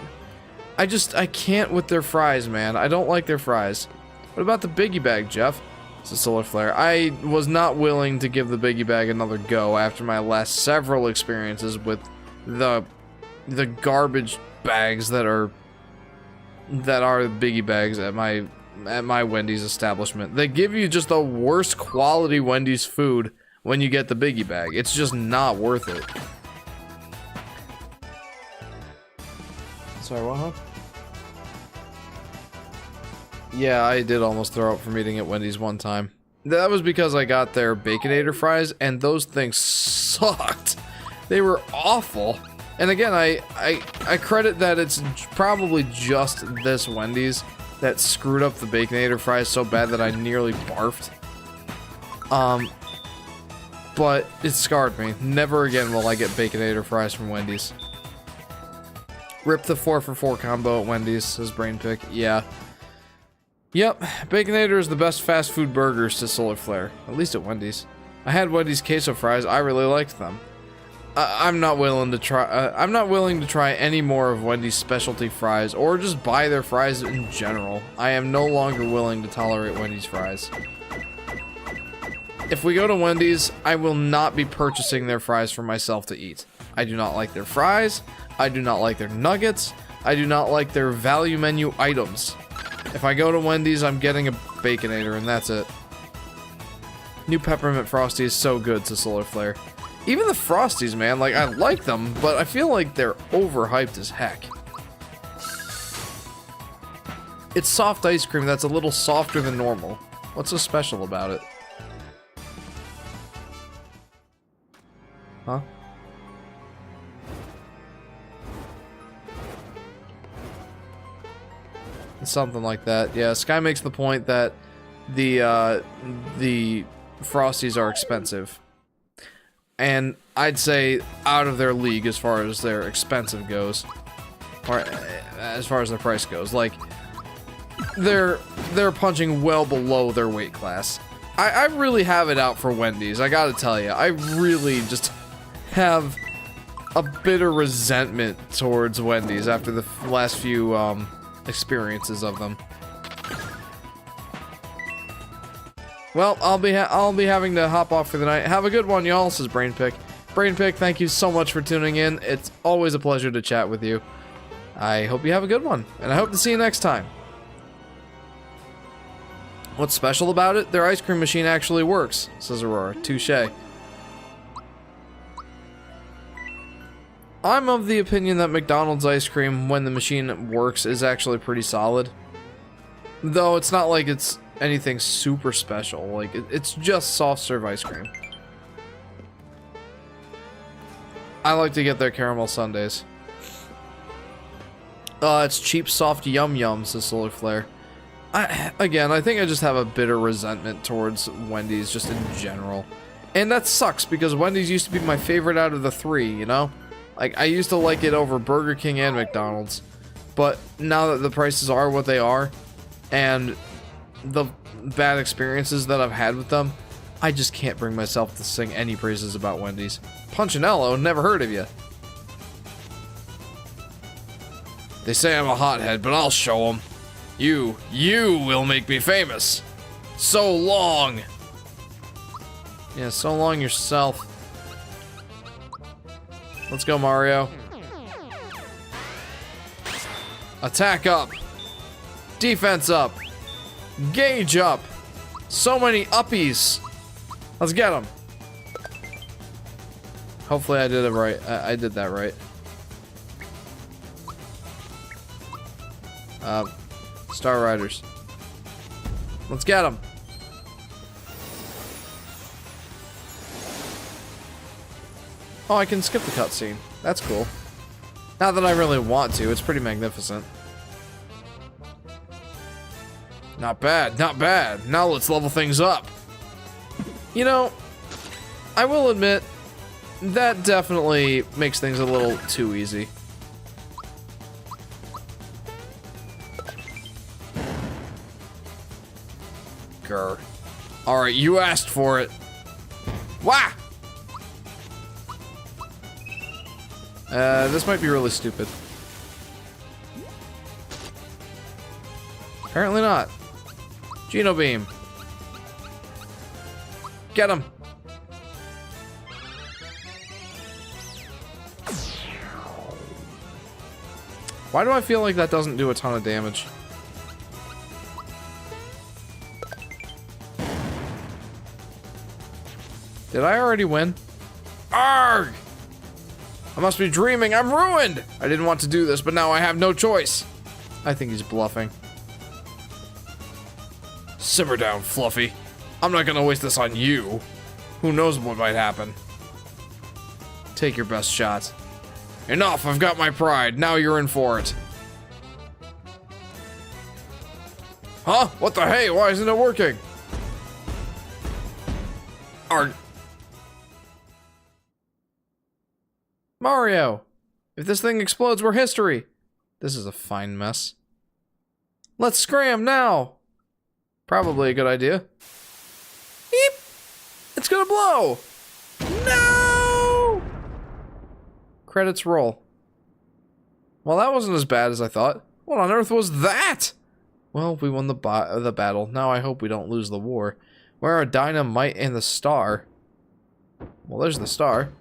I can't with their fries, man. I don't like their fries. What about the Biggie Bag, Jeff? It's a Solar Flare. I was not willing to give the Biggie Bag another go after my last several experiences with the garbage bags that are Biggie Bags at my Wendy's establishment. They give you just the worst quality Wendy's food when you get the Biggie Bag. It's just not worth it. Sorry, what, huh? Yeah, I did almost throw up from eating at Wendy's one time. That was because I got their Baconator fries, and those things sucked. They were awful. And again, I credit that it's probably just this Wendy's that screwed up the Baconator fries so bad that I nearly barfed. But it scarred me. Never again will I get Baconator fries from Wendy's. Rip the 4-for-4 combo at Wendy's, says Brain Pick. Yeah. Yep, Baconator is the best fast food burgers, to Solar Flare. At least at Wendy's. I had Wendy's queso fries. I really liked them. I'm not willing to try any more of Wendy's specialty fries, or just buy their fries in general. I am no longer willing to tolerate Wendy's fries. if we go to Wendy's, I will not be purchasing their fries for myself to eat. I do not like their fries. I do not like their nuggets. I do not like their value menu items. If I go to Wendy's, I'm getting a Baconator, and that's it. New Peppermint Frosty is so good to Solar Flare. Even the Frosties, man, like, I like them, but I feel like they're overhyped as heck. It's soft ice cream that's a little softer than normal. What's so special about it? Huh? Something like that. Yeah, Sky makes the point that the Frosties are expensive. And I'd say out of their league as far as their expensive goes. Or as far as their price goes. Like, they're punching well below their weight class. I really have it out for Wendy's, I gotta tell you. I really just have a bitter resentment towards Wendy's after the last few experiences of them. Well, I'll be having to hop off for the night. Have a good one, y'all. This is Brainpick. Brainpick, thank you so much for tuning in. It's always a pleasure to chat with you. I hope you have a good one, and I hope to see you next time. What's special about it? Their ice cream machine actually works, says Aurora. Touché. I'm of the opinion that McDonald's ice cream, when the machine works, is actually pretty solid. Though it's not like it's anything super special. Like, it's just soft serve ice cream. I like to get their caramel sundaes. It's cheap, soft yum-yum, says Solar Flare. Again, I think I just have a bitter resentment towards Wendy's just in general. And that sucks, because Wendy's used to be my favorite out of the three, you know? Like, I used to like it over Burger King and McDonald's. But now that the prices are what they are, and the bad experiences that I've had with them, I just can't bring myself to sing any praises about Wendy's. Punchinello, never heard of you. They say I'm a hothead, but I'll show them. You will make me famous. So long. Yeah, so long yourself. Let's go, Mario. Attack up. Defense up. Gauge up. So many uppies. Let's get them. Hopefully I did it right. I did that right. Star Riders. Let's get them. Oh, I can skip the cutscene. That's cool. Not that I really want to. It's pretty magnificent. Not bad, not bad. Now let's level things up. You know, I will admit, that definitely makes things a little too easy. Grr. Alright, you asked for it. Wah! This might be really stupid. Apparently not. Geno Beam. Get him. Why do I feel like that doesn't do a ton of damage? Did I already win? Arrgh! I must be dreaming. I'm ruined! I didn't want to do this, but now I have no choice. I think he's bluffing. Simmer down, Fluffy. I'm not gonna waste this on you. Who knows what might happen? Take your best shot. Enough, I've got my pride. Now you're in for it. Huh? What the hey? Why isn't it working? Mario! If this thing explodes, we're history! This is a fine mess. Let's scram now! Probably a good idea. Beep! It's gonna blow! No! Credits roll. Well, that wasn't as bad as I thought. What on earth was that? Well, we won the battle. Now I hope we don't lose the war. Where are Dynamite and the Star? Well, there's the Star.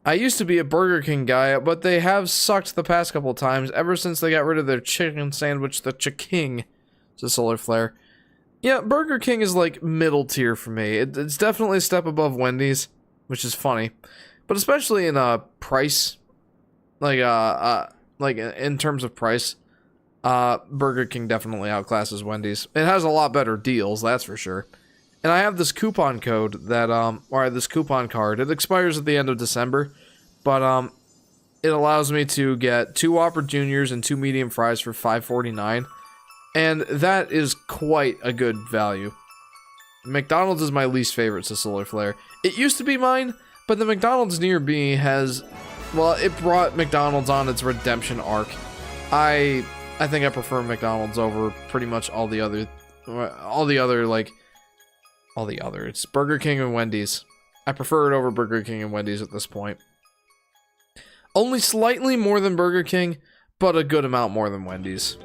I used to be a Burger King guy, but they have sucked the past couple times ever since they got rid of their chicken sandwich, the Chiking. It's a solar flare. Yeah, Burger King is like middle tier for me. It's definitely a step above Wendy's, which is funny. But especially in price, like in terms of price, Burger King definitely outclasses Wendy's. It has a lot better deals, that's for sure. And I have this coupon code that, or this coupon card. It expires at the end of December, but, it allows me to get 2 Whopper Juniors and 2 medium fries for $5.49. And that is quite a good value. McDonald's is my least favorite to Solar Flare. It used to be mine, but the McDonald's near me has, well, it brought McDonald's on its redemption arc. I think I prefer McDonald's over pretty much all the other, it's Burger King and Wendy's. I prefer it over Burger King and Wendy's at this point. Only slightly more than Burger King, but a good amount more than Wendy's.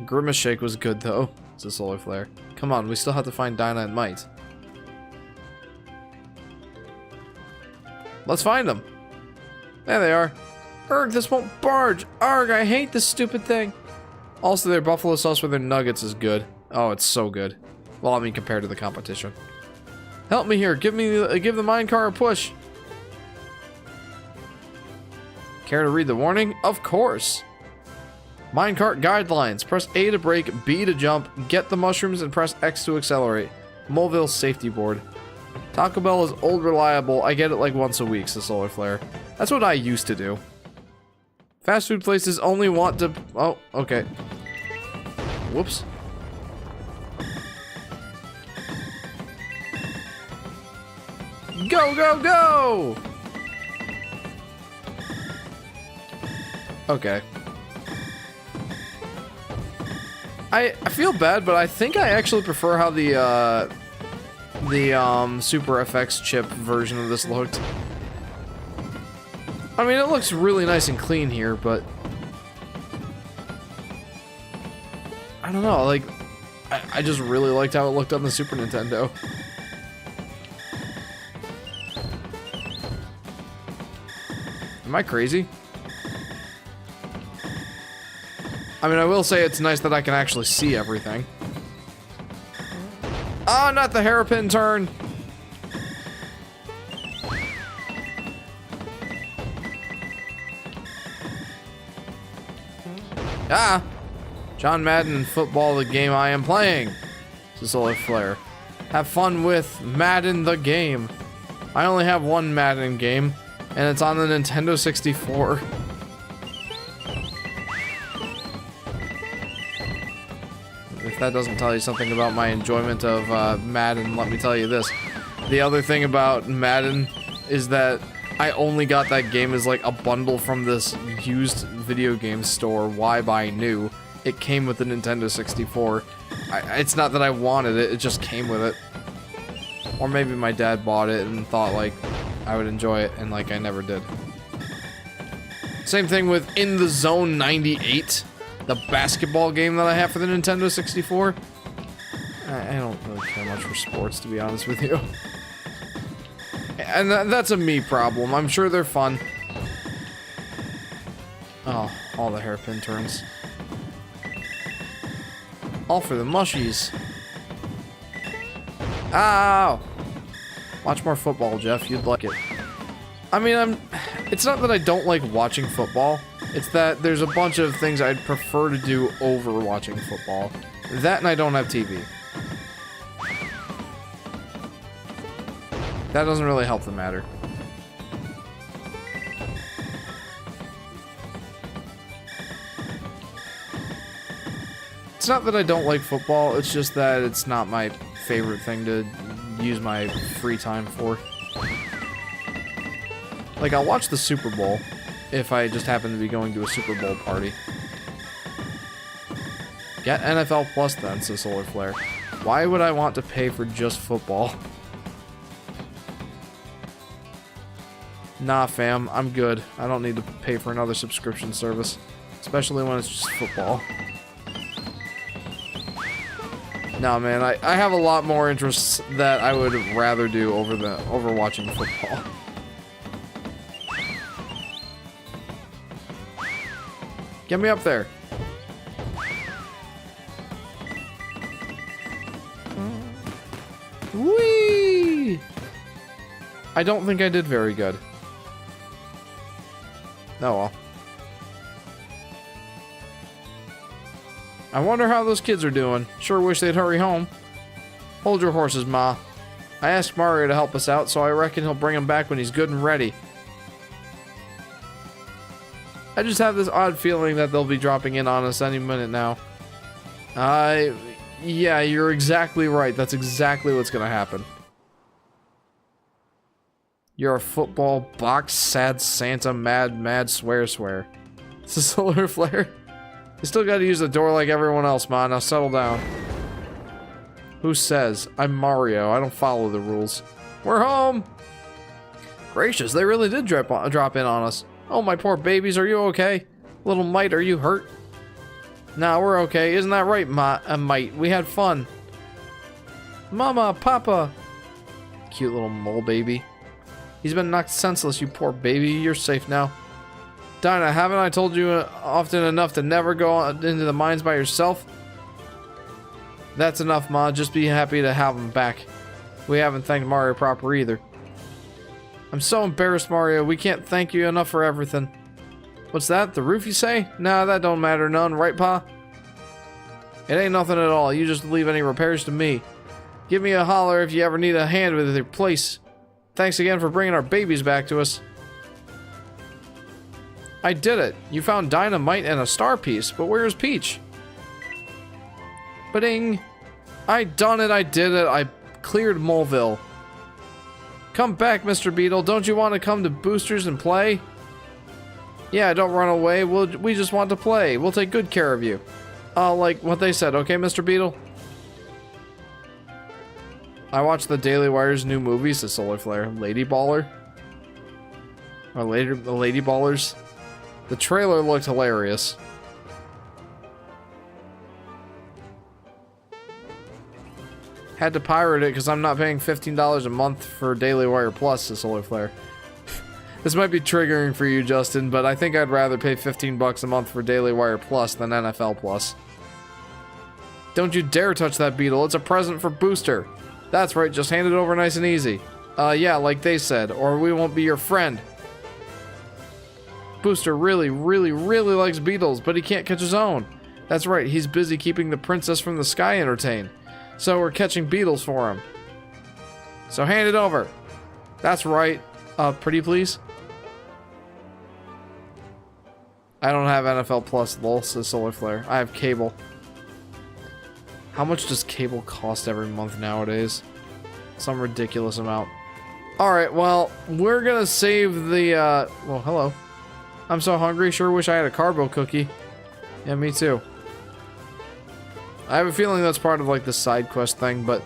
Grimace Shake was good though. It's a solar flare. Come on, we still have to find Dinah and Might. Let's find them. There they are. Erg, this won't barge. Arg, I hate this stupid thing. Also, their buffalo sauce with their nuggets is good. Oh, it's so good. Well, I mean, compared to the competition. Help me here. Give the minecart a push. Care to read the warning? Of course. Minecart guidelines. Press A to brake, B to jump, get the mushrooms, and press X to accelerate. Moleville safety board. Taco Bell is old reliable. I get it like once a week, says Solar Flare. That's what I used to do. Fast food places only want to... Oh, okay. Whoops. Go, go, go! Okay. I feel bad, but I think I actually prefer how the Super FX chip version of this looked. I mean, it looks really nice and clean here, but... I don't know, like... I just really liked how it looked on the Super Nintendo. Am I crazy? I mean, I will say it's nice that I can actually see everything. Ah, not the hairpin turn! Ah! John Madden football, the game I am playing. This is Solar Flare. Have fun with Madden the game. I only have one Madden game, and it's on the Nintendo 64. If that doesn't tell you something about my enjoyment of Madden, let me tell you this. The other thing about Madden is that I only got that game as like a bundle from this used video game store, Why Buy New. It came with the Nintendo 64. It's not that I wanted it, it just came with it. Or maybe my dad bought it and thought like I would enjoy it, and like I never did. Same thing with In the Zone 98, the basketball game that I have for the Nintendo 64. I don't really care much for sports, to be honest with you. And that's a me problem. I'm sure they're fun. Oh, all the hairpin turns. All for the mushies. Ow! Watch more football, Jeff. You'd like it. I mean, it's not that I don't like watching football. It's that there's a bunch of things I'd prefer to do over watching football. That and I don't have TV. That doesn't really help the matter. It's not that I don't like football, it's just that it's not my favorite thing to use my free time for. Like, I'll watch the Super Bowl if I just happen to be going to a Super Bowl party. Get NFL Plus then, says Solar Flare. Why would I want to pay for just football? Nah, fam, I'm good. I don't need to pay for another subscription service. Especially when it's just football. No, man, I have a lot more interests that I would rather do over watching football. Get me up there. Whee! I don't think I did very good. Oh well. I wonder how those kids are doing. Sure wish they'd hurry home. Hold your horses, Ma. I asked Mario to help us out, so I reckon he'll bring them back when he's good and ready. I just have this odd feeling that they'll be dropping in on us any minute now. Yeah, you're exactly right. That's exactly what's gonna happen. You're a football box, sad Santa, mad, swear. It's a solar flare. You still gotta use the door like everyone else, Ma. Now settle down. Who says? I'm Mario. I don't follow the rules. We're home! Gracious, they really did drop in on us. Oh, my poor babies, are you okay? Little Mite, are you hurt? Nah, we're okay. Isn't that right, Mite? We had fun. Mama, Papa. Cute little mole baby. He's been knocked senseless, you poor baby. You're safe now. Dinah, haven't I told you often enough to never go into the mines by yourself? That's enough, Ma. Just be happy to have him back. We haven't thanked Mario proper either. I'm so embarrassed, Mario. We can't thank you enough for everything. What's that? The roof, you say? Nah, that don't matter none, right, Pa? It ain't nothing at all. You just leave any repairs to me. Give me a holler if you ever need a hand with your place. Thanks again for bringing our babies back to us. I did it. You found dynamite and a star piece, but where's Peach? Ba-ding. I done it. I did it. I cleared Moleville. Come back, Mr. Beetle. Don't you want to come to Boosters and play? Yeah, don't run away. We just want to play. We'll take good care of you. Like what they said, okay, Mr. Beetle? I watched the Daily Wire's new movies, the Solar Flare, Lady Baller. Or later, the Lady Ballers. The trailer looked hilarious. Had to pirate it because I'm not paying $15 a month for Daily Wire Plus, the Solar Flare. This might be triggering for you, Justin, but I think I'd rather pay 15 bucks a month for Daily Wire Plus than NFL Plus. Don't you dare touch that beetle. It's a present for Booster. That's right, just hand it over nice and easy. Yeah, like they said, or we won't be your friend. Booster really likes beetles, but he can't catch his own. That's right, he's busy keeping the princess from the sky entertained. So we're catching beetles for him. So hand it over. That's right. Pretty please? I don't have NFL Plus, lol, says Solar Flare. I have cable. How much does cable cost every month nowadays? Some ridiculous amount. Alright, well, we're gonna save the, well, hello. I'm so hungry, sure wish I had a Carbo cookie. Yeah, me too. I have a feeling that's part of, like, the side quest thing, but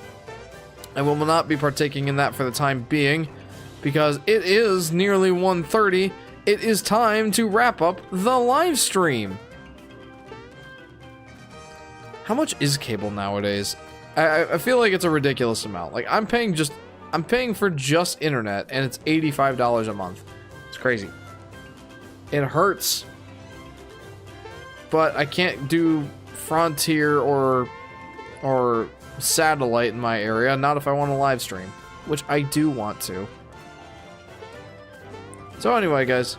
I will not be partaking in that for the time being, because it is nearly 1:30. It is time to wrap up the live stream. How much is cable nowadays? I feel like it's a ridiculous amount. Like, I'm paying for just internet, and it's $85 a month. It's crazy. It hurts. But I can't do Frontier or satellite in my area, not if I want to live stream, which I do want to. So anyway, guys,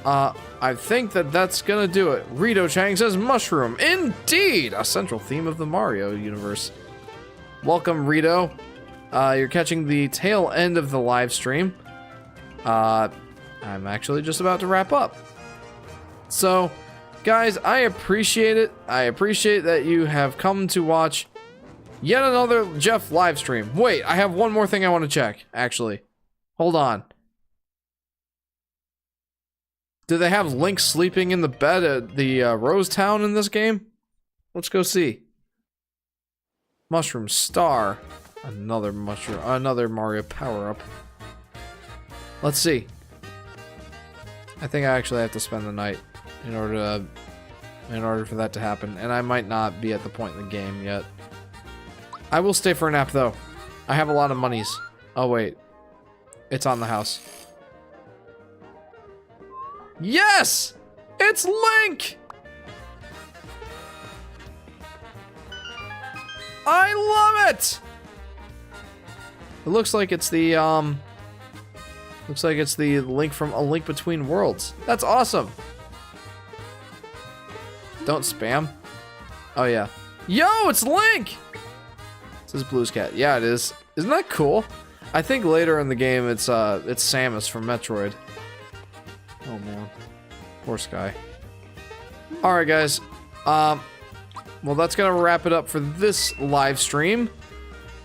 I think that's gonna do it. Rito Chang says mushroom. Indeed! A central theme of the Mario universe. Welcome, Rito. You're catching the tail end of the live stream. I'm actually just about to wrap up. So, guys, I appreciate it. I appreciate that you have come to watch yet another Jeff live stream. Wait, I have one more thing I want to check, actually. Hold on. Do they have Link sleeping in the bed at the Rose Town in this game? Let's go see. Mushroom Star. Another Mario power-up. Let's see. I think I actually have to spend the night in order for that to happen, and I might not be at the point in the game yet. I will stay for a nap, though. I have a lot of monies. Oh, wait. It's on the house. Yes! It's Link! I love it! It looks like it's the, looks like it's the Link from A Link Between Worlds. That's awesome. Don't spam. Oh, yeah. Yo, it's Link! It says Blue's Cat. Yeah, it is. Isn't that cool? I think later in the game it's Samus from Metroid. Oh, man. Poor Sky. Alright, guys. Well, that's gonna wrap it up for this live stream.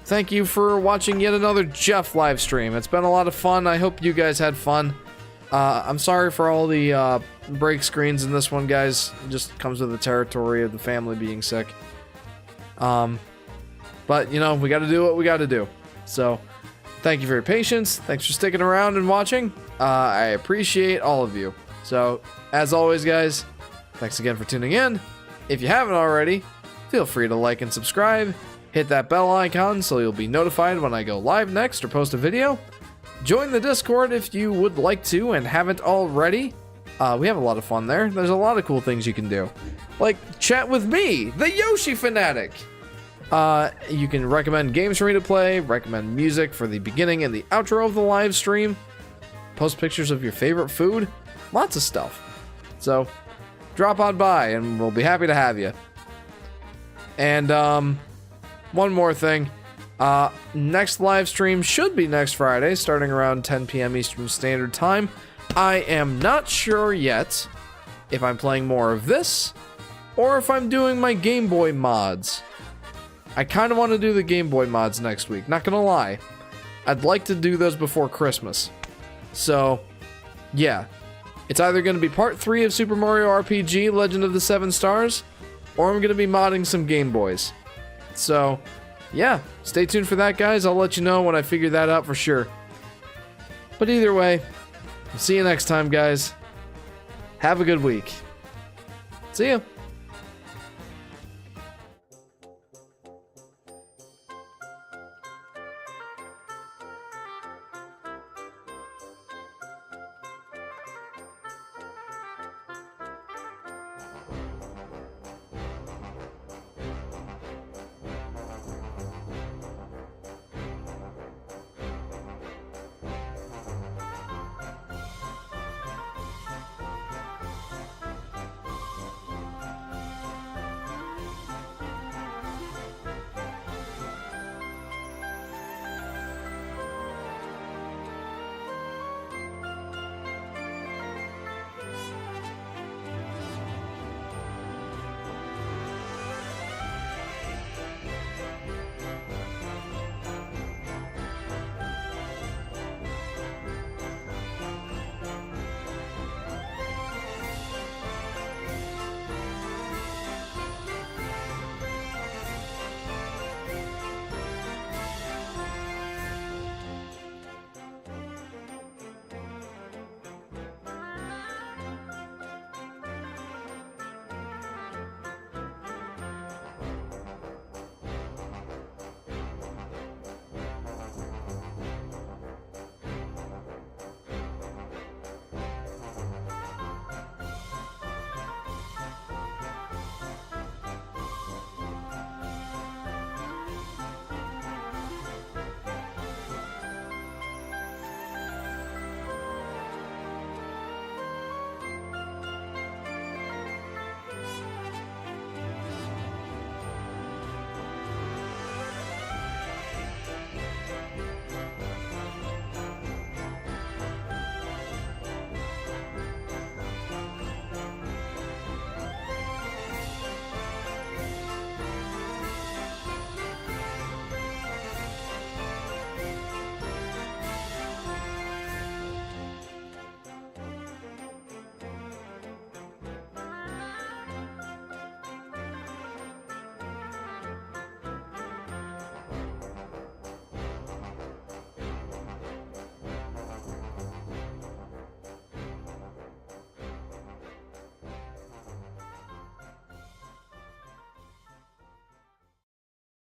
Thank you for watching yet another Jeff live stream. It's been a lot of fun. I hope you guys had fun. I'm sorry for all the break screens in this one, guys. It just comes with the territory of the family being sick. But, you know, we gotta do what we gotta do. So, thank you for your patience. Thanks for sticking around and watching. I appreciate all of you. So, as always, guys, thanks again for tuning in. If you haven't already, feel free to like and subscribe. Hit that bell icon so you'll be notified when I go live next or post a video. Join the Discord if you would like to and haven't already. We have a lot of fun there. There's a lot of cool things you can do. Like chat with me, the Yoshi Fanatic. You can recommend games for me to play, recommend music for the beginning and the outro of the live stream, post pictures of your favorite food, lots of stuff. So, drop on by and we'll be happy to have you. And, one more thing. Next live stream should be next Friday, starting around 10 p.m. Eastern Standard Time. I am not sure yet if I'm playing more of this or if I'm doing my Game Boy mods. I kind of want to do the Game Boy mods next week, not gonna lie. I'd like to do those before Christmas. So, yeah. It's either going to be part 3 of Super Mario RPG Legend of the Seven Stars, or I'm going to be modding some Game Boys. So, yeah, stay tuned for that, guys. I'll let you know when I figure that out for sure. But either way, I'll see you next time, guys. Have a good week. See ya.